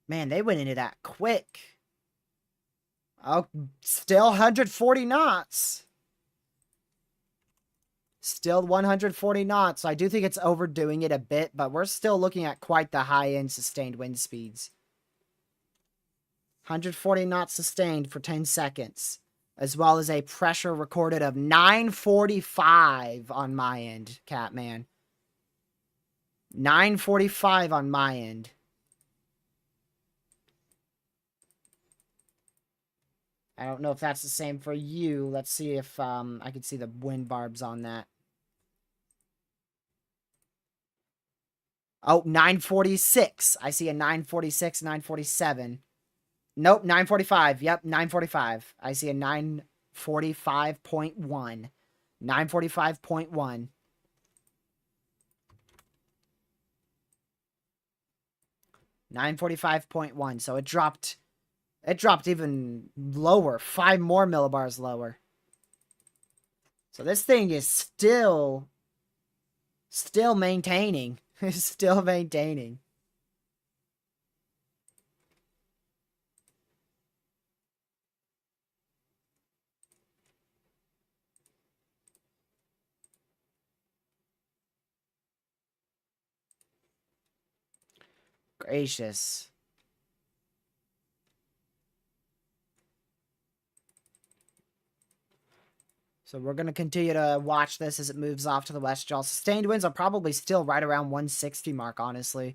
Man, they went into that quick. Oh, still 140 knots. Still 140 knots. I do think it's overdoing it a bit, but we're still looking at quite the high-end sustained wind speeds. 140 knots sustained for 10 seconds, as well as a pressure recorded of 945 on my end, Catman. 945 on my end. I don't know if that's the same for you. Let's see if I can see the wind barbs on that. Oh, 946. I see a 946, 947. Nope, 945. Yep, 945. I see a 945.1. 945.1. $945.1. So it dropped even lower. 5 more millibars lower. So this thing is still maintaining. It's still maintaining. Gracious. So we're going to continue to watch this as it moves off to the west, y'all. Sustained winds are probably still right around 160 mark, honestly.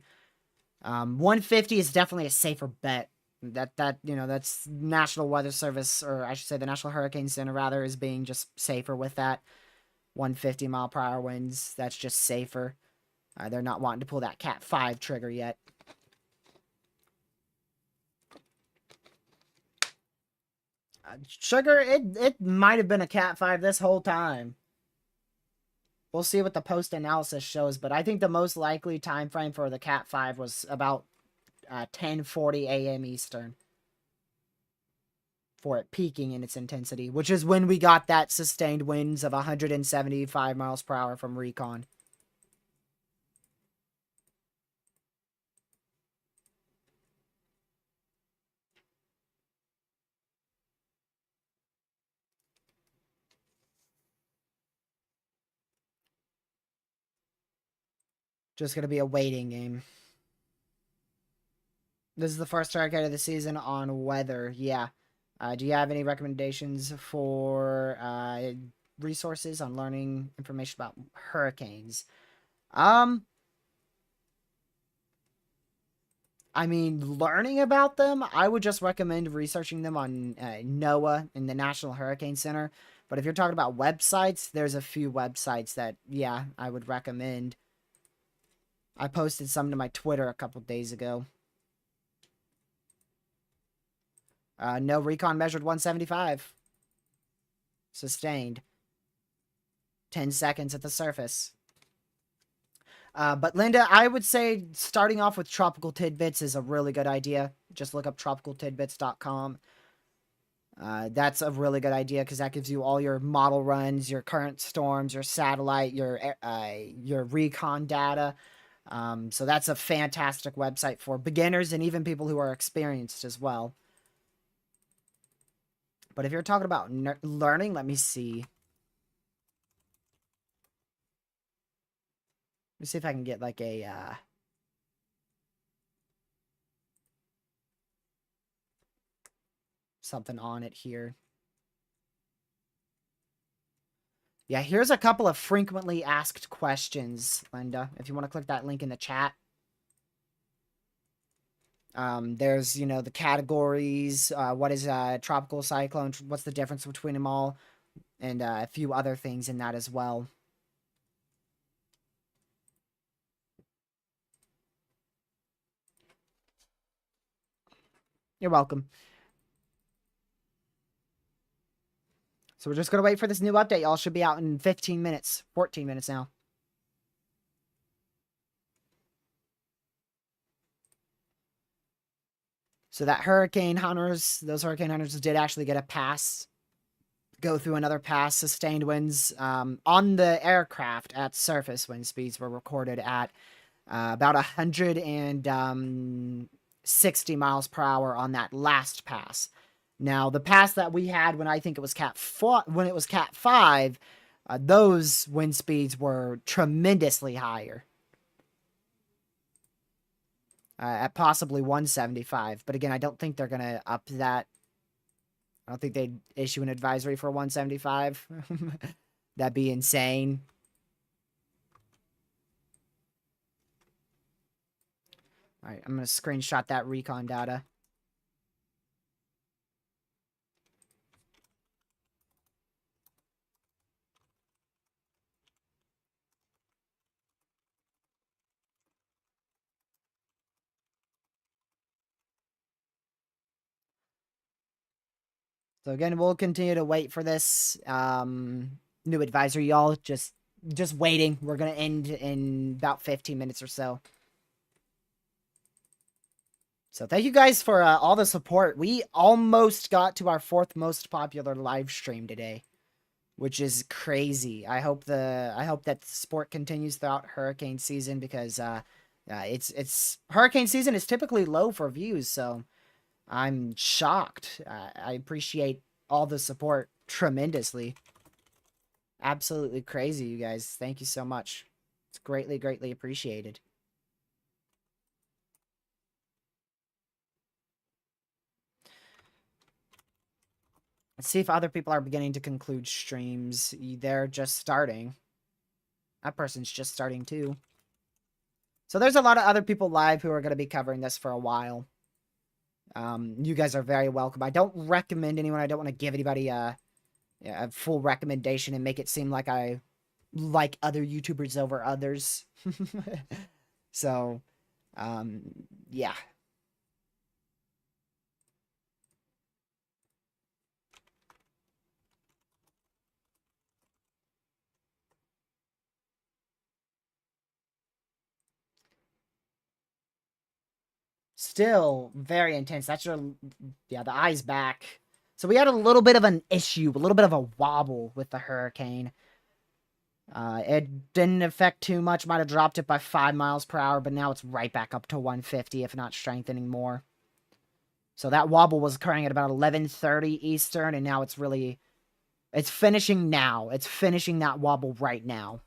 150 is definitely a safer bet. That's National Weather Service, or I should say the National Hurricane Center rather, is being just safer with that. 150-mile-per-hour winds, that's just safer. They're not wanting to pull that Cat 5 trigger yet. Sugar, it might have been a Cat 5 this whole time. We'll see what the post-analysis shows, but I think the most likely time frame for the Cat 5 was about 10:40 a.m. Eastern for it peaking in its intensity, which is when we got that sustained winds of 175 miles per hour from recon. Just going to be a waiting game. This is the first hurricane of the season on weather. Yeah. Do you have any recommendations for resources on learning information about hurricanes? I mean, learning about them, I would just recommend researching them on NOAA and the National Hurricane Center. But if you're talking about websites, there's a few websites that, yeah, I would recommend. I posted some to my Twitter a couple days ago. No recon measured 175. Sustained. 10 seconds at the surface. But Linda, I would say starting off with Tropical Tidbits is a really good idea. Just look up tropicaltidbits.com. That's a really good idea because that gives you all your model runs, your current storms, your satellite, your recon data. So that's a fantastic website for beginners and even people who are experienced as well. But if you're talking about learning, let me see. Let me see if I can get like a something on it here. Yeah, here's a couple of frequently asked questions, Linda. If you want to click that link in the chat. There's, the categories. What is a tropical cyclone? What's the difference between them all? And a few other things in that as well. You're welcome. So we're just going to wait for this new update. Y'all should be out in 15 minutes. 14 minutes now. So that those hurricane hunters did actually get a pass. Go through another pass. Sustained winds on the aircraft at surface wind speeds were recorded at about 160 miles per hour on that last pass. Now, the pass that we had when I think it was Cat 5, those wind speeds were tremendously higher. At possibly 175. But again, I don't think they're going to up that. I don't think they'd issue an advisory for 175. That'd be insane. All right, I'm going to screenshot that recon data. So again, we'll continue to wait for this new advisory, y'all. Just waiting. We're going to end in about 15 minutes or so. So thank you guys for all the support. We almost got to our 4th most popular live stream today, which is crazy. I hope that the sport continues throughout hurricane season because it's hurricane season is typically low for views, so I'm shocked. I appreciate all the support tremendously. Absolutely crazy, you guys. Thank you so much. It's greatly, greatly appreciated. Let's see if other people are beginning to conclude streams. They're just starting. That person's just starting too. So there's a lot of other people live who are going to be covering this for a while. You guys are very welcome. I don't recommend anyone. I don't want to give anybody a full recommendation and make it seem like I like other YouTubers over others. So, um, yeah. Still very intense. That's your, yeah, the eye's back. So we had a little bit of an issue, a little bit of a wobble with the hurricane. It didn't affect too much. Might have dropped it by 5 miles per hour, but now it's right back up to 150, if not strengthening more. So that wobble was occurring at about 11:30 Eastern, and now it's finishing now. It's finishing that wobble right now.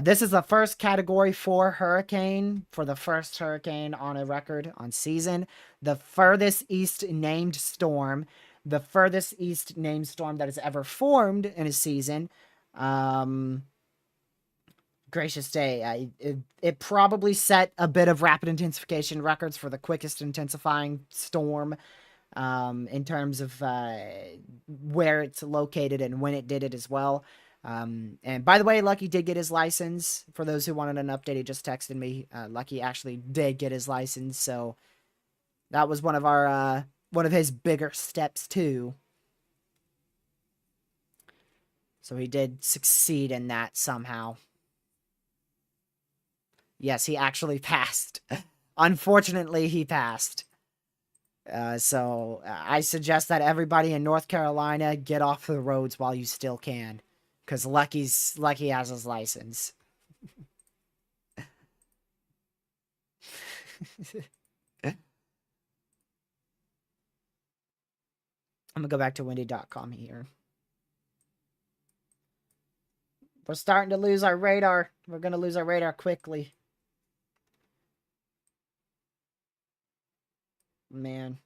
This is the first Category 4 hurricane for the first hurricane on a record on season. The furthest east named storm. The furthest east named storm that has ever formed in a season. Gracious day. It probably set a bit of rapid intensification records for the quickest intensifying storm in terms of where it's located and when it did it as well. And by the way, Lucky did get his license. For those who wanted an update, he just texted me. Lucky actually did get his license, so that was one of his bigger steps too. So he did succeed in that somehow. Yes, he actually passed. Unfortunately, he passed. So I suggest that everybody in North Carolina get off the roads while you still can, because Lucky has his license. I'm gonna go back to windy.com here. We're starting to lose our radar. We're gonna lose our radar quickly. Man.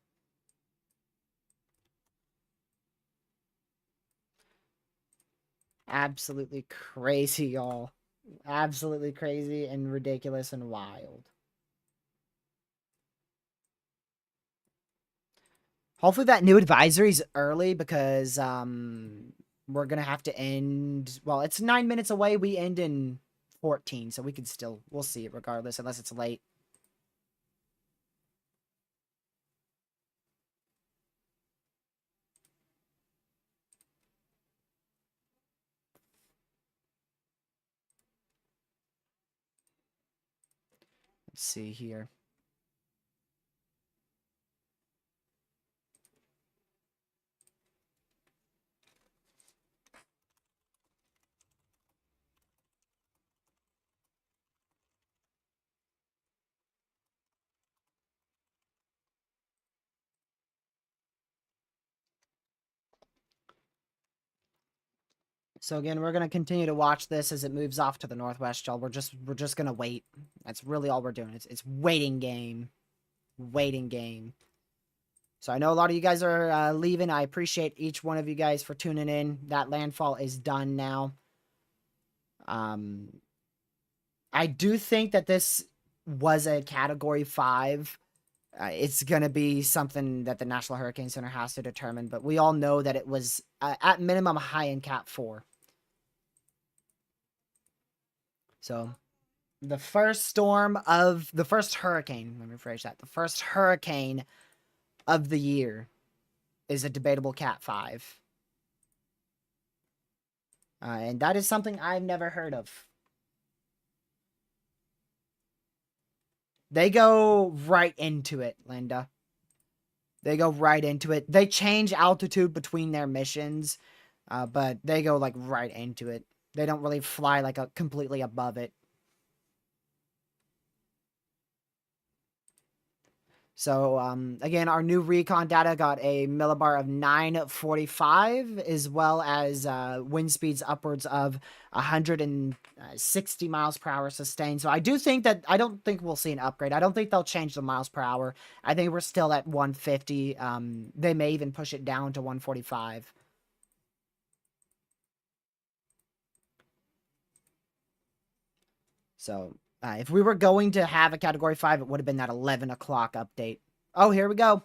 Absolutely crazy, y'all. Absolutely crazy and ridiculous and wild. Hopefully that new advisory's early, because we're gonna have to end. Well, it's 9 minutes away. We end in 14, so we'll see it regardless, unless it's late. Let's see here. So again, we're gonna continue to watch this as it moves off to the northwest, y'all. We're just gonna wait. That's really all we're doing. It's waiting game, waiting game. So I know a lot of you guys are leaving. I appreciate each one of you guys for tuning in. That landfall is done now. I do think that this was a Category 5. It's going to be something that the National Hurricane Center has to determine, but we all know that it was, at minimum, high in Cat 4. So, the first hurricane, let me rephrase that, the first hurricane of the year is a debatable Cat 5. And that is something I've never heard of. They go right into it, Linda. They go right into it. They change altitude between their missions, but they go like right into it. They don't really fly like completely above it. So, again, our new recon data got a millibar of 945, as well as wind speeds upwards of 160 miles per hour sustained. So I don't think we'll see an upgrade. I don't think they'll change the miles per hour. I think we're still at 150. They may even push it down to 145. So if we were going to have a Category 5, it would have been that 11 o'clock update. Oh, here we go.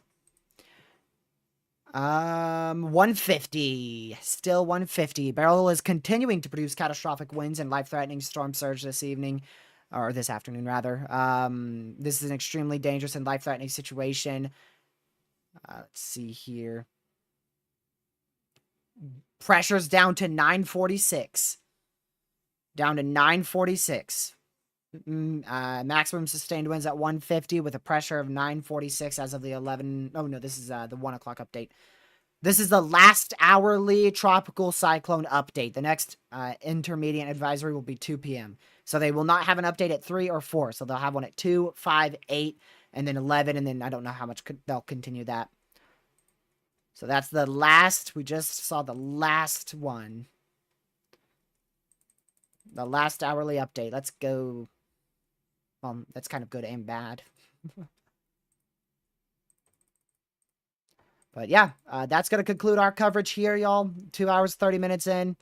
150. Still 150. Beryl is continuing to produce catastrophic winds and life-threatening storm surge this evening, or this afternoon, rather. This is an extremely dangerous and life-threatening situation. Let's see here. Pressure's down to 946. Down to 946. Maximum sustained winds at 150 with a pressure of 946 as of the 11. Oh, no, this is the 1 o'clock update. This is the last hourly tropical cyclone update. The next intermediate advisory will be 2 p.m. So they will not have an update at 3 or 4. So they'll have one at 2, 5, 8, and then 11. And then I don't know how much they'll continue that. So that's the last. We just saw the last one. The last hourly update. Let's go. Well, that's kind of good and bad. But yeah, that's going to conclude our coverage here, y'all. 2 hours, 30 minutes in.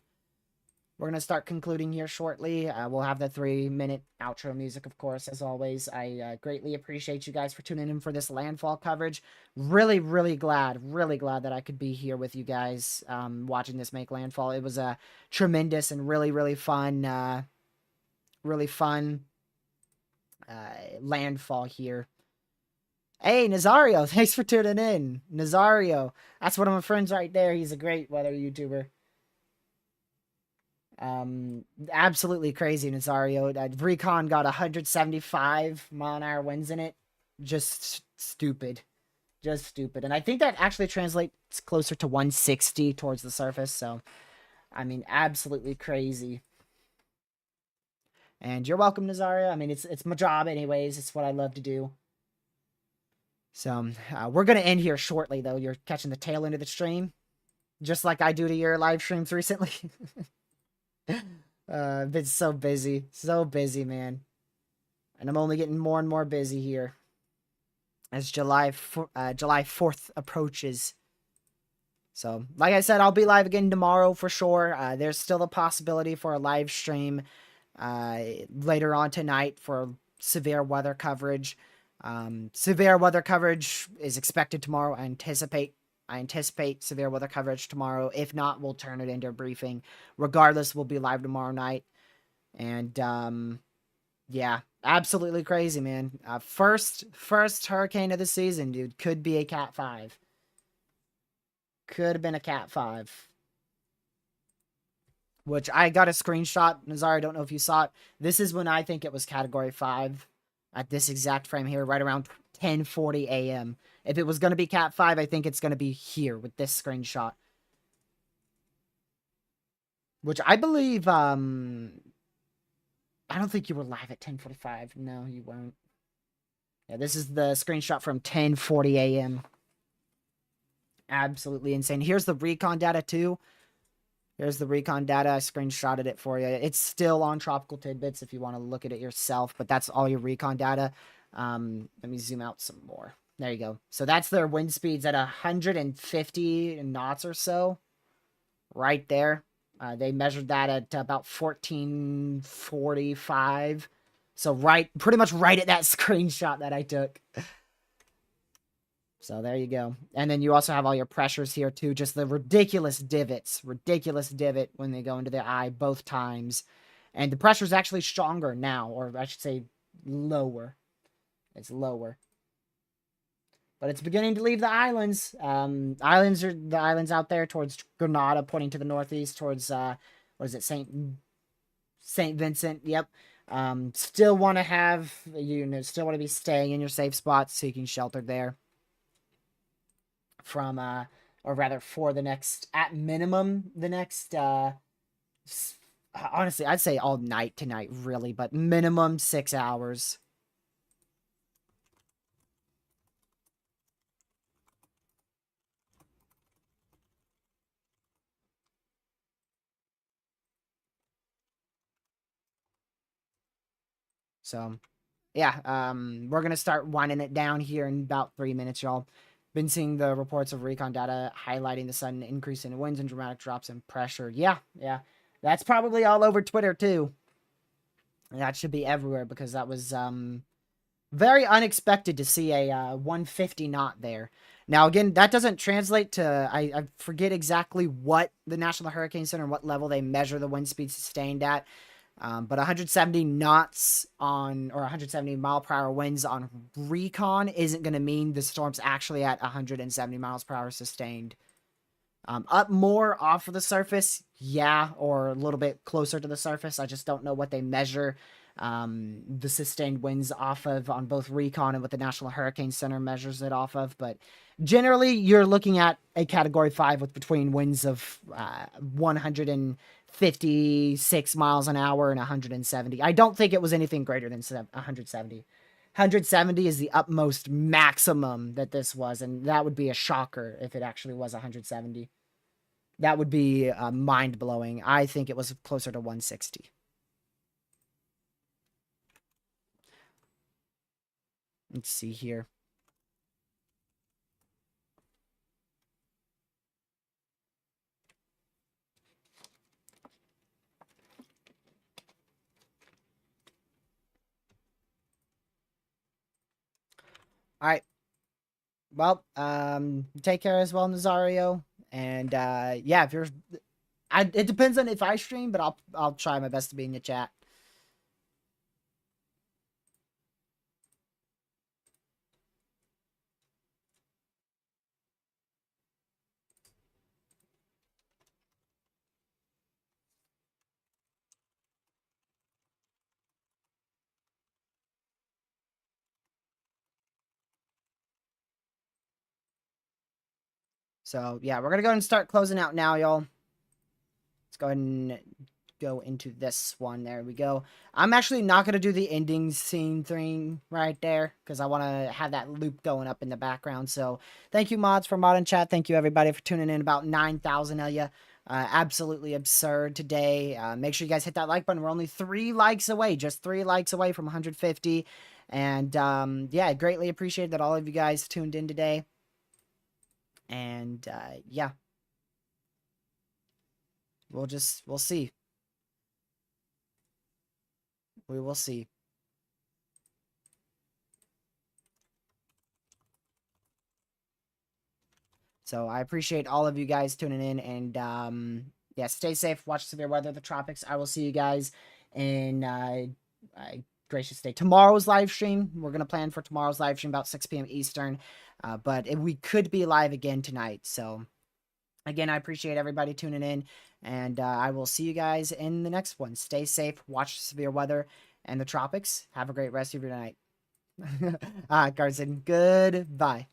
We're going to start concluding here shortly. We'll have the 3-minute outro music, of course, as always. I greatly appreciate you guys for tuning in for this landfall coverage. Really, really glad that I could be here with you guys watching this make landfall. It was a tremendous and really, really fun landfall here. Hey, Nazario, thanks for tuning in. Nazario, that's one of my friends right there. He's a great weather YouTuber. Absolutely crazy, Nazario. Recon got 175-mile-an-hour winds in it. Just stupid. Just stupid. And I think that actually translates closer to 160 towards the surface. So, I mean, absolutely crazy. And you're welcome, Nazario. I mean, it's my job anyways. It's what I love to do. So, we're going to end here shortly, though. You're catching the tail end of the stream. Just like I do to your live streams recently. Been so busy. So busy, man. And I'm only getting more and more busy here. As July 4th approaches. So, like I said, I'll be live again tomorrow for sure. There's still a possibility for a live stream later on tonight for severe weather coverage. Severe weather coverage is expected tomorrow. I anticipate severe weather coverage tomorrow. If not, we'll turn it into a briefing. Regardless, we'll be live tomorrow night. And yeah, absolutely crazy, man. First hurricane of the season, dude. Could be a Cat 5. Could have been a Cat 5. Which I got a screenshot. Nazar, I don't know if you saw it. This is when I think it was Category 5. At this exact frame here, right around 10:40 a.m. If it was going to be Cat 5, I think it's going to be here with this screenshot. Which I believe, I don't think you were live at 10:45. No, you weren't. Yeah, this is the screenshot from 10:40 a.m. Absolutely insane. Here's the recon data, too. Here's the recon data. I screenshotted it for you. It's still on Tropical Tidbits if you want to look at it yourself, but that's all your recon data. Let me zoom out some more. There you go. So that's their wind speeds at 150 knots or so. Right there. They measured that at about 1445. So pretty much right at that screenshot that I took. So there you go. And then you also have all your pressures here too. Just the ridiculous divots. Ridiculous divot when they go into the eye both times. And the pressure is actually stronger now. Or I should say lower. It's lower. But it's beginning to leave the islands. Islands are the islands out there towards Grenada, pointing to the northeast towards, what is it, St. Vincent. Yep. Still want to have, still want to be staying in your safe spots, seeking shelter there. From or rather for the next, at minimum the next honestly I'd say all night tonight, really, but minimum 6 hours. So yeah, we're gonna start winding it down here in about 3 minutes, y'all. Been seeing the reports of recon data highlighting the sudden increase in winds and dramatic drops in pressure. Yeah. That's probably all over Twitter, too. That should be everywhere because that was Very unexpected to see a 150 knot there. Now, again, that doesn't translate to, I forget exactly what the National Hurricane Center and what level they measure the wind speed sustained at. But 170 knots on, or 170 mile per hour winds on recon isn't going to mean the storm's actually at 170 miles per hour sustained. Up more off of the surface, yeah, or a little bit closer to the surface. I just don't know what they measure the sustained winds off of on both recon and what the National Hurricane Center measures it off of. But generally, you're looking at a Category 5 with between winds of 156 miles an hour and 170. I don't think it was anything greater than 170. 170 is the utmost maximum that this was, and that would be a shocker if it actually was 170. That would be mind-blowing. I think it was closer to 160. Let's see here. All right. Well, take care as well, Nazario. And yeah, if you're, it depends on if I stream, but I'll try my best to be in the chat. So yeah, we're gonna go ahead and start closing out now, y'all. Let's go ahead and go into this one. There we go. I'm actually not going to do the ending scene thing right there because I want to have that loop going up in the background. So thank you, mods, for modding chat. Thank you, everybody, for tuning in. About 9,000 of you. Absolutely absurd today. Make sure you guys hit that like button. We're only 3 likes away, just 3 likes away from 150. And yeah, I greatly appreciate that all of you guys tuned in today. And yeah. We'll see. We will see. So I appreciate all of you guys tuning in, and yeah, stay safe, watch severe weather, the tropics. I will see you guys in gracious day. Tomorrow's live stream, we're going to plan for tomorrow's live stream about 6 p.m. Eastern, but we could be live again tonight. So again, I appreciate everybody tuning in, and I will see you guys in the next one. Stay safe, watch severe weather and the tropics. Have a great rest of your night. Carson, goodbye.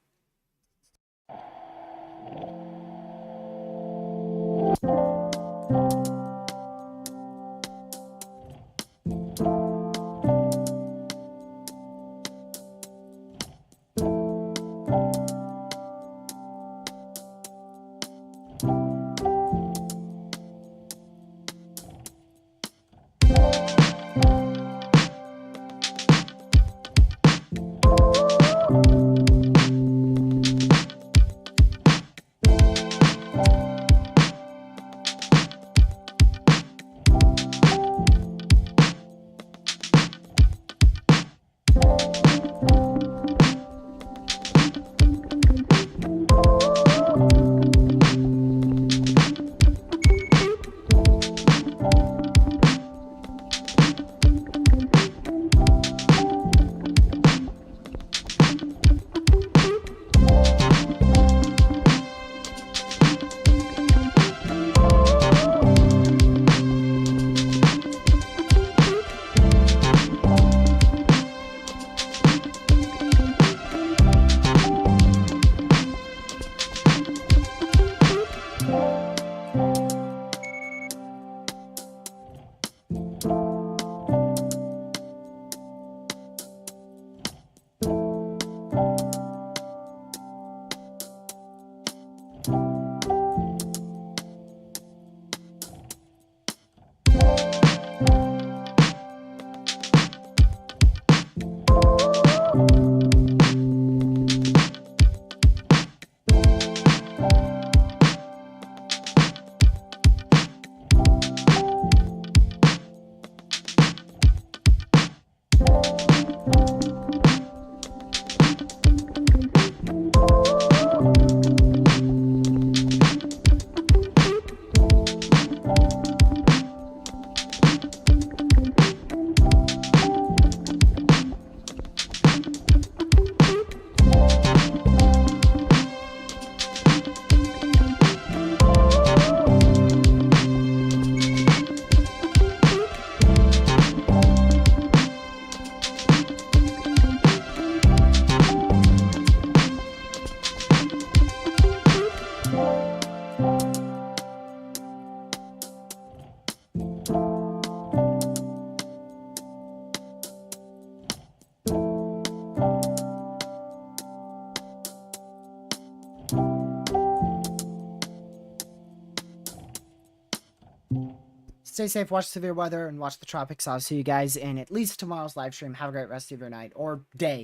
Stay safe, watch severe weather, and watch the tropics. I'll see you guys in at least tomorrow's live stream. Have a great rest of your night or day.